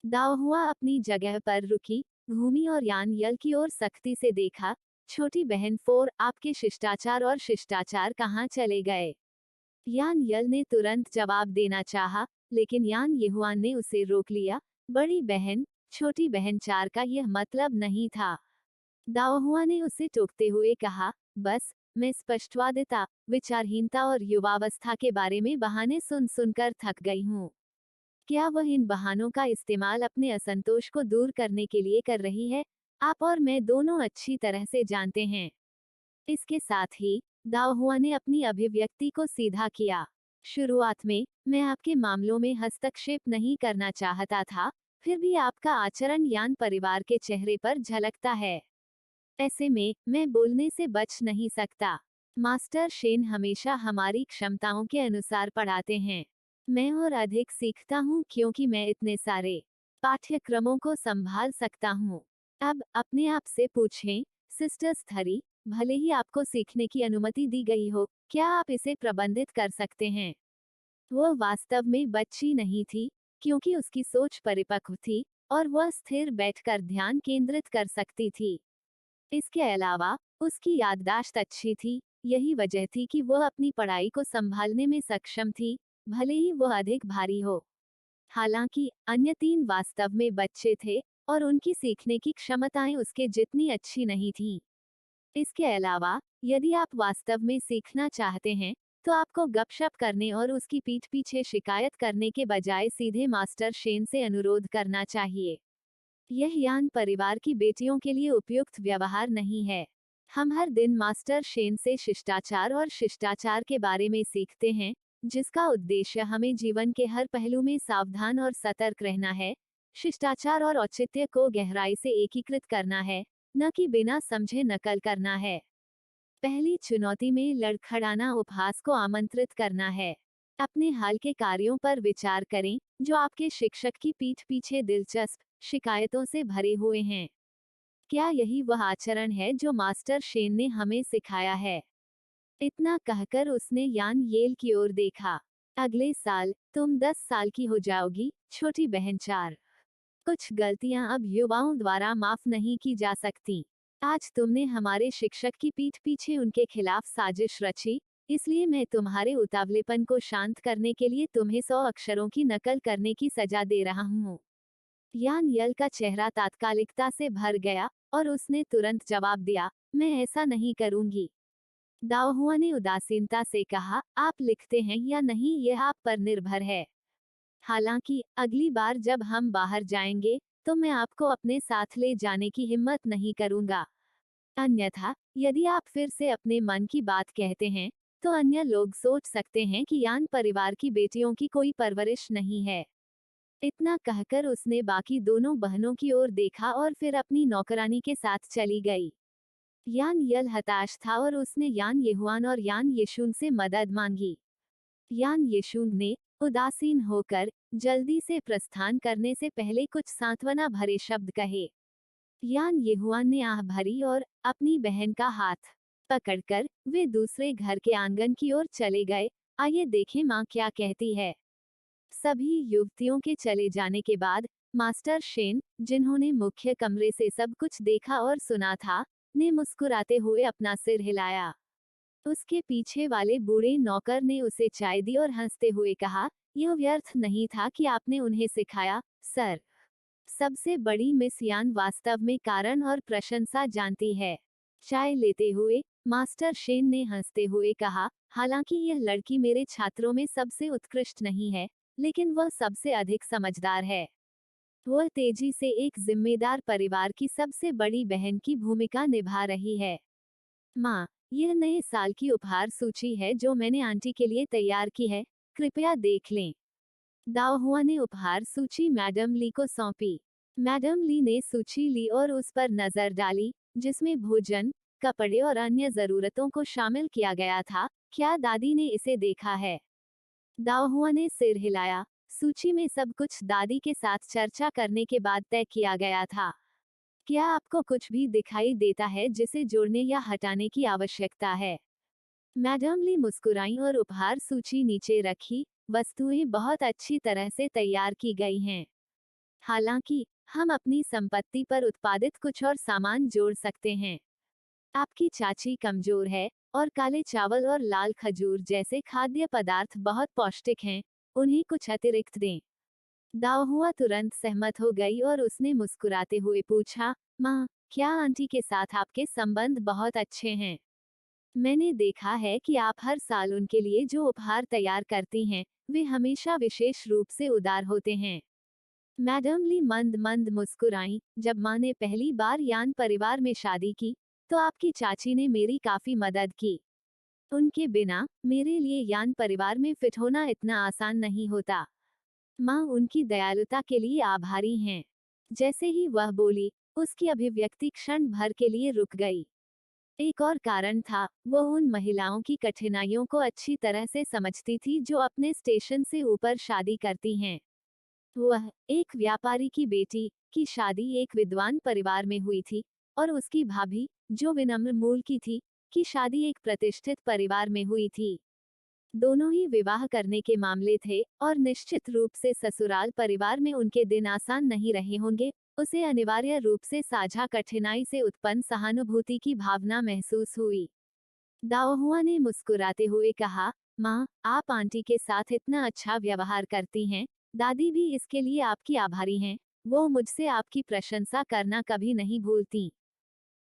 दाओहुआ अपनी जगह पर रुकी, घूमी और यान यल की ओर सख्ती से देखा। छोटी बहन फोर, आपके शिष्टाचार और शिष्टाचार कहाँ चले गए? यान यल ने तुरंत जवाब देना चाहा, लेकिन यान येहुआन ने उसे रोक लिया। बड़ी बहन, छोटी बहन चार का यह मतलब नहीं था। दाओहुआ ने उसे टोकते हुए कहा, बस, मैं स्पष्टवादिता, विचारहीनता और युवावस्था के बारे में बहाने सुन सुनकर थक गई हूँ। क्या वह इन बहानों का इस्तेमाल अपने असंतोष को दूर करने के लिए कर रही है? आप और मैं दोनों अच्छी तरह से जानते हैं। इसके साथ ही दाओहुआ ने अपनी अभिव्यक्ति को सीधा किया। शुरुआत में मैं आपके मामलों में हस्तक्षेप नहीं करना चाहता था, फिर भी आपका आचरण यान परिवार के चेहरे पर झलकता है। ऐसे में मैं बोलने से बच नहीं सकता। मास्टर शेन हमेशा हमारी क्षमताओं के अनुसार पढ़ाते हैं। मैं और अधिक सीखता हूँ क्योंकि मैं इतने सारे पाठ्यक्रमों को संभाल सकता हूँ। अब अपने आप से पूछें, सिस्टर्स थरी, भले ही आपको सीखने की अनुमति दी गई हो, क्या आप इसे प्रबंधित कर सकते हैं? वह वास्तव में बच्ची नहीं थी, क्योंकि उसकी सोच परिपक्व थी और वह स्थिर बैठकर ध्यान केंद्रित कर सकती थी। इसके अलावा उसकी याददाश्त अच्छी थी। यही वजह थी कि वह अपनी पढ़ाई को संभालने में सक्षम थी, भले ही वह अधिक भारी हो। हालांकि अन्य तीन वास्तव में बच्चे थे और उनकी सीखने की क्षमताएं उसके जितनी अच्छी नहीं थीं। इसके अलावा यदि आप वास्तव में सीखना चाहते हैं, तो आपको गपशप करने और उसकी पीठ पीछे शिकायत करने के बजाय सीधे मास्टर शेन से अनुरोध करना चाहिए। यह यान परिवार की बेटियों के लिए उपयुक्त व्यवहार नहीं है। हम हर दिन मास्टर शेन से शिष्टाचार और शिष्टाचार के बारे में सीखते हैं, जिसका उद्देश्य हमें जीवन के हर पहलू में सावधान और सतर्क रहना है। शिष्टाचार और औचित्य को गहराई से एकीकृत करना है, न कि बिना समझे नकल करना है। पहली चुनौती में लड़खड़ाना उपहास को आमंत्रित करना है। अपने हाल के कार्यों पर विचार करें, जो आपके शिक्षक की पीठ पीछे दिलचस्प शिकायतों से भरे हुए हैं। क्या यही वह आचरण है जो मास्टर शेन ने हमें सिखाया है? इतना कहकर उसने यान येल की ओर देखा। अगले साल तुम 10 साल की हो जाओगी, छोटी बहन चार। कुछ गलतियां अब युवाओं द्वारा माफ नहीं की जा सकती। आज तुमने हमारे शिक्षक की पीठ पीछे उनके खिलाफ साजिश रची, इसलिए मैं तुम्हारे उतावलेपन को शांत करने के लिए तुम्हें 100 अक्षरों की नकल करने की सजा दे रहा हूँ। यान यल का चेहरा तात्कालिकता से भर गया और उसने तुरंत जवाब दिया, मैं ऐसा नहीं करूंगी। दाओहुआ ने उदासीनता से कहा, आप लिखते हैं या नहीं यह आप पर निर्भर है। हालांकि अगली बार जब हम बाहर जाएंगे, तो मैं आपको अपने साथ ले जाने की हिम्मत नहीं करूंगा। अन्यथा यदि आप फिर से अपने मन की बात कहते हैं, तो अन्य लोग सोच सकते हैं कि यान परिवार की बेटियों की कोई परवरिश नहीं है। इतना कहकर उसने बाकी दोनों बहनों की ओर देखा और फिर अपनी नौकरानी के साथ चली गई। यान यल हताश था और उसने यान येहुआन और यान येशुन से मदद मांगी। यान येशुन ने उदासीन होकर जल्दी से प्रस्थान करने से पहले कुछ सांत्वना भरे शब्द कहे। यान येहुआन ने आह भरी और अपनी बहन का हाथ पकड़कर वे दूसरे घर के आंगन की ओर चले गए। आइए देखें माँ क्या कहती है। सभी युवतियों के चले जाने के बाद मास्टर शेन, जिन्होंने मुख्य कमरे से सब कुछ देखा और सुना था, ने मुस्कुराते हुए अपना सिर हिलाया। उसके पीछे वाले बूढ़े नौकर ने उसे चाय दी और हंसते हुए कहा, यह व्यर्थ नहीं था कि आपने उन्हें सिखाया, सर। सबसे बड़ी मिस यान वास्तव में कारण और प्रशंसा जानती है। चाय लेते हुए मास्टर शेन ने हंसते हुए कहा, हालांकि यह लड़की मेरे छात्रों में सबसे उत्कृष्ट नहीं है, लेकिन वह सबसे अधिक समझदार है। वह तेजी से एक जिम्मेदार परिवार की सबसे बड़ी बहन की भूमिका निभा रही है। माँ, यह नए साल की उपहार सूची है जो मैंने आंटी के लिए तैयार की है, कृपया देख लें। दाओहुआ ने उपहार सूची मैडम ली को सौंपी। मैडम ली ने सूची ली और उस पर नजर डाली, जिसमें भोजन, कपड़े और अन्य जरूरतों को शामिल किया गया था। क्या दादी ने इसे देखा है? दाओहुआ ने सिर हिलाया। सूची में सब कुछ दादी के साथ चर्चा करने के बाद तय किया गया था। क्या आपको कुछ भी दिखाई देता है जिसे जोड़ने या हटाने की आवश्यकता है? मैडम ली मुस्कुराई और उपहार सूची नीचे रखी। वस्तुएं बहुत अच्छी तरह से तैयार की गई हैं। हालांकि हम अपनी संपत्ति पर उत्पादित कुछ और सामान जोड़ सकते हैं। आपकी चाची कमजोर है और काले चावल और लाल खजूर जैसे खाद्य पदार्थ बहुत पौष्टिक हैं, उन्हें कुछ अतिरिक्त दें। दाओहुआ तुरंत सहमत हो गई और उसने मुस्कुराते हुए पूछा, माँ, क्या आंटी के साथ आपके संबंध बहुत अच्छे हैं? मैंने देखा है कि आप हर साल उनके लिए जो उपहार तैयार करती हैं, वे हमेशा विशेष रूप से उदार होते हैं। मैडम ली मंद मंद मुस्कुराई। जब माँ ने पहली बार यान परिवार में शादी की, तो आपकी चाची ने मेरी काफी मदद की। उनके बिना मेरे लिए यान परिवार में फिट होना इतना आसान नहीं होता। माँ उनकी दयालुता के लिए आभारी हैं। जैसे ही वह बोली, उसकी अभिव्यक्ति क्षण भर के लिए रुक गई। एक और कारण था, वो उन महिलाओं की कठिनाइयों को अच्छी तरह से समझती थी जो अपने स्टेशन से ऊपर शादी करती हैं। वह एक व्यापारी की बेटी की शादी एक विद्वान परिवार में हुई थी, और उसकी भाभी, जो विनम्र मूल की थी, की शादी एक प्रतिष्ठित परिवार में हुई थी। दोनों ही विवाह करने के मामले थे, और निश्चित रूप से ससुराल परिवार में उनके दिन आसान नहीं रहे होंगे। उसे अनिवार्य रूप से साझा कठिनाई से उत्पन्न सहानुभूति की भावना महसूस हुई। दाओहुआ ने मुस्कुराते हुए कहा, माँ, आप आंटी के साथ इतना अच्छा व्यवहार करती हैं, दादी भी इसके लिए आपकी आभारी हैं। वो मुझसे आपकी प्रशंसा करना कभी नहीं भूलती।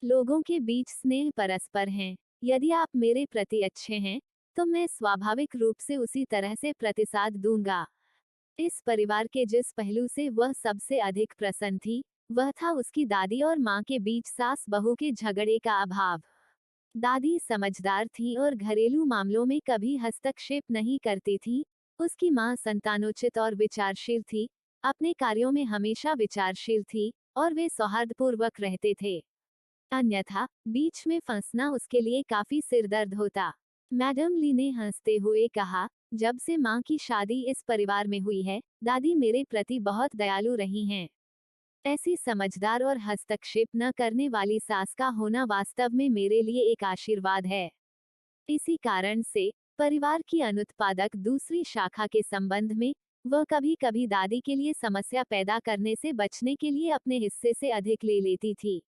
लोगों के बीच स्नेह परस्पर हैं। यदि आप मेरे प्रति अच्छे हैं, तो मैं स्वाभाविक रूप से उसी तरह से प्रतिसाद दूंगा। इस परिवार के जिस पहलू से वह सबसे अधिक प्रसन्न थी, वह था उसकी दादी और माँ के बीच सास बहू के झगड़े का अभाव। दादी समझदार थी और घरेलू मामलों में कभी हस्तक्षेप नहीं करती थी। उसकी माँ संतानोचित और विचारशील थी, अपने कार्यों में हमेशा विचारशील थी, और वे सौहार्दपूर्वक रहते थे। अन्यथा बीच में फंसना उसके लिए काफी सिरदर्द होता। मैडम ली ने हंसते हुए कहा, जब से माँ की शादी इस परिवार में हुई है, दादी मेरे प्रति बहुत दयालु रही हैं। ऐसी समझदार और हस्तक्षेप न करने वाली सास का होना वास्तव में मेरे लिए एक आशीर्वाद है। इसी कारण से परिवार की अनुत्पादक दूसरी शाखा के संबंध में वह कभी कभी दादी के लिए समस्या पैदा करने से बचने के लिए अपने हिस्से से अधिक ले लेती थी।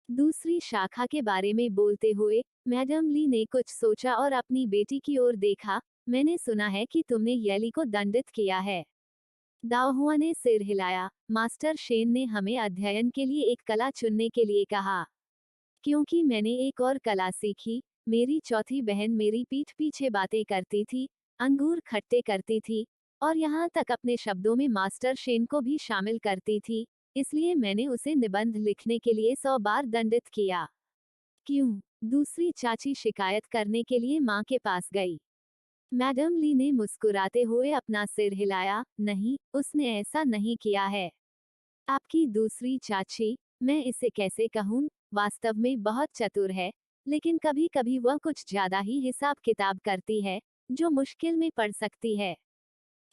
दूसरी शाखा के बारे में बोलते हुए मैडम ली ने कुछ सोचा और अपनी बेटी की ओर देखा। मैंने सुना है कि तुमने येली को दंडित किया है। दाओहुआ ने सिर हिलाया। मास्टर शेन ने हमें अध्ययन के लिए एक कला चुनने के लिए कहा, क्योंकि मैंने एक और कला सीखी। मेरी चौथी बहन मेरी पीठ पीछे बातें करती थी, अंगूर खट्टे करती थी, और यहाँ तक अपने शब्दों में मास्टर शेन को भी शामिल करती थी। इसलिए मैंने उसे निबंध लिखने के लिए 100 बार दंडित किया। क्यों? दूसरी चाची शिकायत करने के लिए माँ के पास गई। मैडम ली ने मुस्कुराते हुए अपना सिर हिलाया। नहीं, उसने ऐसा नहीं किया है। आपकी दूसरी चाची, मैं इसे कैसे कहूँ, वास्तव में बहुत चतुर है, लेकिन कभी कभी वह कुछ ज्यादा ही हिसाब किताब करती है, जो मुश्किल में पड़ सकती है।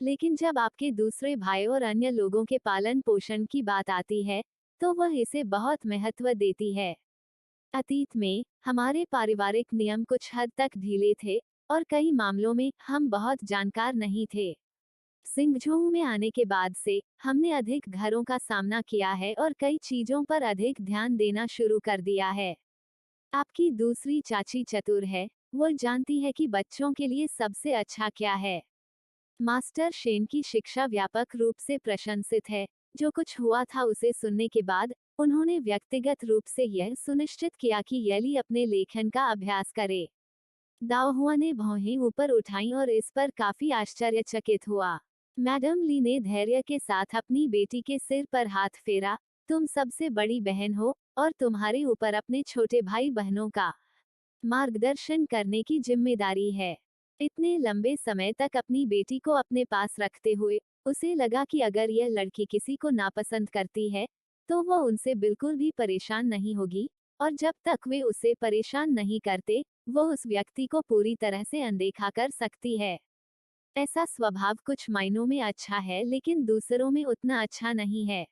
लेकिन जब आपके दूसरे भाई और अन्य लोगों के पालन पोषण की बात आती है, तो वह इसे बहुत महत्व देती है। अतीत में हमारे पारिवारिक नियम कुछ हद तक ढीले थे, और कई मामलों में हम बहुत जानकार नहीं थे। सिंगझोऊ में आने के बाद से हमने अधिक घरों का सामना किया है और कई चीजों पर अधिक ध्यान देना शुरू कर दिया है। आपकी दूसरी चाची चतुर है, वो जानती है कि बच्चों के लिए सबसे अच्छा क्या है। मास्टर शेन की शिक्षा व्यापक रूप से प्रशंसित है। जो कुछ हुआ था उसे सुनने के बाद उन्होंने व्यक्तिगत रूप से यह सुनिश्चित किया कि येली अपने लेखन का अभ्यास करे। दाओहुआ ने भौहें ऊपर उठाई और इस पर काफी आश्चर्यचकित हुआ। मैडम ली ने धैर्य के साथ अपनी बेटी के सिर पर हाथ फेरा। तुम सबसे बड़ी बहन हो, और तुम्हारे ऊपर अपने छोटे भाई बहनों का मार्गदर्शन करने की जिम्मेदारी है। इतने लंबे समय तक अपनी बेटी को अपने पास रखते हुए उसे लगा कि अगर यह लड़की किसी को नापसंद करती है, तो वह उनसे बिल्कुल भी परेशान नहीं होगी, और जब तक वे उसे परेशान नहीं करते, वो उस व्यक्ति को पूरी तरह से अनदेखा कर सकती है। ऐसा स्वभाव कुछ मायनों में अच्छा है, लेकिन दूसरों में उतना अच्छा नहीं है।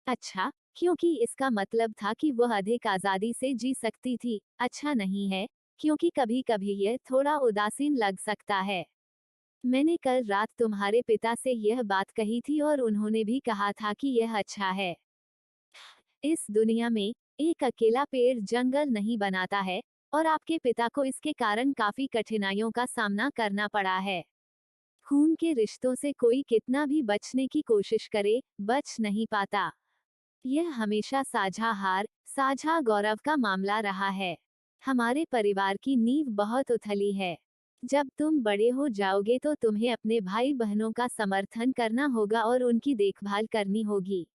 अच्छा, क्योंकि इसका मतलब था कि वह अधिक आजादी से जी सकती थी। अच्छा नहीं है, क्योंकि कभी कभी यह थोड़ा उदासीन लग सकता है। मैंने कल रात तुम्हारे पिता से यह बात कही थी और उन्होंने भी कहा था कि यह अच्छा है। इस दुनिया में एक अकेला पेड़ जंगल नहीं बनाता है, और आपके पिता को इसके कारण काफी कठिनाइयों का सामना करना पड़ा है। खून के रिश्तों से कोई कितना भी बचने की कोशिश करे, बच नहीं पाता। यह हमेशा साझा हार, साझा गौरव का मामला रहा है। हमारे परिवार की नींव बहुत उथली है। जब तुम बड़े हो जाओगे तो तुम्हें अपने भाई बहनों का समर्थन करना होगा और उनकी देखभाल करनी होगी।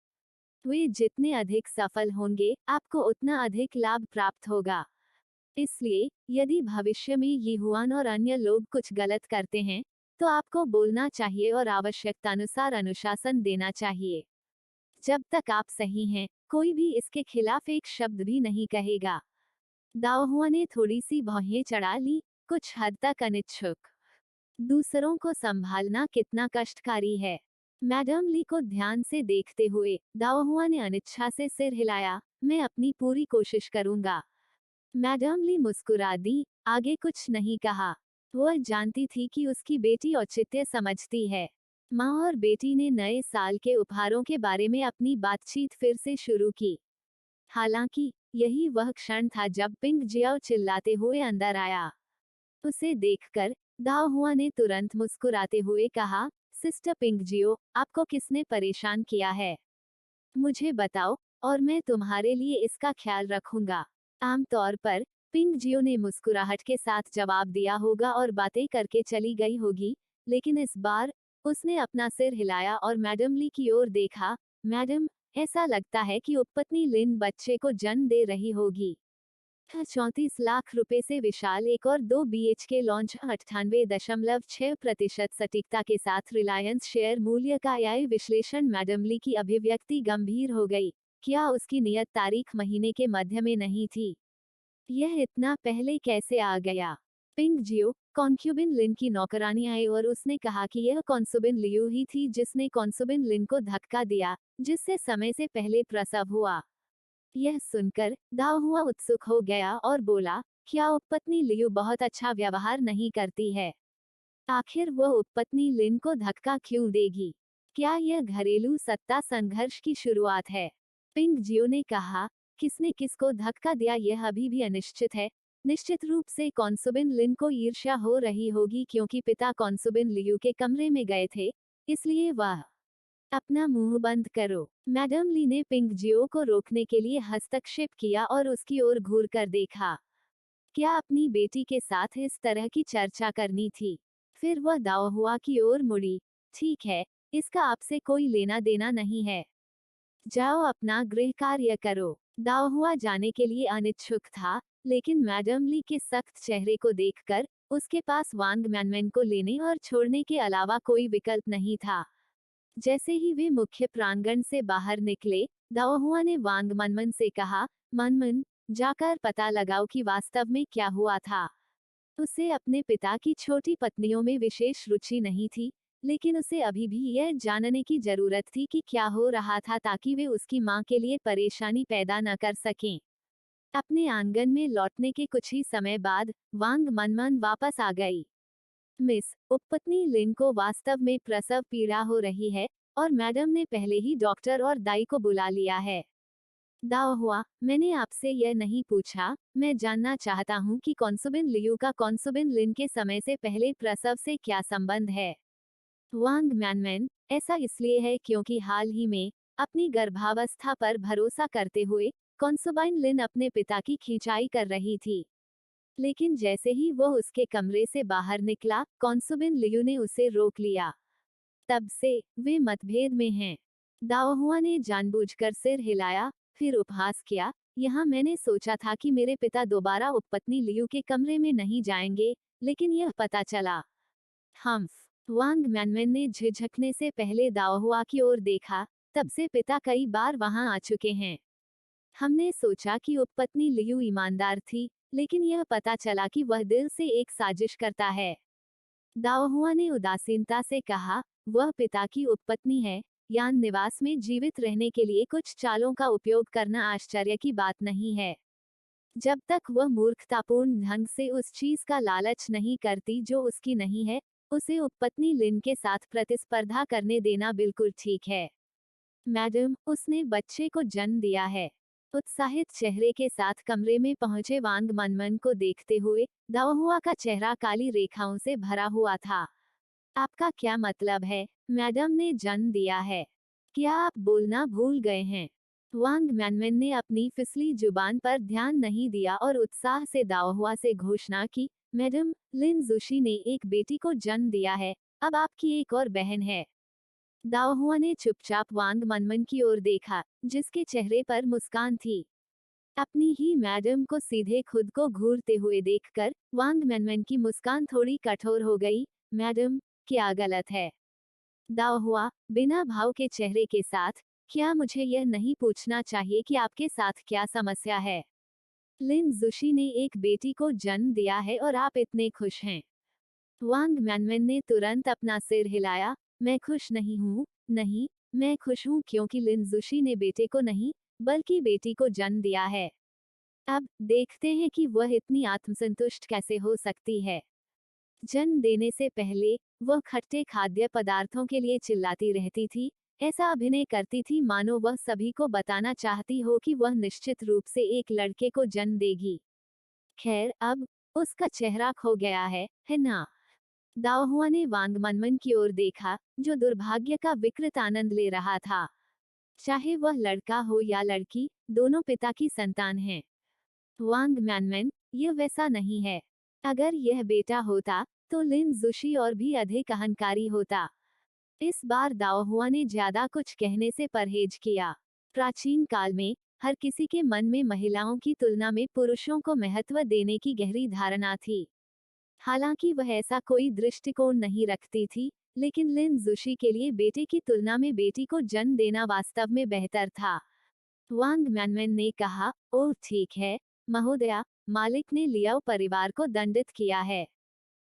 वे जितने अधिक सफल होंगे, आपको उतना अधिक लाभ प्राप्त होगा। इसलिए, यदि भविष्य में युवान और अन्य लोग कुछ गलत करते हैं, तो आपको बोलना चाहिए और आवश्यकतानुसार अनुशासन देना चाहिए। जब तक आप सही हैं, कोई भी इसके खिलाफ एक शब्द भी नहीं कहेगा। दाओहुआ ने थोड़ी सी भौहें चढ़ा ली, कुछ हद तक अनिच्छुक। दूसरों को संभालना कितना कष्टकारी है। मैडम ली को ध्यान से देखते हुए दाओहुआ ने अनिच्छा से सिर हिलाया। मैं अपनी पूरी कोशिश करूंगा। मैडम ली मुस्कुरा दी, आगे कुछ नहीं कहा। वह जानती थी कि उसकी बेटी औचित्य समझती है। माँ और बेटी ने नए साल के उपहारों के बारे में अपनी बातचीत फिर से शुरू की। हालांकि, यही वह क्षण था जब पिंग जियाओ चिल्लाते हुए अंदर आया। उसे देखकर दाओहुआ ने तुरंत मुस्कुराते हुए कहा, सिस्टर पिंग जियो, आपको किसने परेशान किया है? मुझे बताओ, और मैं तुम्हारे लिए इसका ख्याल रखूंगा। आमतौर पर पिंग जियो ने मुस्कुराहट के साथ जवाब दिया होगा और बातें करके चली गई होगी, लेकिन इस बार उसने अपना सिर हिलाया और मैडम ली की ओर देखा। मैडम, ऐसा लगता है कि उपपत्नी लिन बच्चे को जन्म दे रही होगी। 34 लाख रुपए से विशाल एक और 2 BHK लॉन्च 98.6% सटीकता के साथ रिलायंस शेयर मूल्य का AI विश्लेषण। मैडम ली की अभिव्यक्ति गंभीर हो गई। क्या उसकी नियत तारीख महीने के मध्य में नहीं थी? यह इतना पहले कैसे आ गया? पिंग जियो, कॉन्क्यूबिन लिन की नौकरानी आई और उसने कहा कि यह कॉन्सुबिन लियू ही थी जिसने कॉन्सुबिन लिन को धक्का दिया, जिससे समय से पहले प्रसव हुआ। यह सुनकर दाओहुआ उत्सुक हो गया और बोला, क्या उपपत्नी लियू बहुत अच्छा व्यवहार नहीं करती है? आखिर वह उपपत्नी लिन को धक्का क्यों देगी? क्या यह घरेलू सत्ता संघर्ष की शुरुआत है? पिंग जियो ने कहा, किसने किसको धक्का दिया यह अभी भी अनिश्चित है। निश्चित रूप से कॉन्सुबिन लिन को ईर्ष्या हो रही होगी क्योंकि पिता कॉन्सुबिन लियू के कमरे में गए थे, इसलिए वह। अपना मुंह बंद करो। मैडम ली ने पिंग जियो को रोकने के लिए हस्तक्षेप किया और उसकी ओर घूर कर देखा। क्या अपनी बेटी के साथ इस तरह की चर्चा करनी थी? फिर वह दाओहुआ की ओर मुड़ी। ठीक है, इसका आपसे कोई लेना देना नहीं है। जाओ अपना गृह कार्य करो। दाओहुआ जाने के लिए अनिच्छुक था, लेकिन मैडम ली के सख्त चेहरे को देखकर उसके पास वांग मैनमैन को लेने और छोड़ने के अलावा कोई विकल्प नहीं था। जैसे ही वे मुख्य प्रांगण से बाहर निकले, दाओहुआ ने वांग मनमन से कहा, मनमन, जाकर पता लगाओ कि वास्तव में क्या हुआ था। उसे अपने पिता की छोटी पत्नियों में विशेष रुचि नहीं थी, लेकिन उसे अभी भी यह जानने की जरूरत थी कि क्या हो रहा था ताकि वे उसकी मां के लिए परेशानी पैदा न कर सकें। अपने आंगन में लौटने के कुछ ही समय बाद वांग मनमन वापस आ गई। मिस, उपपत्नी लिन को वास्तव में प्रसव पीड़ा हो रही है, और मैडम ने पहले ही डॉक्टर और दाई को बुला लिया है। दाओहुआ, मैंने आपसे यह नहीं पूछा, मैं जानना चाहता हूँ कि कॉन्सुबिन लियू का कॉन्सुबिन लिन के समय से पहले प्रसव से क्या संबंध है? वांग मैनमैन, ऐसा इसलिए है क्योंकि हाल ही में, अपनी गर्भावस्था पर भरोसा करते हुए, कॉन्सुबाइन लिन अपने पिता की खिंचाई कर रही थी। लेकिन जैसे ही वह उसके कमरे से बाहर निकला, कॉन्सुबिन लियू ने उसे रोक लिया। तब से वे मतभेद में हैं। दाओहुआ ने जानबूझकर सिर हिलाया, फिर उपहास किया। यहाँ मैंने सोचा था कि मेरे पिता दोबारा उपपत्नी लियू के कमरे में नहीं जाएंगे, लेकिन यह पता चला। हम्फ। वांग मैनमैन ने झिझकने से पहले दाओहुआ की ओर देखा। तब से पिता कई बार वहां आ चुके हैं। हमने सोचा कि उपपत्नी लियू ईमानदार थी, लेकिन यह पता चला कि वह दिल से एक साजिश करता है। दाओहुआ ने उदासीनता से कहा, वह पिता की उपपत्नी है। यान निवास में जीवित रहने के लिए कुछ चालों का उपयोग करना आश्चर्य की बात नहीं है। जब तक वह मूर्खतापूर्ण ढंग से उस चीज का लालच नहीं करती जो उसकी नहीं है, उसे उपपत्नी लिन के साथ प्रतिस्पर्धा करने देना बिल्कुल ठीक है। मैडम, उसने बच्चे को जन्म दिया है। उत्साहित चेहरे के साथ कमरे में पहुंचे वांग मनमन को देखते हुए दाओहुआ का चेहरा काली रेखाओं से भरा हुआ था। आपका क्या मतलब है? मैडम ने जन्म दिया है। क्या आप बोलना भूल गए हैं? वांग मैनमैन ने अपनी फिसली जुबान पर ध्यान नहीं दिया और उत्साह से दाओहुआ से घोषणा की, मैडम, लिन जुशी ने एक बेटी को जन्म दिया है, अब आपकी एक और बहन है। दाओहुआ ने चुपचाप वांग मनमन की ओर देखा, जिसके चेहरे पर मुस्कान थी। अपनी ही मैडम को सीधे खुद को घूरते हुए देखकर वांग मनमन की मुस्कान थोड़ी कठोर हो गई। मैडम, क्या गलत है? दाओहुआ बिना भाव के चेहरे के साथ, क्या मुझे यह नहीं पूछना चाहिए कि आपके साथ क्या समस्या है? लिन जुशी ने एक बेटी को जन्म दिया है और आप इतने खुश हैं। वांग मैनमैन ने तुरंत अपना सिर हिलाया। मैं खुश नहीं हूँ, नहीं, मैं खुश हूँ क्योंकि लिन जुशी ने बेटे को नहीं, बल्कि बेटी को जन्म दिया है। अब देखते हैं कि वह इतनी आत्मसंतुष्ट कैसे हो सकती है। जन्म देने से पहले वह खट्टे खाद्य पदार्थों के लिए चिल्लाती रहती थी, ऐसा अभिनय करती थी मानो वह सभी को बताना चाहती हो कि वह निश्चित रूप से एक लड़के को जन्म देगी। खैर, अब उसका चेहरा खो गया है ना? दाओहुआ ने वांग मनमन की ओर देखा, जो दुर्भाग्य का विकृत आनंद ले रहा था। चाहे वह लड़का हो या लड़की, दोनों पिता की संतान हैं। वांग मैनमैन, यह वैसा नहीं है। अगर यह बेटा होता, तो लिन जुशी और भी अधिक अहंकारी होता। इस बार दाओहुआ ने ज्यादा कुछ कहने से परहेज किया। प्राचीन काल में हर किसी के मन में महिलाओं की तुलना में पुरुषों को महत्व देने की गहरी धारणा थी। हालांकि वह ऐसा कोई दृष्टिकोण नहीं रखती थी, लेकिन लिन जुशी के लिए बेटे की तुलना में बेटी को जन्म देना वास्तव में बेहतर था। वांग मैनमैन ने कहा, ओह ठीक है, महोदया, मालिक ने लियाओ परिवार को दंडित किया है।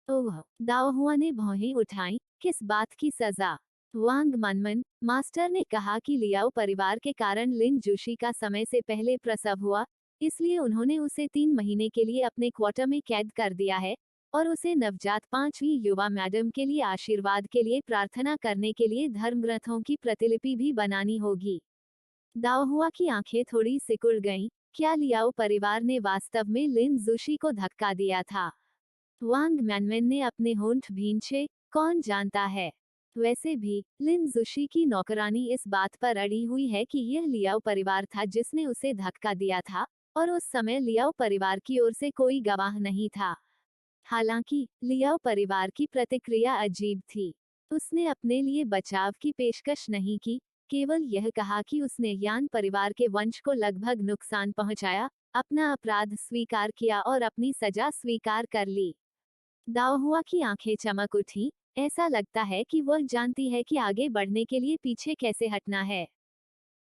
ओह, दाओहुआ ने भौहें उठाई, किस बात की सजा? वांग मनमन, मास्टर ने कहा कि लियाओ परिवार के कारण लिन जोशी का समय से पहले प्रसव हुआ, इसलिए उन्होंने उसे 3 महीने के लिए अपने क्वार्टर में कैद कर दिया है और उसे नवजात 5वीं युवा मैडम के लिए आशीर्वाद के लिए प्रार्थना करने के लिए धर्मग्रंथों की प्रतिलिपि भी बनानी होगी। दाओहुआ की आंखें थोड़ी सिकुड़ गईं, क्या लियाओ परिवार ने वास्तव में लिन जोशी को धक्का दिया था? वांग मैनमैन ने अपने होंठ भींचे, कौन जानता है? वैसे भी लिन जुशी की नौकरानी इस बात पर अड़ी हुई है कि यह लियाओ परिवार था जिसने उसे धक्का दिया था, और उस समय लियाओ परिवार की ओर से कोई गवाह नहीं था। हालांकि लियाओ परिवार की प्रतिक्रिया अजीब थी। उसने अपने लिए बचाव की पेशकश नहीं की, केवल यह कहा कि उसने यान परिवार के वंश को लगभग नुकसान पहुंचाया, अपना अपराध स्वीकार किया और अपनी सजा स्वीकार कर ली। दाओहुआ की आंखें चमक उठी, ऐसा लगता है कि वह जानती है कि आगे बढ़ने के लिए पीछे कैसे हटना है।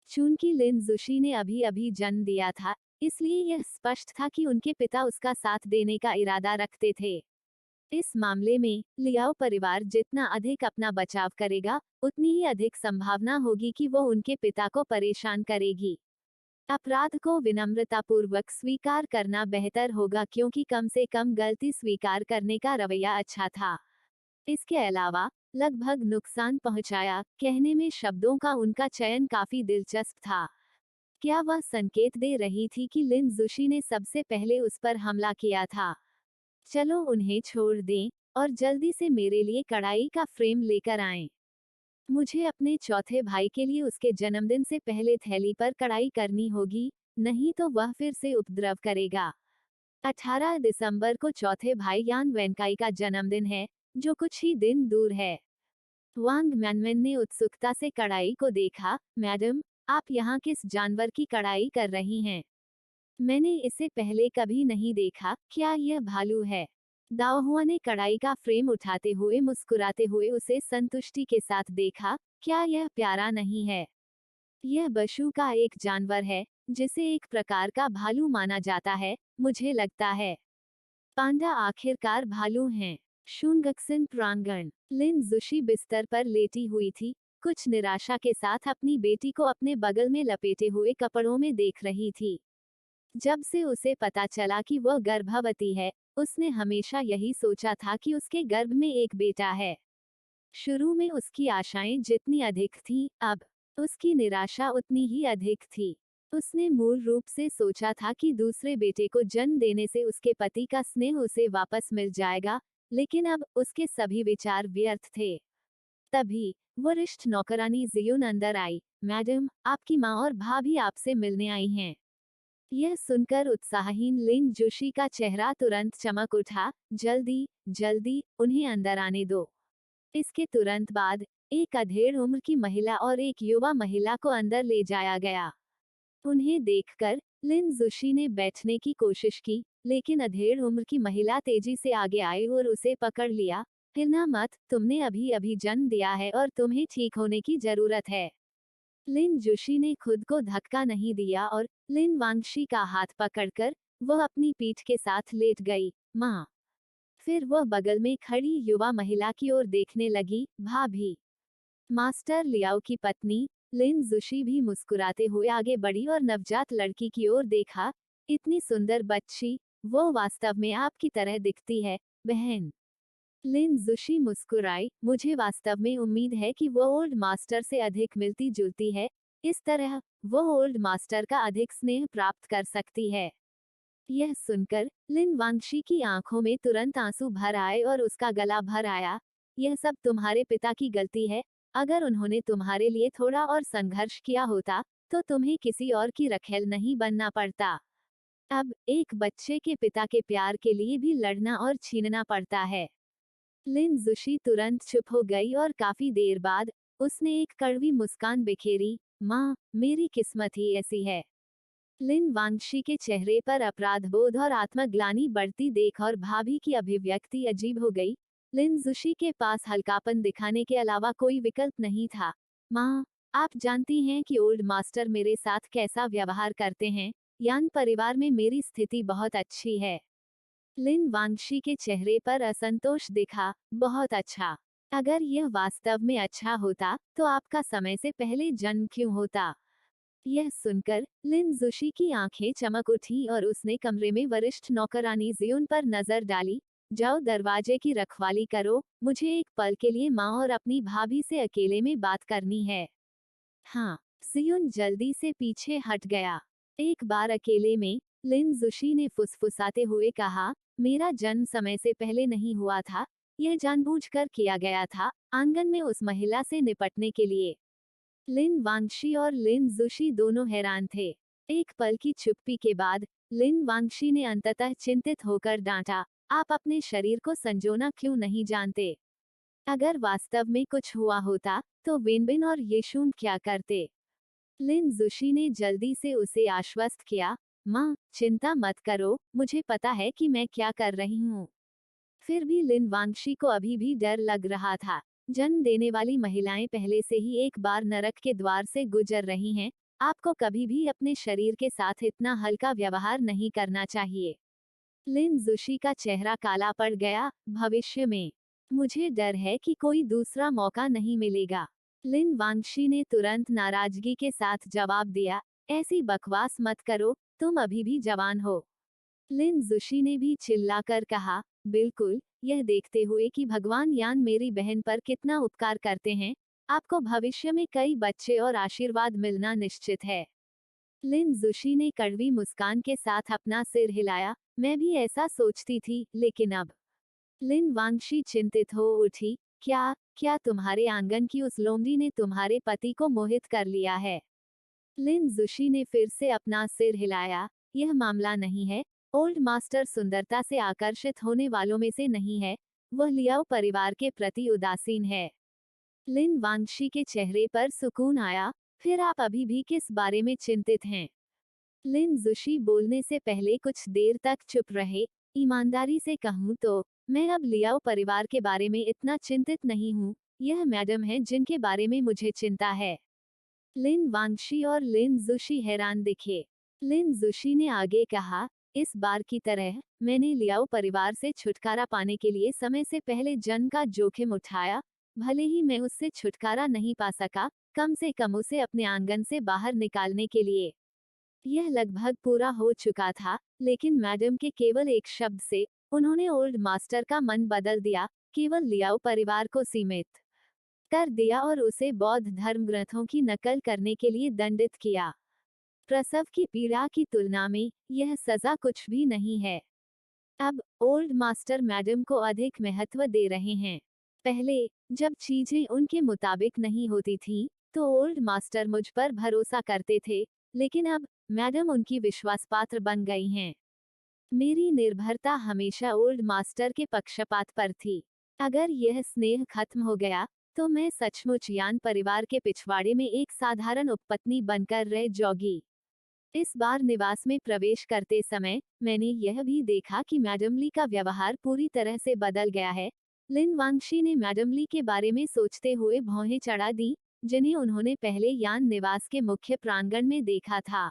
चूंकि लिन जुशी ने अभी अभी जन्म दिया था, इसलिए यह स्पष्ट था कि उनके पिता उसका साथ देने का इरादा रखते थे। इस मामले में लियाओ परिवार जितना अधिक अपना बचाव करेगा, उतनी ही अधिक संभावना होगी कि वो उनके पिता को परेशान करेगी। अपराध को विनम्रतापूर्वक स्वीकार करना बेहतर होगा क्योंकि कम से कम गलती स्वीकार करने का रवैया अच्छा था। इसके अलावा लगभग नुकसान पहुंचाया कहने में शब्दों का उनका चयन काफी दिलचस्प था। क्या वह संकेत दे रही थी कि लिन जुशी ने सबसे पहले उस पर हमला किया था? चलो उन्हें छोड़ दें और जल्दी से मेरे लिए कढ़ाई का फ्रेम लेकर आएं। मुझे अपने चौथे भाई के लिए उसके जन्मदिन से पहले थैली पर कढ़ाई करनी होगी, नहीं तो वह फिर से उपद्रव करेगा। 18 दिसंबर को चौथे भाई यान वेनकाई का जन्मदिन है, जो कुछ ही दिन दूर है। वांग मैनमैन ने उत्सुकता से कढ़ाई को देखा, मैडम, आप यहाँ किस जानवर की कढ़ाई कर रही हैं? मैंने इसे पहले कभी नहीं देखा, क्या यह भालू है? दाओहुआ ने कढ़ाई का फ्रेम उठाते हुए मुस्कुराते हुए उसे संतुष्टि के साथ देखा, क्या यह प्यारा नहीं है? यह बशु का एक जानवर है, जिसे एक प्रकार का भालू माना जाता है, मुझे लगता है। पांडा आखिरकार भालू हैं। शुनगक्सिन प्रांगण। लिन जुशी बिस्तर पर लेटी हुई थी, कुछ निराशा के साथ अपनी बेटी को अपने बगल में लपेटे हुए कपड़ों में देख रही थी। जब से उसे पता चला कि वह गर्भवती है, उसने हमेशा यही सोचा था कि उसके गर्भ में एक बेटा है। शुरू में उसकी आशाएं जितनी अधिक थीं, अब उसकी निराशा उतनी ही अधिक थी। उसने मूल रूप से सोचा था कि दूसरे बेटे को जन्म देने से उसके पति का स्नेह उसे वापस मिल जाएगा, लेकिन अब उसके सभी विचार व्यर्थ थे। तभी वरिष्ठ नौकरानी जियुन अंदर आई। मैडम, आपकी माँ और भाभी आपसे मिलने आई हैं। यह सुनकर उत्साहहीन लिन जोशी का चेहरा तुरंत चमक उठा। जल्दी जल्दी उन्हें अंदर आने दो। इसके तुरंत बाद एक अधेड़ उम्र की महिला और एक युवा महिला को अंदर ले जाया गया। उन्हें देखकर लिन जोशी ने बैठने की कोशिश की, लेकिन अधेड़ उम्र की महिला तेजी से आगे आई और उसे पकड़ लिया। हिलना मत, तुमने अभी अभी जन्म दिया है और तुम्हें ठीक होने की जरूरत है। लिन जोशी ने खुद को धक्का नहीं दिया और लिन वांगशी का हाथ पकड़कर वह अपनी पीठ के साथ लेट गई। माँ। फिर वह बगल में खड़ी युवा महिला की ओर देखने लगी। भाभी। मास्टर लियाओ की पत्नी लिन जोशी भी मुस्कुराते हुए आगे बढ़ी और नवजात लड़की की ओर देखा। इतनी सुंदर बच्ची, वो वास्तव में आपकी तरह दिखती है, बहन। लिन जोशी मुस्कुराई। मुझे वास्तव में उम्मीद है कि वो ओल्ड मास्टर से अधिक मिलती जुलती है। इस तरह वो ओल्ड मास्टर का अधिक स्नेह प्राप्त कर सकती है। यह सुनकर लिन वांगशी की आंखों में तुरंत आंसू भर आए और उसका गला भर आया। यह सब तुम्हारे पिता की गलती है। अगर उन्होंने तुम्हारे लिए थोड़ा और संघर्ष किया होता, तो तुम्हें किसी और की रखेल नहीं बनना पड़ता। अब एक बच्चे के पिता के प्यार के लिए भी लड़ना और छीनना पड़ता है। लिन जोशी तुरंत चुप हो गई और काफी देर बाद उसने एक कड़वी मुस्कान बिखेरी। माँ, मेरी किस्मत ही ऐसी है। लिन वांगशी के चेहरे पर अपराधबोध और आत्मग्लानि बढ़ती देख और भाभी की अभिव्यक्ति अजीब हो गई। लिन जोशी के पास हल्कापन दिखाने के अलावा कोई विकल्प नहीं था। माँ, आप जानती हैं कि ओल्ड मास्टर मेरे साथ कैसा व्यवहार करते हैं। यान परिवार में मेरी स्थिति बहुत अच्छी है। लिन वांगशी के चेहरे पर असंतोष दिखा। बहुत अच्छा। अगर यह वास्तव में अच्छा होता, तो आपका समय से पहले जन्म क्यों होता? यह सुनकर लिन जोशी की आंखें चमक उठी और उसने कमरे में वरिष्ठ नौकरानी जियुन पर नजर डाली। जाओ, दरवाजे की रखवाली करो, मुझे एक पल के लिए माँ और अपनी भाभी से अकेले में बात करनी है। हाँ। जियुन जल्दी से पीछे हट गया। एक बार अकेले में लिन जोशी ने फुसफुसाते हुए कहा, मेरा जन्म समय से पहले नहीं हुआ था। यह जानबूझकर किया गया था, आंगन में उस महिला से निपटने के लिए। लिन वांगशी और लिन जोशी दोनों हैरान थे। एक पल की चुप्पी के बाद लिन वांगशी ने अंततः चिंतित होकर डांटा, आप अपने शरीर को संजोना क्यों नहीं जानते? अगर वास्तव में कुछ हुआ होता, तो विनबिन और येशुन क्या करते? लिन जोशी ने जल्दी से उसे आश्वस्त किया। माँ, चिंता मत करो, मुझे पता है कि मैं क्या कर रही हूँ। फिर भी लिन वांगशी को अभी भी डर लग रहा था। जन्म देने वाली महिलाएं पहले से ही एक बार नरक के द्वार से गुजर रही हैं। आपको कभी भी अपने शरीर के साथ इतना हल्का व्यवहार नहीं करना चाहिए। लिन जोशी का चेहरा काला पड़ गया। भविष्य में मुझे डर है कि कोई दूसरा मौका नहीं मिलेगा। लिन वांगशी ने तुरंत नाराजगी के साथ जवाब दिया, ऐसी बकवास मत करो, तुम अभी भी जवान हो। लिन जोशी ने भी चिल्लाकर कहा, बिल्कुल, यह देखते हुए कि भगवान यान मेरी बहन पर कितना उपकार करते हैं, आपको भविष्य में कई बच्चे और आशीर्वाद मिलना निश्चित है। लिन जोशी ने कड़वी मुस्कान के साथ अपना सिर हिलाया। मैं भी ऐसा सोचती थी, लेकिन अब। लिन वांगशी चिंतित हो उठी। क्या क्या तुम्हारे आंगन की उस लोमड़ी ने तुम्हारे पति को मोहित कर लिया है? लिन जोशी ने फिर से अपना सिर हिलाया। यह मामला नहीं है। ओल्ड मास्टर सुंदरता से आकर्षित होने वालों में से नहीं है। वह लियाओ परिवार के प्रति उदासीन है। लिन वांगशी के चेहरे पर सुकून आया। फिर आप अभी भी किस बारे में चिंतित हैं? लिन जोशी बोलने से पहले कुछ देर तक चुप रहे। ईमानदारी से कहूँ तो मैं अब लियाओ परिवार के बारे में इतना चिंतित नहीं हूँ। यह मैडम है जिनके बारे में मुझे चिंता है। लिन वांगशी और लिन जोशी हैरान दिखे। लिन जोशी ने आगे कहा, इस बार की तरह मैंने लियाओ परिवार से छुटकारा पाने के लिए समय से पहले जन्म का जोखिम उठाया। भले ही मैं उससे छुटकारा नहीं पा सका, कम से कम उसे अपने आंगन से बाहर निकालने के लिए। यह लगभग पूरा हो चुका था, लेकिन मैडम के केवल एक शब्द से उन्होंने ओल्ड मास्टर का मन बदल दिया, केवल लियाओ परिवार को सीमित कर दिया और उसे बौद्ध धर्म ग्रंथों की नकल करने के लिए दंडित किया। प्रसव की पीड़ा की तुलना में यह सजा कुछ भी नहीं है। अब ओल्ड मास्टर मैडम को अधिक महत्व दे रहे हैं। पहले जब चीजें उनके मुताबिक नहीं होती थीं, तो ओल्ड मास्टर मुझ पर भरोसा करते थे, लेकिन अब मैडम उनकी विश्वासपात्र बन गई हैं। मेरी निर्भरता हमेशा ओल्ड मास्टर के पक्षपात पर थी। अगर यह स्नेह खत्म हो गया, तो मैं सचमुच यान परिवार के पिछवाड़े में एक साधारण उपपत्नी बनकर रह जाऊंगी। इस बार निवास में प्रवेश करते समय मैंने यह भी देखा कि मैडम ली का व्यवहार पूरी तरह से बदल गया है। लिन वांगशी ने मैडम ली के बारे में सोचते हुए भौहें चढ़ा दी, जिन्हें उन्होंने पहले यान निवास के मुख्य प्रांगण में देखा था।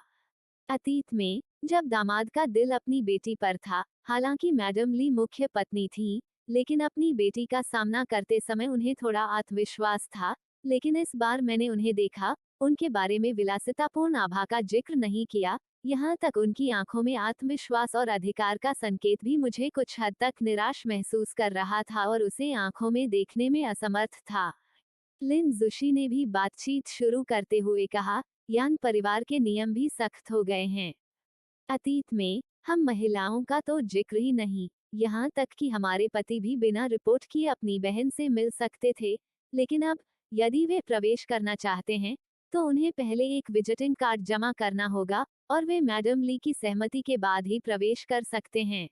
अतीत में जब दामाद का दिल अपनी बेटी पर था, हालांकि मैडम ली मुख्य पत्नी थी, लेकिन अपनी बेटी का सामना करते समय उन्हें थोड़ा आत्मविश्वास था। लेकिन इस बार मैंने उन्हें देखा, उनके बारे में विलासितापूर्ण आभा का जिक्र नहीं किया। यहाँ तक उनकी आंखों में आत्मविश्वास और अधिकार का संकेत भी मुझे कुछ हद तक निराश महसूस कर रहा था और उसे आंखों में देखने में असमर्थ था। लिन जुशी ने भी बातचीत शुरू करते हुए कहा, यान परिवार के नियम भी सख्त हो गए हैं। अतीत में हम महिलाओं का तो जिक्र ही नहीं, यहाँ तक कि हमारे पति भी बिना रिपोर्ट किए अपनी बहन से मिल सकते थे। लेकिन अब यदि वे प्रवेश करना चाहते हैं, तो उन्हें पहले एक विजिटिंग कार्ड जमा करना होगा और वे मैडम ली की सहमति के बाद ही प्रवेश कर सकते हैं।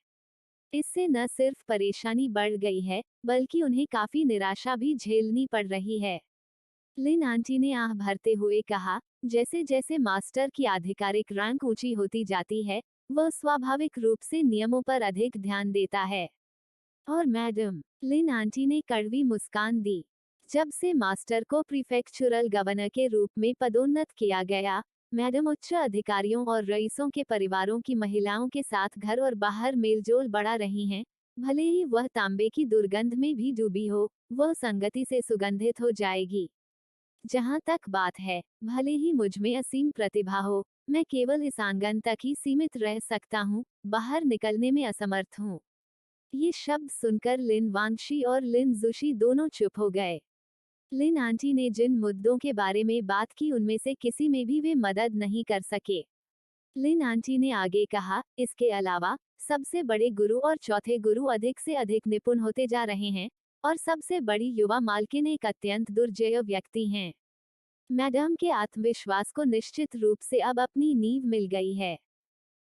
इससे न सिर्फ परेशानी बढ़ गई है, बल्कि उन्हें काफी निराशा भी झेलनी पड़ रही है। लिन आंटी ने आह भरते हुए कहा, जैसे जैसे मास्टर की आधिकारिक रैंक ऊंची होती जाती है, वह स्वाभाविक रूप से नियमों पर अधिक ध्यान देता है। और मैडम, लिन आंटी ने कड़वी मुस्कान दी। जब से मास्टर को प्रीफेक्चुरल गवर्नर के रूप में पदोन्नत किया गया, मैडम उच्च अधिकारियों और रईसों के परिवारों की महिलाओं के साथ घर और बाहर मेलजोल बढ़ा रही हैं। भले ही वह तांबे की दुर्गंध में भी डूबी हो, वह संगति से सुगंधित हो जाएगी। जहाँ तक बात है, भले ही मुझ में असीम प्रतिभा हो, मैं केवल इस आंगन तक ही सीमित रह सकता हूँ, बाहर निकलने में असमर्थ हूँ। ये शब्द सुनकर लिन वांगशी और लिन जुशी दोनों चुप हो गए। लिन आंटी ने जिन मुद्दों के बारे में बात की, उनमें से किसी में भी वे मदद नहीं कर सके। लिन आंटी ने आगे कहा, इसके अलावा सबसे बड़े गुरु और चौथे गुरु अधिक से अधिक निपुण होते जा रहे हैं, और सबसे बड़ी युवा मालकिन एक अत्यंत दुर्जय व्यक्ति हैं। मैडम के आत्मविश्वास को निश्चित रूप से अब अपनी नींव मिल गई है।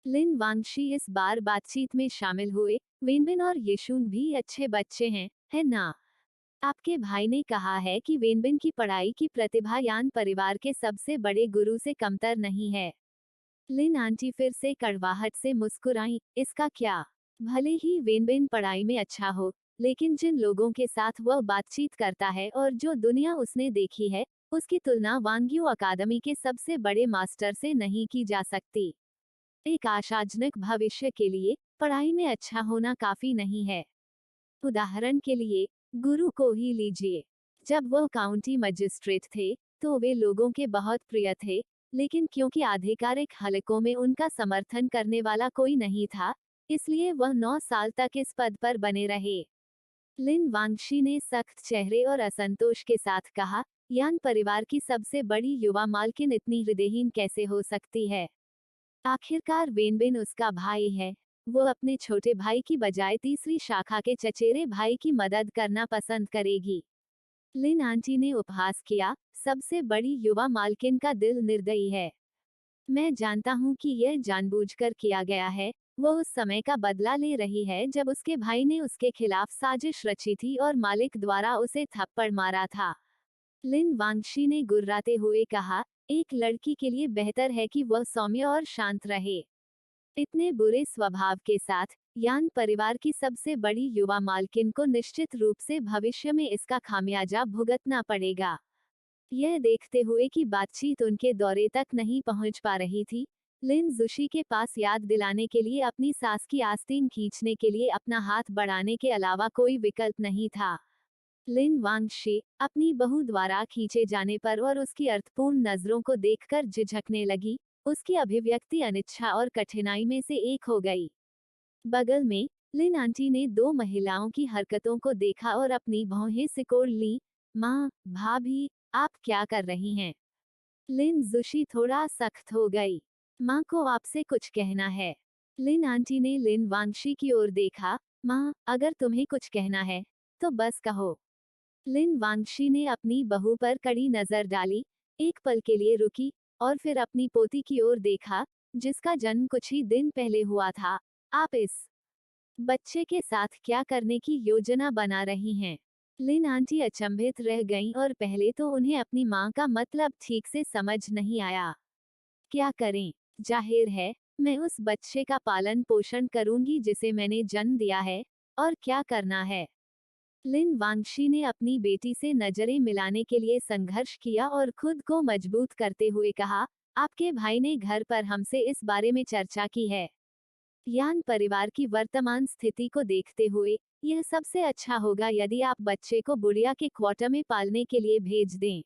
लिन वांगशी इस बार बातचीत में शामिल हुए। वेनबिन और येशुंग भी अच्छे बच्चे हैं, है ना? आपके भाई ने कहा है कि वेनबिन की पढ़ाई की प्रतिभा यान परिवार के सबसे बड़े गुरु से कमतर नहीं है। लिन आंटी फिर से कड़वाहट से मुस्कुराई, इसका क्या? भले ही वेनबिन पढ़ाई में अच्छा हो, लेकिन जिन लोगों के साथ वह बातचीत करता है और जो दुनिया उसने देखी है, उसकी तुलना वांग्यू अकादमी के सबसे बड़े मास्टर से नहीं की जा सकती। एक आशाजनक भविष्य के लिए पढ़ाई में अच्छा होना काफी नहीं है। उदाहरण के लिए, गुरु को ही लीजिए। जब वह काउंटी मजिस्ट्रेट थे, तो वे लोगों के बहुत प्रिय थे, लेकिन क्योंकि आधिकारिक हलकों में उनका समर्थन करने वाला कोई नहीं था, इसलिए वह 9 साल तक इस पद पर बने रहे। लिन वांगशी ने सख्त चेहरे और असंतोष के साथ कहा, यान परिवार की सबसे बड़ी युवा मालकिन इतनी हृदयहीन कैसे हो सकती है? आखिरकार वेनबिन उसका भाई है। वो अपने छोटे भाई की बजाय तीसरी शाखा के चचेरे भाई की मदद करना पसंद करेगी। लिन आंटी ने उपहास किया, सबसे बड़ी युवा मालकिन का दिल निर्दयी है। मैं जानता हूँ कि यह जानबूझकर किया गया है। वो उस समय का बदला ले रही है जब उसके भाई ने उसके खिलाफ साजिश रची थी और मालिक द्वारा उसे थप्पड़ मारा था। लिन वांगशी ने गुर्राते हुए कहा, एक लड़की के लिए बेहतर है कि वह सौम्य और शांत रहे। इतने बुरे स्वभाव के साथ यान परिवार की सबसे बड़ी युवा मालकिन को निश्चित रूप से भविष्य में इसका खामियाजा भुगतना पड़ेगा। यह देखते हुए कि बातचीत उनके दौरे तक नहीं पहुंच पा रही थी, लिन जुशी के पास याद दिलाने के लिए अपनी सास की आस्तीन खींचने के लिए अपना हाथ बढ़ाने के अलावा कोई विकल्प नहीं था। लिन वांगशी अपनी बहू द्वारा खींचे जाने पर और उसकी अर्थपूर्ण नजरों को देखकर झिझकने लगी। उसकी अभिव्यक्ति अनिच्छा और कठिनाई में से एक हो गई। बगल में लिन आंटी ने 2 महिलाओं की हरकतों को देखा और अपनी भौहें सिकोड़ ली। माँ, भाभी, आप क्या कर रही हैं? लिन जुशी थोड़ा सख्त हो गई। माँ को आपसे कुछ कहना है। लिन आंटी ने लिन वांगशी की ओर देखा। माँ, अगर तुम्हें कुछ कहना है तो बस कहो। लिन वांगशी ने अपनी बहू पर कड़ी नजर डाली, एक पल के लिए रुकी और फिर अपनी पोती की ओर देखा, जिसका जन्म कुछ ही दिन पहले हुआ था। आप इस बच्चे के साथ क्या करने की योजना बना रही हैं? लिन आंटी अचंभित रह गईं और पहले तो उन्हें अपनी माँ का मतलब ठीक से समझ नहीं आया। क्या करें? जाहिर है, मैं उस बच्चे का पालन पोषण करूंगी जिसे मैंने जन्म दिया है। और क्या करना है? लिन वांगशी ने अपनी बेटी से नजरें मिलाने के लिए संघर्ष किया और खुद को मजबूत करते हुए कहा, आपके भाई ने घर पर हमसे इस बारे में चर्चा की है। यान परिवार की वर्तमान स्थिति को देखते हुए यह सबसे अच्छा होगा यदि आप बच्चे को बुढ़िया के क्वार्टर में पालने के लिए भेज दें।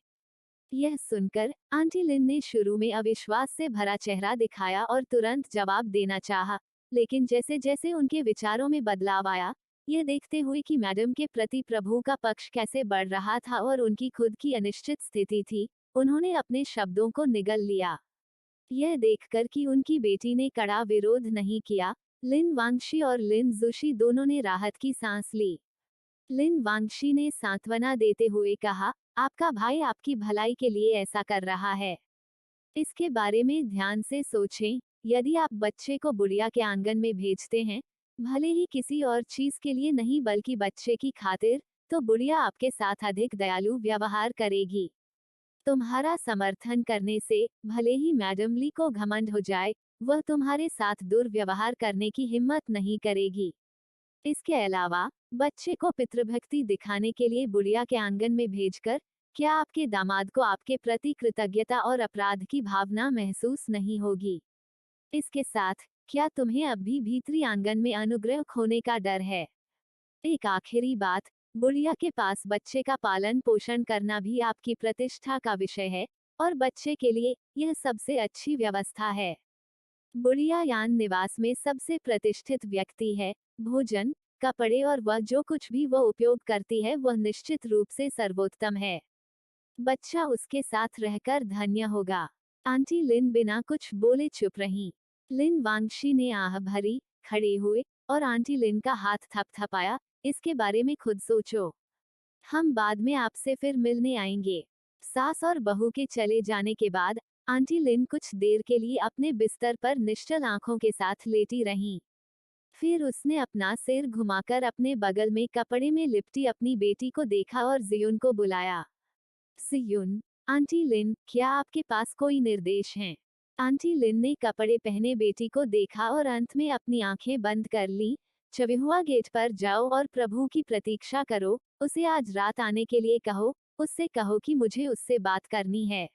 यह सुनकर आंटी लिन ने शुरू में अविश्वास से भरा चेहरा दिखाया और तुरंत जवाब देना चाहा, लेकिन जैसे जैसे उनके विचारों में बदलाव आया, यह देखते हुए कि मैडम के प्रति प्रभु का पक्ष कैसे बढ़ रहा था और उनकी खुद की अनिश्चित स्थिति थी, उन्होंने अपने शब्दों को निगल लिया। यह देखकर कि उनकी बेटी ने कड़ा विरोध नहीं किया, लिन वांगशी और लिन जुशी दोनों ने राहत की सांस ली। लिन वांगशी ने सांत्वना देते हुए कहा, आपका भाई आपकी भलाई के लिए ऐसा कर रहा है। इसके बारे में ध्यान से सोचें। यदि आप बच्चे को बुढ़िया के आंगन में भेजते हैं, भले ही किसी और चीज के लिए नहीं बल्कि बच्चे की खातिर, तो बुढ़िया आपके साथ अधिक दयालु व्यवहार करेगी। तुम्हारा समर्थन करने से भले ही मैडम ली को घमंड हो जाए, वह तुम्हारे साथ दुर्व्यवहार करने की हिम्मत नहीं करेगी। इसके अलावा बच्चे को पितृभक्ति दिखाने के लिए बुढ़िया के आंगन में भेजकर क्या आपके दामाद को आपके प्रति कृतज्ञता और अपराध की भावना महसूस नहीं होगी? इसके साथ क्या तुम्हें अब भी भीतरी आंगन में अनुग्रह खोने का डर है? एक आखिरी बात, बुढ़िया के पास बच्चे का पालन पोषण करना भी आपकी प्रतिष्ठा का विषय है, और बच्चे के लिए यह सबसे अच्छी व्यवस्था है। बुढ़िया यान निवास में सबसे प्रतिष्ठित व्यक्ति है। भोजन, कपड़े और वह जो कुछ भी वह उपयोग करती है वह निश्चित रूप से सर्वोत्तम है। बच्चा उसके साथ रहकर धन्य होगा। आंटी लिन बिना कुछ बोले चुप रहीं। लिन वांगशी ने आह भरी, खड़े हुए और आंटी लिन का हाथ थपथपाया, इसके बारे में खुद सोचो। हम बाद में आपसे फिर मिलने आएंगे। सास और बहू के चले जाने के बाद आंटी लिन कुछ देर के लिए अपने बिस्तर पर निश्चल आंखों के साथ लेटी रहीं। फिर उसने अपना सिर घुमाकर अपने बगल में कपड़े में लिपटी अपनी बेटी को देखा और जियुन को बुलाया। जियुन, आंटी लिन, क्या आपके पास कोई निर्देश हैं? आंटी लिन ने कपड़े पहने बेटी को देखा और अंत में अपनी आंखें बंद कर ली। चविहुआ गेट पर जाओ और प्रभु की प्रतीक्षा करो, उसे आज रात आने के लिए कहो, उससे कहो कि मुझे उससे बात करनी है।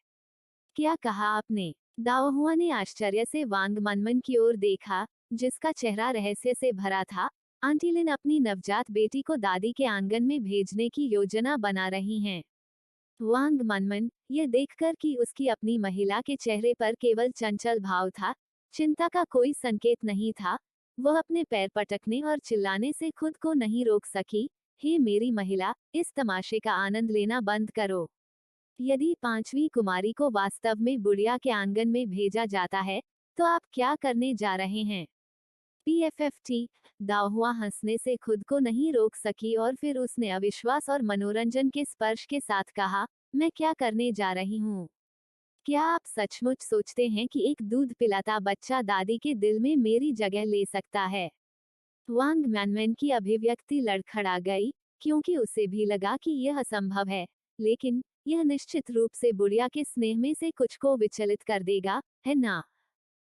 क्या कहा आपने? दाओहुआ ने आश्चर्य से वांग मनमन की ओर देखा, जिसका चेहरा रहस्य से भरा था। आंटी लिन अपनी नवजात बेटी को दादी के आंगन में भेजने की योजना बना रही हैं। वांग मनमन, यह देखकर कि उसकी अपनी महिला के चेहरे पर केवल चंचल भाव था, चिंता का कोई संकेत नहीं था, वह अपने पैर पटकने और चिल्लाने से खुद को नहीं रोक सकी। हे मेरी महिला, इस तमाशे का आनंद लेना बंद करो। यदि पांचवी कुमारी को वास्तव में बुढ़िया के आंगन में भेजा जाता है, तो आप क्या करने जा रहे हैं? पीएफएफटी, दाहुआ हंसने से खुद को नहीं रोक सकी और फिर उसने अविश्वास और मनोरंजन के स्पर्श के साथ कहा, मैं क्या करने जा रही हूँ? क्या आप सचमुच सोचते हैं कि एक दूध पिलाता बच्चा दादी के दिल में मेरी जगह ले सकता है? वांग मैनमैन की अभिव्यक्ति लड़खड़ा गई, क्योंकि उसे भी लगा कि यह असंभव है, लेकिन यह निश्चित रूप से बुढ़िया के स्नेह में से कुछ को विचलित कर देगा, है ना?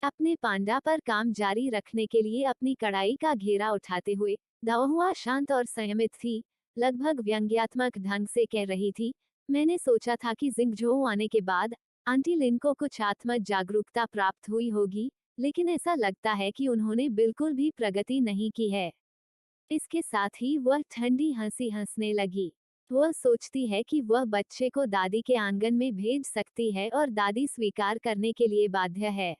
अपने पांडा पर काम जारी रखने के लिए अपनी कड़ाई का घेरा उठाते हुए दाओहुआ शांत और संयमित थी, लगभग व्यंग्यात्मक ढंग से कह रही थी, मैंने सोचा था कि जिंगझोउ आने के बाद आंटी लिन को कुछ आत्म जागरूकता प्राप्त हुई होगी, लेकिन ऐसा लगता है कि उन्होंने बिल्कुल भी प्रगति नहीं की है। इसके साथ ही वह ठंडी हंसी हंसने लगी। वह सोचती है कि वह बच्चे को दादी के आंगन में भेज सकती है और दादी स्वीकार करने के लिए बाध्य है।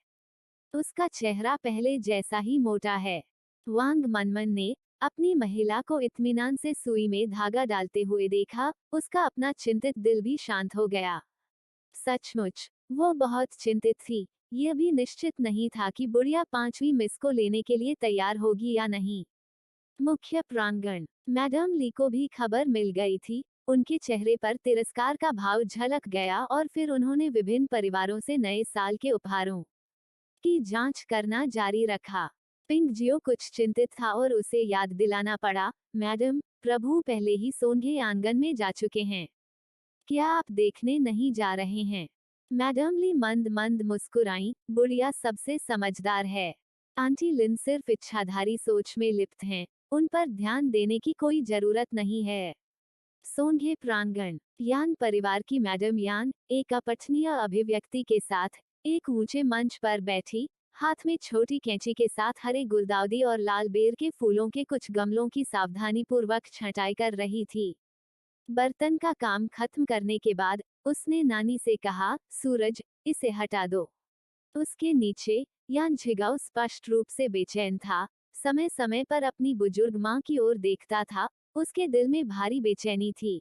उसका चेहरा पहले जैसा ही मोटा है। वांग मनमन ने अपनी महिला को इत्मीनान से सुई में धागा डालते हुए देखा, उसका अपना चिंतित दिल भी शांत हो गया। सचमुच, वो बहुत चिंतित थी। यह भी निश्चित नहीं था कि बुढ़िया 5वीं मिस को लेने के लिए तैयार होगी या नहीं। मुख्य प्रांगण। मैडम ली को भी खबर मिल गई थी। उनके चेहरे पर तिरस्कार का भाव झलक गया और फिर उन्होंने विभिन्न परिवारों से नए साल के उपहारों की जांच करना जारी रखा। पिंक जियो कुछ चिंतित था और उसे याद दिलाना पड़ा, मैडम, प्रभु पहले ही सोंघे आंगन में जा चुके हैं। क्या आप देखने नहीं जा रहे हैं? मैडम ली मंद मंद मुस्कुराई, बुढ़िया सबसे समझदार है। आंटी लिन सिर्फ इच्छाधारी सोच में लिप्त हैं, उन पर ध्यान देने की कोई जरूरत नहीं है। सोंघे प्रांगण। यान परिवार की मैडम यान, एक अपठनीय अभिव्यक्ति के साथ, एक ऊंचे मंच पर बैठी, हाथ में छोटी कैंची के साथ हरे गुलदाउदी और लाल बेर के फूलों के कुछ गमलों की सावधानीपूर्वक छंटाई कर रही थी। बर्तन का काम खत्म करने के बाद उसने नानी से कहा, सूरज, इसे हटा दो। उसके नीचे यान झिगाओ स्पष्ट रूप से बेचैन था, समय समय पर अपनी बुजुर्ग माँ की ओर देखता था। उसके दिल में भारी बेचैनी थी।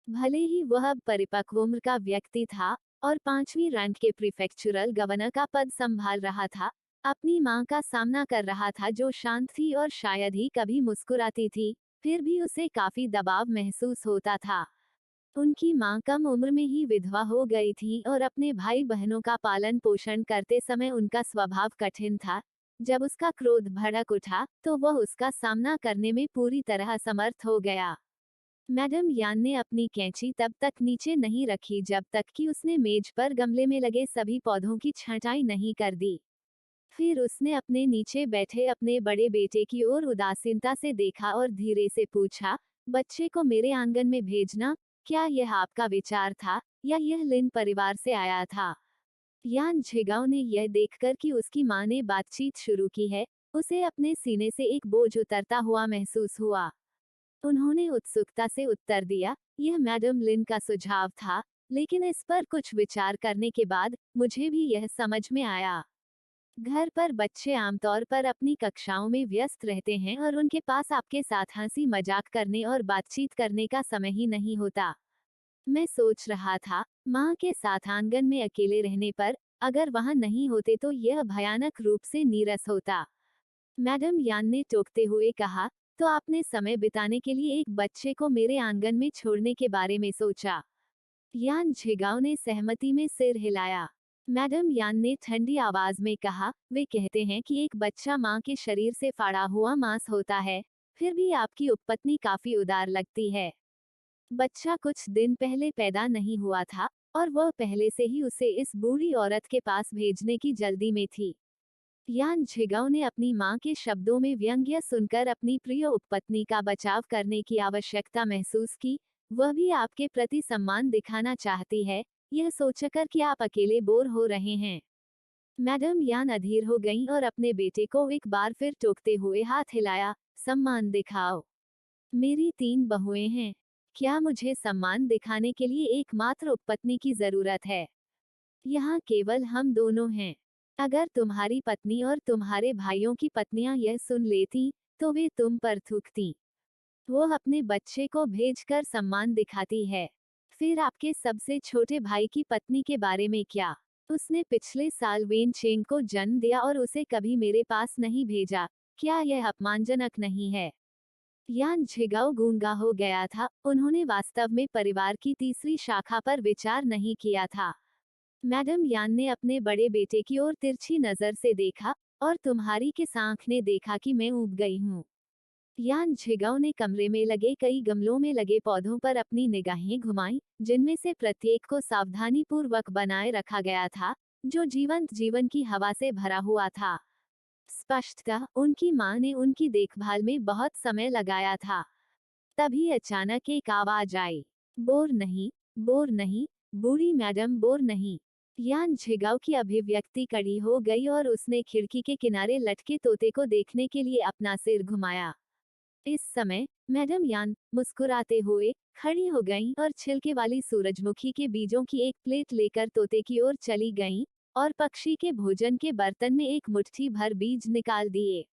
भले ही वह अब परिपक्व उम्र का व्यक्ति था और 5वीं रैंक के प्रीफेक्चुरल गवर्नर का पद संभाल रहा था, अपनी माँ का सामना कर रहा था जो शांत थी और शायद ही कभी मुस्कुराती थी, फिर भी उसे काफी दबाव महसूस होता था। उनकी माँ कम उम्र में ही विधवा हो गई थी और अपने भाई बहनों का पालन पोषण करते समय उनका स्वभाव कठिन था। जब उसका क्रोध भड़क उठा तो वह उसका सामना करने में पूरी तरह असमर्थ हो गया। मैडम यान ने अपनी कैंची तब तक नीचे नहीं रखी जब तक कि उसने मेज पर गमले में लगे सभी पौधों की छंटाई नहीं कर दी। फिर उसने अपने नीचे बैठे अपने बड़े बेटे की ओर उदासीनता से देखा और धीरे से पूछा, बच्चे को मेरे आंगन में भेजना, क्या यह आपका विचार था या यह लिन परिवार से आया था? यान झिगाओ ने यह देखकर कि उसकी मां ने बातचीत शुरू की है, उसे अपने सीने से एक बोझ उतरता हुआ महसूस हुआ। उन्होंने उत्सुकता से उत्तर दिया, यह मैडम लिन का सुझाव था, लेकिन इस पर कुछ विचार करने के बाद मुझे भी यह समझ में आया। घर पर बच्चे आमतौर पर अपनी कक्षाओं में व्यस्त रहते हैं और उनके पास आपके साथ हंसी मजाक करने और बातचीत करने का समय ही नहीं होता। मैं सोच रहा था, माँ के साथ आंगन में अकेले रहने पर, अगर वहाँ नहीं होते तो यह भयानक रूप से नीरस होता। मैडम यान ने टोकते हुए कहा, तो आपने समय बिताने के लिए एक बच्चे को मेरे आंगन में छोड़ने के बारे में सोचा? यान झिगाओ ने सहमति में सिर हिलाया। मैडम यान ने ठंडी आवाज में कहा, वे कहते हैं कि एक बच्चा माँ के शरीर से फाड़ा हुआ मांस होता है, फिर भी आपकी उपपत्नी काफी उदार लगती है। बच्चा कुछ दिन पहले पैदा नहीं हुआ था और वह पहले से ही उसे इस बूढ़ी औरत के पास भेजने की जल्दी में थी। यान झिगाओ ने अपनी मां के शब्दों में व्यंग्य सुनकर अपनी प्रिय उपपत्नी का बचाव करने की आवश्यकता महसूस की। वह भी आपके प्रति सम्मान दिखाना चाहती है, यह सोचकर कि आप अकेले बोर हो रहे हैं। मैडम यान अधीर हो गईं और अपने बेटे को एक बार फिर टोकते हुए हाथ हिलाया, सम्मान दिखाओ। मेरी 3 बहुएं हैं। क्या मुझे सम्मान दिखाने के लिए एकमात्र उपपत्नी की जरूरत है? यहाँ केवल हम दोनों हैं। अगर तुम्हारी पत्नी और तुम्हारे भाइयों की पत्नियां यह सुन लेती, तो वे तुम पर थूकती। वो अपने बच्चे को भेजकर सम्मान दिखाती है। फिर आपके सबसे छोटे भाई की पत्नी के बारे में क्या? उसने पिछले साल वेन चेंग को जन्म दिया और उसे कभी मेरे पास नहीं भेजा। क्या यह अपमानजनक नहीं है? यान झिगाओ गूंगा हो गया था, उन्होंने वास्तव में परिवार की तीसरी शाखा पर विचार नहीं किया था। मैडम यान ने अपने बड़े बेटे की ओर तिरछी नजर से देखा, और तुम्हारी किस आंख ने देखा कि मैं ऊब गई हूँ? यान झिगाओ ने कमरे में लगे कई गमलों में लगे पौधों पर अपनी निगाहें घुमाईं, जिनमें से प्रत्येक को सावधानीपूर्वक बनाए रखा गया था, जो जीवंत जीवन की हवा से भरा हुआ था। स्पष्टतः उनकी मां ने उनकी देखभाल में बहुत समय लगाया था। तभी अचानक एक आवाज आई, बोर नहीं, बोर नहीं, बूढ़ी मैडम बोर नहीं। यान झिगाओ की अभिव्यक्ति कड़ी हो गई और उसने खिड़की के किनारे लटके तोते को देखने के लिए अपना सिर घुमाया। इस समय मैडम यान मुस्कुराते हुए खड़ी हो गईं और छिलके वाली सूरजमुखी के बीजों की एक प्लेट लेकर तोते की ओर चली गईं और पक्षी के भोजन के बर्तन में एक मुट्ठी भर बीज निकाल दिए।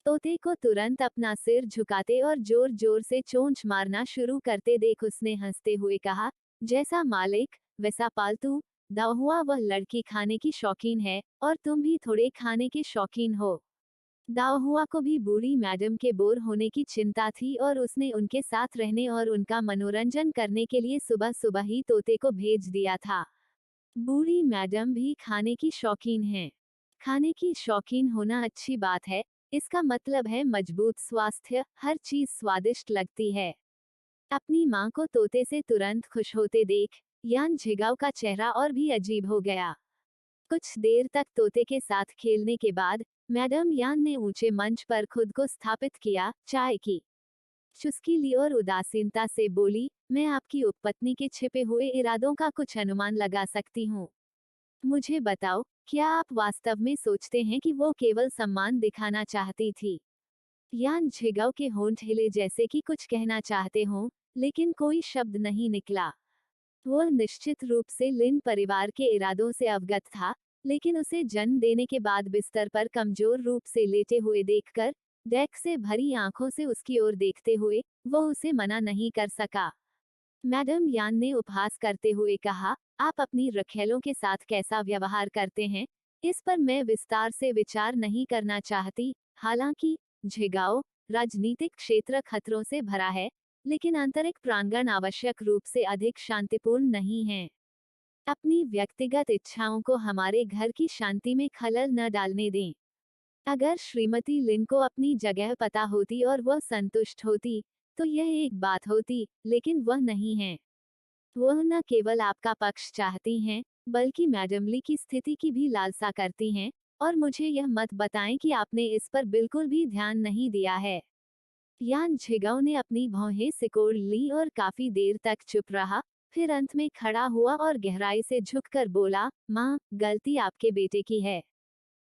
तोते को तुरंत अपना सिर झुकाते और जोर जोर से चोंच मारना शुरू करते देख उसने हंसते हुए कहा, जैसा मालिक वैसा पालतू, दाहुआ वह लड़की खाने की शौकीन है और तुम भी थोड़े खाने के शौकीन हो। दाहुआ को भी बूढ़ी मैडम के बोर होने की चिंता थी और उसने उनके साथ रहने और उनका मनोरंजन करने के लिए सुबह सुबह ही तोते को भेज दिया था। बूढ़ी मैडम भी खाने की शौकीन हैं। खाने की शौकीन होना अच्छी बात है, इसका मतलब है मजबूत स्वास्थ्य, हर चीज स्वादिष्ट लगती है। अपनी माँ को तोते से तुरंत खुश होते देख यान झिगाव का चेहरा और भी अजीब हो गया। कुछ देर तक तोते के साथ खेलने के बाद मैडम यान ने ऊंचे मंच पर खुद को स्थापित किया, चाय की चुस्की ली और उदासीनता से बोली, मैं आपकी उपपत्नी के छिपे हुए इरादों का कुछ अनुमान लगा सकती हूँ। मुझे बताओ, क्या आप वास्तव में सोचते हैं कि वो केवल सम्मान दिखाना चाहती थी? यान झिगाव के होंठ हिले जैसे कि कुछ कहना चाहते हों, लेकिन कोई शब्द नहीं निकला। वह निश्चित रूप से लिन परिवार के इरादों से अवगत था, लेकिन उसे जन्म देने के बाद बिस्तर पर कमजोर रूप से लेटे हुए देखकर, डेक से भरी आंखों से उसकी ओर देखते हुए, वो उसे मना नहीं कर सका। मैडम यान ने उपहास करते हुए कहा, आप अपनी रखेलों के साथ कैसा व्यवहार करते हैं, इस पर मैं विस्तार से विचार नहीं करना चाहती। हालांकि झिगाओ राजनीतिक क्षेत्र खतरों से भरा है, लेकिन आंतरिक प्रांगण आवश्यक रूप से अधिक शांतिपूर्ण नहीं है। अपनी व्यक्तिगत इच्छाओं को हमारे घर की शांति में खलल न डालने दें। अगर श्रीमती लिन को अपनी जगह पता होती और वह संतुष्ट होती, तो यह एक बात होती, लेकिन वह नहीं है। वह न केवल आपका पक्ष चाहती हैं, बल्कि मैडम ली की स्थिति की भी लालसा करती हैं, और मुझे यह मत बताएं कि आपने इस पर बिल्कुल भी ध्यान नहीं दिया है। यान झिगाओ ने अपनी भौहें सिकोड़ ली और काफी देर तक चुप रहा, फिर अंत में खड़ा हुआ और गहराई से झुककर बोला, माँ, गलती आपके बेटे की है।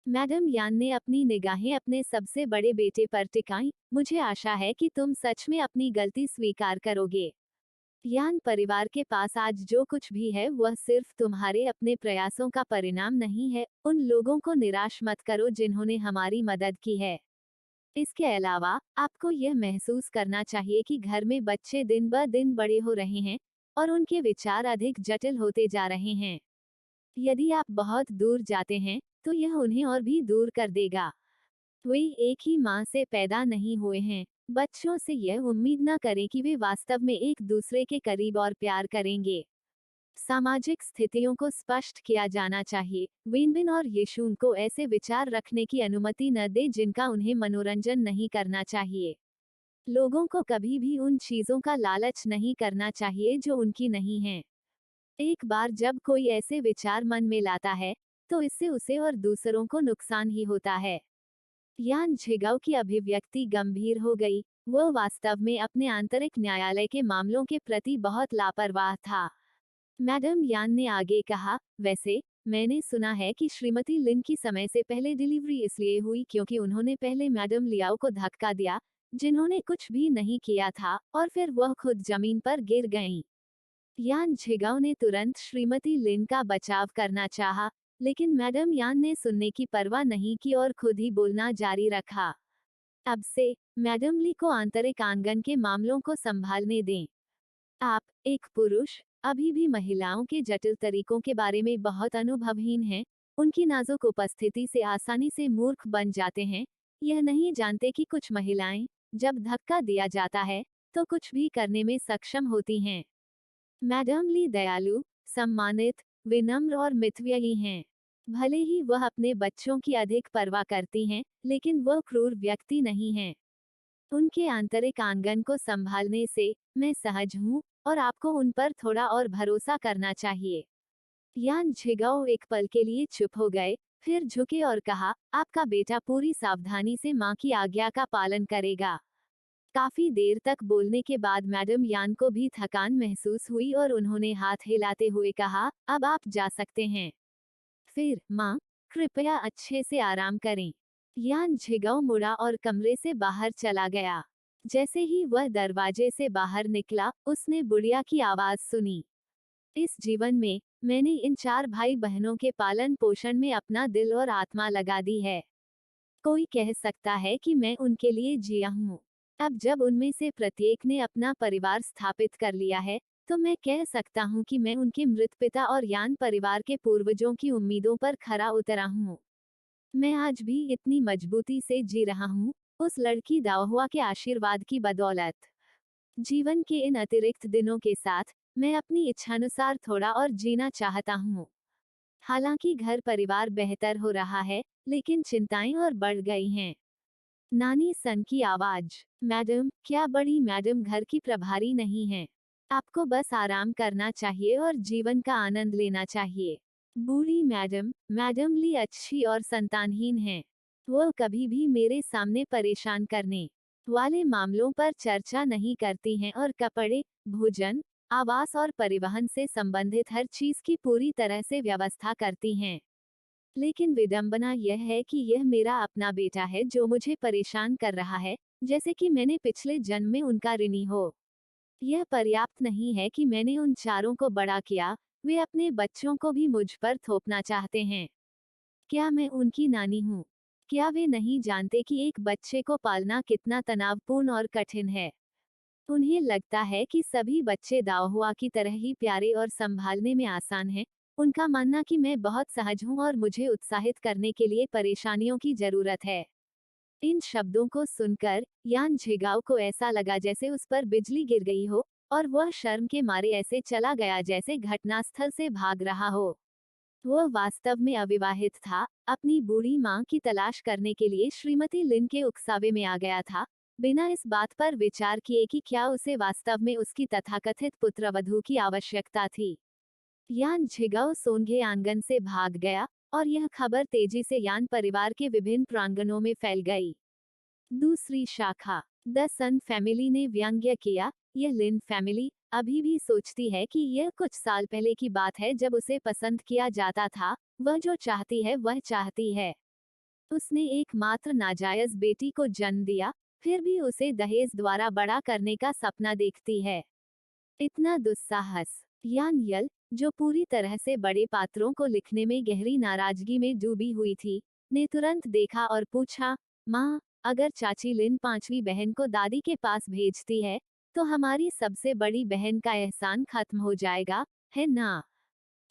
मैडम यान ने अपनी निगाहें अपने सबसे बड़े बेटे पर टिकाईं, मुझे आशा है कि तुम सच में अपनी गलती स्वीकार करोगे। यान परिवार के पास आज जो कुछ भी है वह सिर्फ तुम्हारे अपने प्रयासों का परिणाम नहीं है, उन लोगों को निराश मत करो जिन्होंने हमारी मदद की है। इसके अलावा आपको यह महसूस करना चाहिए कि घर में बच्चे दिन ब दिन बड़े हो रहे हैं और उनके विचार अधिक जटिल होते जा रहे हैं। यदि आप बहुत दूर जाते हैं, तो यह उन्हें और भी दूर कर देगा। वे एक ही माँ से पैदा नहीं हुए हैं। बच्चों से यह उम्मीद न करें कि वे वास्तव में एक दूसरे के करीब और प्यार करेंगे। सामाजिक स्थितियों को स्पष्ट किया जाना चाहिए। विनविन और यीशुन को ऐसे विचार रखने की अनुमति न दे जिनका उन्हें मनोरंजन नहीं करना चाहिए। लोगों को कभी भी उन चीजों का लालच नहीं करना चाहिए जो उनकी नहीं हैं। एक बार जब कोई ऐसे विचार मन में लाता है, तो इससे उसे और दूसरों को नुकसान ही होता है। यान झिगाओ की अभिव्यक्ति गंभीर हो गई। वह वास्तव में अपने आंतरिक न्यायालय के मामलों के प्रति बहुत लापरवाह था। मैडम यान ने आगे कहा, वैसे मैंने सुना है कि श्रीमती लिन की समय से पहले डिलीवरी इसलिए हुई क्योंकि उन्होंने पहले मैडम लियाओ को धक्का दिया, जिन्होंने कुछ भी नहीं किया था, और फिर वह खुद जमीन पर गिर गईं। यान झिगाओ ने तुरंत श्रीमती लिन का बचाव करना चाहा, लेकिन मैडम यान ने सुनने की परवाह नहीं की और खुद ही बोलना जारी रखा। अब से मैडम ली को आंतरिक आंगन के मामलों को संभालने दें। आप, एक पुरुष, अभी भी महिलाओं के जटिल तरीकों के बारे में बहुत अनुभवहीन हैं, उनकी नाजुक उपस्थिति से आसानी से मूर्ख बन जाते हैं, यह नहीं जानते कि कुछ महिलाएं, जब धक्का दिया जाता है, तो कुछ भी करने में सक्षम होती हैं। मैडम ली दयालु, सम्मानित, विनम्र और मितव्ययी हैं। भले ही वह अपने बच्चों की अधिक परवाह करती हैं, लेकिन वह क्रूर व्यक्ति नहीं हैं। उनके आंतरिक आंगन को संभालने से मैं सहज हूँ, और आपको उन पर थोड़ा और भरोसा करना चाहिए। यान झिगाओ एक पल के लिए चुप हो गए, फिर झुके और कहा, आपका बेटा पूरी सावधानी से माँ की आज्ञा का पालन करेगा। काफी देर तक बोलने के बाद मैडम यान को भी थकान महसूस हुई और उन्होंने हाथ हिलाते हुए कहा, अब आप जा सकते हैं। फिर, माँ, कृपया अच्छे से आराम करें। यान झिगाओ मुड़ा और कमरे से बाहर चला गया। जैसे ही वह दरवाजे से बाहर निकला, उसने बुढ़िया की आवाज सुनी। इस जीवन में मैंने इन 4 भाई बहनों के पालन पोषण में अपना दिल और आत्मा लगा दी है। कोई कह सकता है कि मैं उनके लिए जिया हूँ। अब जब उनमें से प्रत्येक ने अपना परिवार स्थापित कर लिया है, तो मैं कह सकता हूँ कि मैं उनके मृत पिता और यान परिवार के पूर्वजों की उम्मीदों पर खरा उतरा हूँ। मैं आज भी इतनी मजबूती से जी रहा हूँ, उस लड़की दाओहुआ के आशीर्वाद की बदौलत। जीवन के इन अतिरिक्त दिनों के साथ मैं अपनी इच्छानुसार थोड़ा और जीना चाहता हूँ। हालांकि घर परिवार बेहतर हो रहा है, लेकिन चिंताएं और बढ़ गई हैं। नानी सन की आवाज। मैडम, क्या बड़ी मैडम घर की प्रभारी नहीं है? आपको बस आराम करना चाहिए और जीवन का आनंद लेना चाहिए। बूढ़ी मैडम, मैडम ली अच्छी और संतानहीन हैं। वो कभी भी मेरे सामने परेशान करने वाले मामलों पर चर्चा नहीं करती हैं और कपड़े, भोजन, आवास और परिवहन से संबंधित हर चीज की पूरी तरह से व्यवस्था करती हैं। लेकिन विडंबना यह है कि यह मेरा अपना बेटा है जो मुझे परेशान कर रहा है, जैसे कि मैंने पिछले जन्म में उनका ऋणी हो। यह पर्याप्त नहीं है कि मैंने उन चारों को बड़ा किया, वे अपने बच्चों को भी मुझ पर थोपना चाहते हैं। क्या मैं उनकी नानी हूँ? क्या वे नहीं जानते कि एक बच्चे को पालना कितना तनावपूर्ण और कठिन है? उन्हें लगता है कि सभी बच्चे दाओहुआ की तरह ही प्यारे और संभालने में आसान हैं। उनका मानना कि मैं बहुत सहज हूँ और मुझे उत्साहित करने के लिए परेशानियों की जरूरत है। इन शब्दों को सुनकर यान झिगाओ को ऐसा लगा जैसे उस पर बिजली गिर गई हो, और वह शर्म के मारे ऐसे चला गया जैसे घटनास्थल से भाग रहा हो। वह वास्तव में अविवाहित था, अपनी बूढ़ी माँ की तलाश करने के लिए श्रीमती लिन के उकसावे में आ गया था, बिना इस बात पर विचार किए कि क्या उसे वास्तव में उसकी तथाकथित पुत्रवधू की आवश्यकता थी। यान झिगाओ सोंघे आंगन से भाग गया, और यह खबर तेजी से यान परिवार के विभिन्न प्रांगणों में फैल गई। दूसरी शाखा। द सन फैमिली ने व्यंग्य किया, यह लिन फैमिली अभी भी सोचती है कि यह कुछ साल पहले की बात है जब उसे पसंद किया जाता था। वह जो चाहती है वह चाहती है। उसने एकमात्र नाजायज बेटी को जन्म दिया, फिर भी उसे दहेज द्वारा बड़ा करने का सपना देखती है। इतना दुस्साहस। यान यल, जो पूरी तरह से बड़े पात्रों को लिखने में गहरी नाराजगी में डूबी हुई थी, ने तुरंत देखा और पूछा, माँ, अगर चाची लिन पांचवी बहन को दादी के पास भेजती है, तो हमारी सबसे बड़ी बहन का एहसान खत्म हो जाएगा, है ना?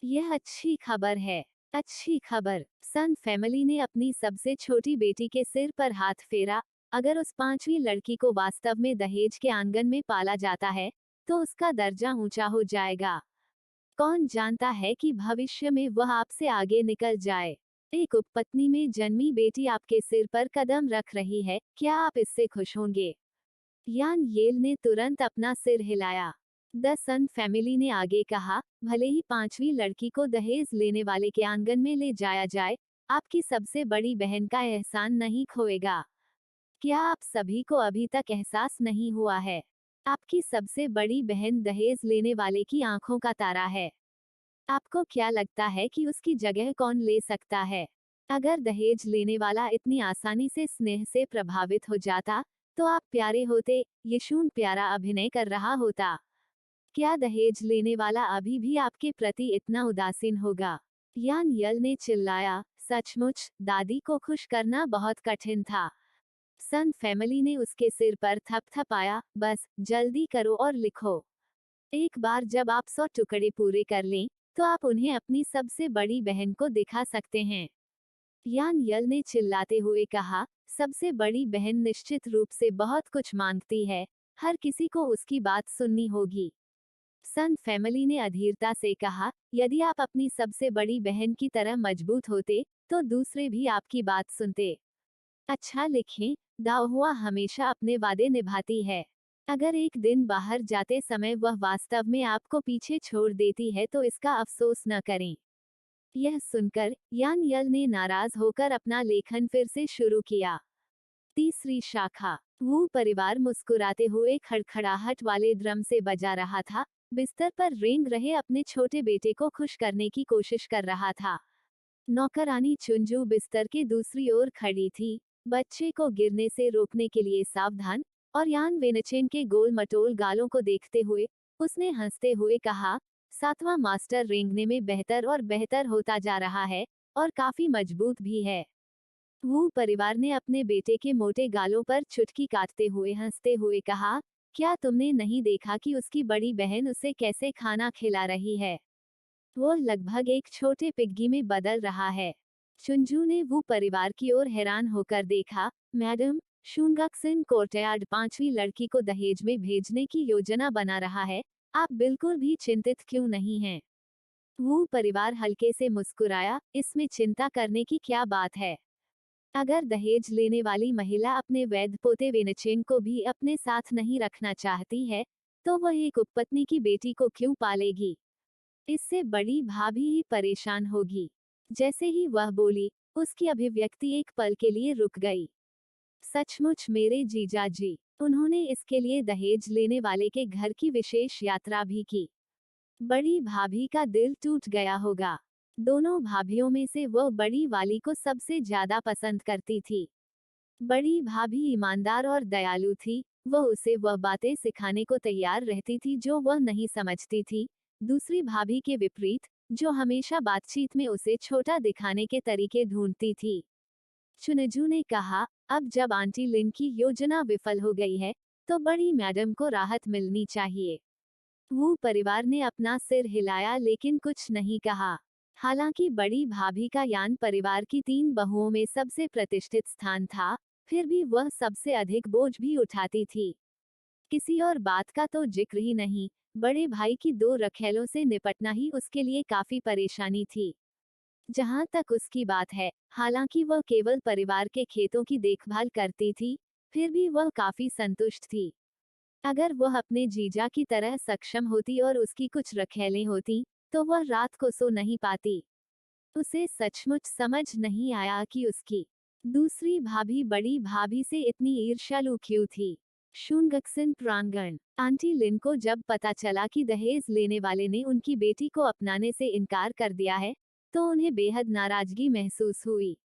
यह अच्छी खबर है। अच्छी खबर। सन फैमिली ने अपनी सबसे छोटी बेटी के सिर पर हाथ फेरा। अगर उस पांचवी लड़की को वास्तव में दहेज के आंगन में पाला जाता है, तो उसका दर्जा ऊंचा हो जाएगा। कौन जानता है कि भविष्य में वह आपसे आगे निकल जाए। एक उपपत्नी में जन्मी बेटी आपके सिर पर कदम रख रही है, क्या आप इससे खुश होंगे? यान येल ने तुरंत अपना सिर हिलाया। द सन फैमिली ने आगे कहा, भले ही पांचवी लड़की को दहेज लेने वाले के आंगन में ले जाया जाए, आपकी सबसे बड़ी बहन का एहसान नहीं खोएगा। क्या आप सभी को अभी तक एहसास नहीं हुआ है? आपकी सबसे बड़ी बहन दहेज लेने वाले की आंखों का तारा है। आपको क्या लगता है कि उसकी जगह कौन ले सकता है? अगर दहेज लेने वाला इतनी आसानी से स्नेह से प्रभावित हो जाता, तो आप प्यारे होते। यीशुन प्यारा अभिनय कर रहा होता। क्या दहेज लेने वाला अभी भी आपके प्रति इतना उदासीन होगा? यान यल ने चिल्लाया, सचमुच, दादी को खुश करना बहुत कठिन था। सन फैमिली ने उसके सिर पर थपथपाया, बस, जल्दी करो और लिखो। एक बार जब आप 100 टुकड़े पूरे कर लें, तो आप उन्हें अपनी सबसे बड़ी बहन को दिखा सकते हैं। यान यल ने चिल्लाते हुए कहा, सबसे बड़ी बहन निश्चित रूप से बहुत कुछ मांगती है, हर किसी को उसकी बात सुननी होगी। सन फैमिली ने अधीरता से कहा, यदि आप अपनी सबसे बड़ी बहन की तरह मजबूत होते, तो दूसरे भी आपकी बात सुनते। अच्छा लिखें, दाओहुआ हमेशा अपने वादे निभाती है। अगर एक दिन बाहर जाते समय वह वास्तव में आपको पीछे छोड़ देती है तो इसका अफसोस न करें। यह सुनकर यान यल ने नाराज होकर अपना लेखन फिर से शुरू किया। तीसरी शाखा। वो परिवार मुस्कुराते हुए खड़खड़ाहट वाले ड्रम से बजा रहा था, बिस्तर पर रेंग रहे अपने छोटे बेटे को खुश करने की कोशिश कर रहा था। नौकरानी चुंजू बिस्तर के दूसरी ओर खड़ी थी, बच्चे को गिरने से रोकने के लिए सावधान, और यान वेनचेन के गोल मटोल गालों को देखते हुए उसने हंसते हुए कहा, सातवां मास्टर रेंगने में बेहतर और बेहतर होता जा रहा है, और काफी मजबूत भी है। वो परिवार ने अपने बेटे के मोटे गालों पर चुटकी काटते हुए हंसते हुए कहा, क्या तुमने नहीं देखा कि उसकी बड़ी बहन उसे कैसे खाना खिला रही है? वो लगभग एक छोटे पिग्गी में बदल रहा है। चुंजू ने वो परिवार की ओर हैरान होकर देखा। मैडम, शुनगक्सन कोर्टयार्ड 5वीं लड़की को दहेज में भेजने की योजना बना रहा है। आप बिल्कुल भी चिंतित क्यों नहीं हैं? वो परिवार हल्के से मुस्कुराया। इसमें चिंता करने की क्या बात है? अगर दहेज लेने वाली महिला अपने वैध पोते वेनचेंग को भी अपने साथ नहीं रखना चाहती है, तो वह एक उपपत्नी की बेटी को क्यों पालेगी? इससे बड़ी भाभी ही परेशान होगी। जैसे ही वह बोली, उसकी अभिव्यक्ति एक पल के लिए रुक गई। सचमुच मेरे जीजा जी, उन्होंने इसके लिए दहेज लेने वाले के घर की विशेष यात्रा भी की। बड़ी भाभी का दिल टूट गया होगा। दोनों भाभियों में से वह बड़ी वाली को सबसे ज्यादा पसंद करती थी। बड़ी भाभी ईमानदार और दयालु थी। वह उसे वह बातें सिखाने को तैयार रहती थी जो वह नहीं समझती थी। दूसरी भाभी के विपरीत, जो हमेशा बातचीत में उसे छोटा दिखाने के तरीके ढूंढती थी। चुनजू ने कहा, अब जब आंटी लिन की योजना विफल हो गई है, तो बड़ी मैडम को राहत मिलनी चाहिए। वो परिवार ने अपना सिर हिलाया लेकिन कुछ नहीं कहा। हालांकि बड़ी भाभी का यान परिवार की 3 बहुओं में सबसे प्रतिष्ठित स्थान था, फिर भी वह सबसे अधिक बोझ भी उठाती थी। किसी और बात का तो जिक्र ही नहीं, बड़े भाई की 2 रखेलों से निपटना ही उसके लिए काफी परेशानी थी। जहां तक उसकी बात है, हालांकि वह केवल परिवार के खेतों की देखभाल करती थी, फिर भी वह काफी संतुष्ट थी। अगर वह अपने जीजा की तरह सक्षम होती और उसकी कुछ रखेलें होती, तो वह रात को सो नहीं पाती। उसे सचमुच समझ नहीं आया कि उसकी दूसरी भाभी बड़ी भाभी से इतनी ईर्ष्यालु क्यों थी। शुनगक्सन प्रांगण। आंटी लिन को जब पता चला कि दहेज लेने वाले ने उनकी बेटी को अपनाने से इनकार कर दिया है, तो उन्हें बेहद नाराजगी महसूस हुई।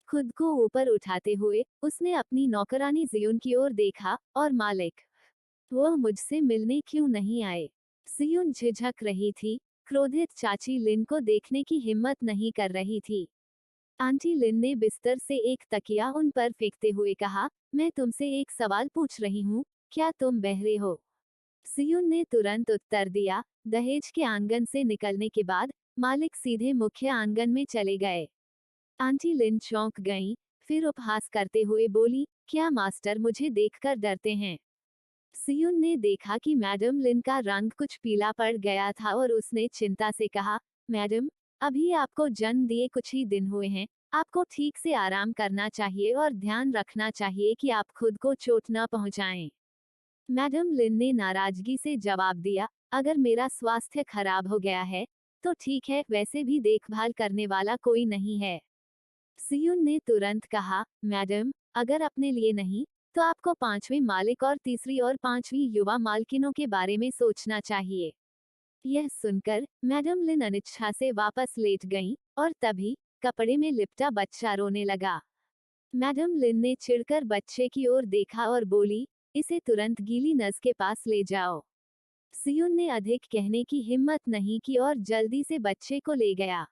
खुद को ऊपर उठाते हुए उसने अपनी नौकरानी जियुन की ओर देखा और मालिक, वह मुझसे मिलने क्यों नहीं आए? जियुन झिझक रही थी। क्रोधित चाची लिन को देखने की हिम्मत नहीं कर रही थी। आंटी लिन ने बिस्तर से एक तकिया उन पर फेंकते हुए कहा, मैं तुमसे एक सवाल पूछ रही हूँ, क्या तुम बहरे हो? जियुन ने तुरंत उत्तर दिया। दहेज के आंगन से निकलने के बाद मालिक सीधे मुख्य आंगन में चले गए। आंटी लिन चौंक गईं, फिर उपहास करते हुए बोली, क्या मास्टर मुझे देखकर डरते हैं? जियुन ने देखा कि मैडम लिन का रंग कुछ पीला पड़ गया था और उसने चिंता से कहा, मैडम, अभी आपको जन्म दिए कुछ ही दिन हुए हैं, आपको ठीक से आराम करना चाहिए और ध्यान रखना चाहिए कि आप खुद को चोट न पहुंचाएं। मैडम लिन ने नाराजगी से जवाब दिया, अगर मेरा स्वास्थ्य खराब हो गया है, तो ठीक है, वैसे भी देखभाल करने वाला कोई नहीं है। जियुन ने तुरंत कहा, मैडम, अगर अपने लिए नहीं, तो आपको 5वें मालिक और तीसरी और 5वीं युवा मालकिनों के बारे में सोचना चाहिए। यह सुनकर मैडम लिन अनिच्छा से वापस लेट गईं, और तभी कपड़े में लिपटा बच्चा रोने लगा। मैडम लिन ने चिढ़कर बच्चे की ओर देखा और बोली, इसे तुरंत गीली नस के पास ले जाओ। जियुन ने अधिक कहने की हिम्मत नहीं की और जल्दी से बच्चे को ले गया।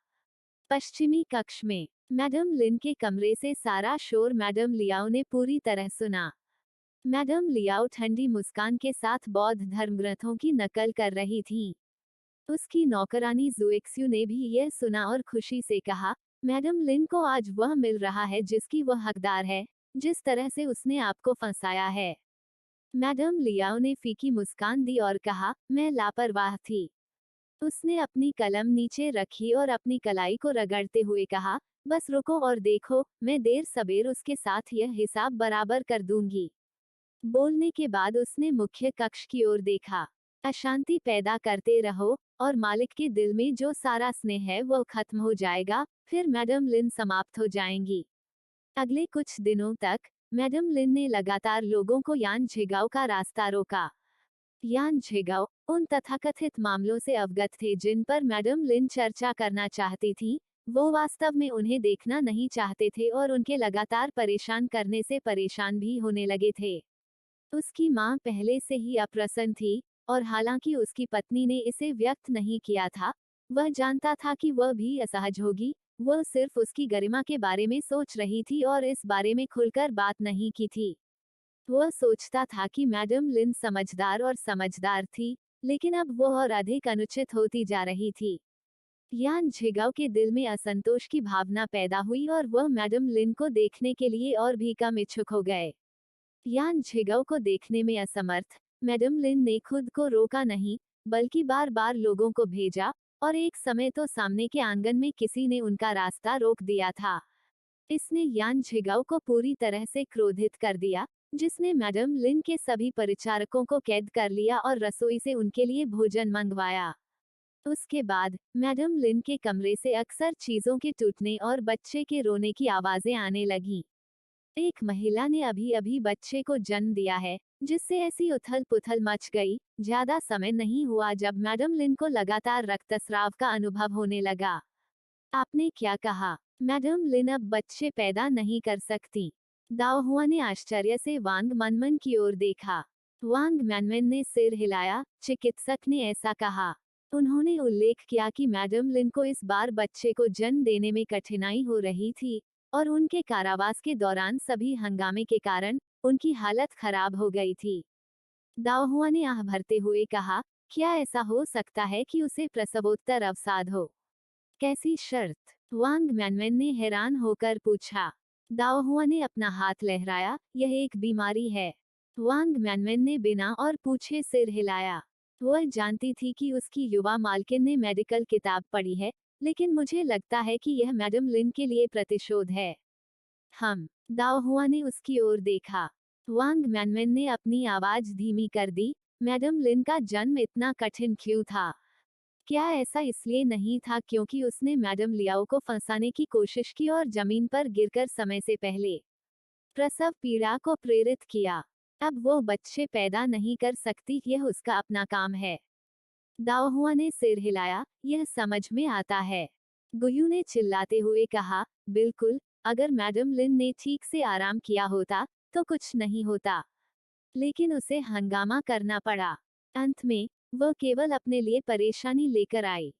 पश्चिमी कक्ष में मैडम लिन के कमरे से सारा शोर मैडम लियाओ ने पूरी तरह सुना। मैडम लियाओ ठंडी मुस्कान के साथ बौद्ध धर्मग्रंथों की नकल कर रही थीं। उसकी नौकरानी जुएक्स्यू ने भी यह सुना और खुशी से कहा, मैडम लिन को आज वह मिल रहा है जिसकी वह हकदार है, जिस तरह से उसने आपको फंसाया है। मैडम लियाओ ने फीकी मुस्कान दी और कहा, मैं लापरवाह थी। उसने अपनी कलम नीचे रखी और अपनी कलाई को रगड़ते हुए कहा, बस रुको और देखो, मैं देर सबेर उसके साथ यह हिसाब बराबर कर दूंगी। बोलने के बाद उसने मुख्य कक्ष की ओर देखा। अशांति पैदा करते रहो, और मालिक के दिल में जो सारा स्नेह है वह खत्म हो जाएगा, फिर मैडम लिन समाप्त हो जाएंगी। अगले कुछ दिनों तक मैडम लिन ने लगातार लोगों को यान झिगाओ का रास्ता रोका। यान झिगाओ उन तथाकथित मामलों से अवगत थे जिन पर मैडम लिन चर्चा करना चाहती थी। वो वास्तव में उन्हें देखना नहीं चाहते थे और उनके लगातार परेशान करने से परेशान भी होने लगे थे। उसकी मां पहले से ही अप्रसन्न थी, और हालांकि उसकी पत्नी ने इसे व्यक्त नहीं किया था, वह जानता था कि वह भी असहज होगी। वह सिर्फ उसकी गरिमा के बारे में सोच रही थी और इस बारे में खुलकर बात नहीं की थी। वह सोचता था कि मैडम लिन समझदार थी, लेकिन अब वह और अधिक अनुचित होती जा रही थी। यान झिगाओ के दिल में असंतोष की भावना पैदा हुई और वह मैडम लिन को देखने के लिए और भी कम इच्छुक हो गए। यान झिगाओ को देखने में असमर्थ, मैडम लिन ने खुद को रोका नहीं, बल्कि बार बार लोगों को भेजा, और एक समय तो सामने के आंगन में किसी ने उनका रास्ता रोक दिया था। इसने यान झिगाओ को पूरी तरह से क्रोधित कर दिया, जिसने मैडम लिन के सभी परिचारकों को कैद कर लिया और रसोई से उनके लिए भोजन मंगवाया। उसके बाद मैडम लिन के कमरे से अक्सर चीजों के टूटने और बच्चे के रोने की आवाजें आने लगीं। एक महिला ने अभी अभी बच्चे को जन्म दिया है, जिससे ऐसी उथल पुथल मच गई। ज्यादा समय नहीं हुआ जब मैडम लिन को लगातार रक्तस्राव का अनुभव होने लगा। आपने क्या कहा? मैडम लिन अब बच्चे पैदा नहीं कर सकती। दाओ हुआ ने आश्चर्य से वांग मनमन की ओर देखा। वांग मनमन ने सिर हिलाया। चिकित्सक ने ऐसा कहा। उन्होंने उल्लेख किया कि मैडम लिन को इस बार बच्चे को जन्म देने में कठिनाई हो रही थी, और उनके कारावास के दौरान सभी हंगामे के कारण उनकी हालत खराब हो गई थी। दाओ हुआ ने आह भरते हुए कहा, क्या ऐसा हो सकता है कि उसे प्रसवोत्तर अवसाद हो? कैसी शर्त? वांग मैनमैन ने हैरान होकर पूछा। दाओ हुआ ने अपना हाथ लहराया, यह एक बीमारी है। वांग मैनमैन ने बिना और पूछे सिर हिलाया। वह जानती थी कि उसकी युवा मालकिन ने मेडिकल किताब पढ़ी है, लेकिन मुझे लगता है कि यह मैडम लिन के लिए प्रतिशोध है। दाओ हुआ ने उसकी ओर देखा। वांग मैनमैन ने अपनी आवाज धीमी कर दी। मैडम लिन का जन्म इतना कठिन क्यों था? क्या ऐसा इसलिए नहीं था क्योंकि उसने मैडम लियाओ को फंसाने की कोशिश की और जमीन पर गिरकर समय से पहले प्रसव पीड़ा को प्रेरित किया? अब वो बच्चे पैदा नहीं कर सकती, यह उसका अपना काम है। दाओ हुआ ने सिर हिलाया, यह समझ में आता है। गुयू ने चिल्लाते हुए कहा, बिल्कुल, अगर मैडम लिन ने ठीक से आराम किया होता तो कुछ नहीं होता, लेकिन उसे हंगामा करना पड़ा। अंत में वह केवल अपने लिए परेशानी लेकर आई।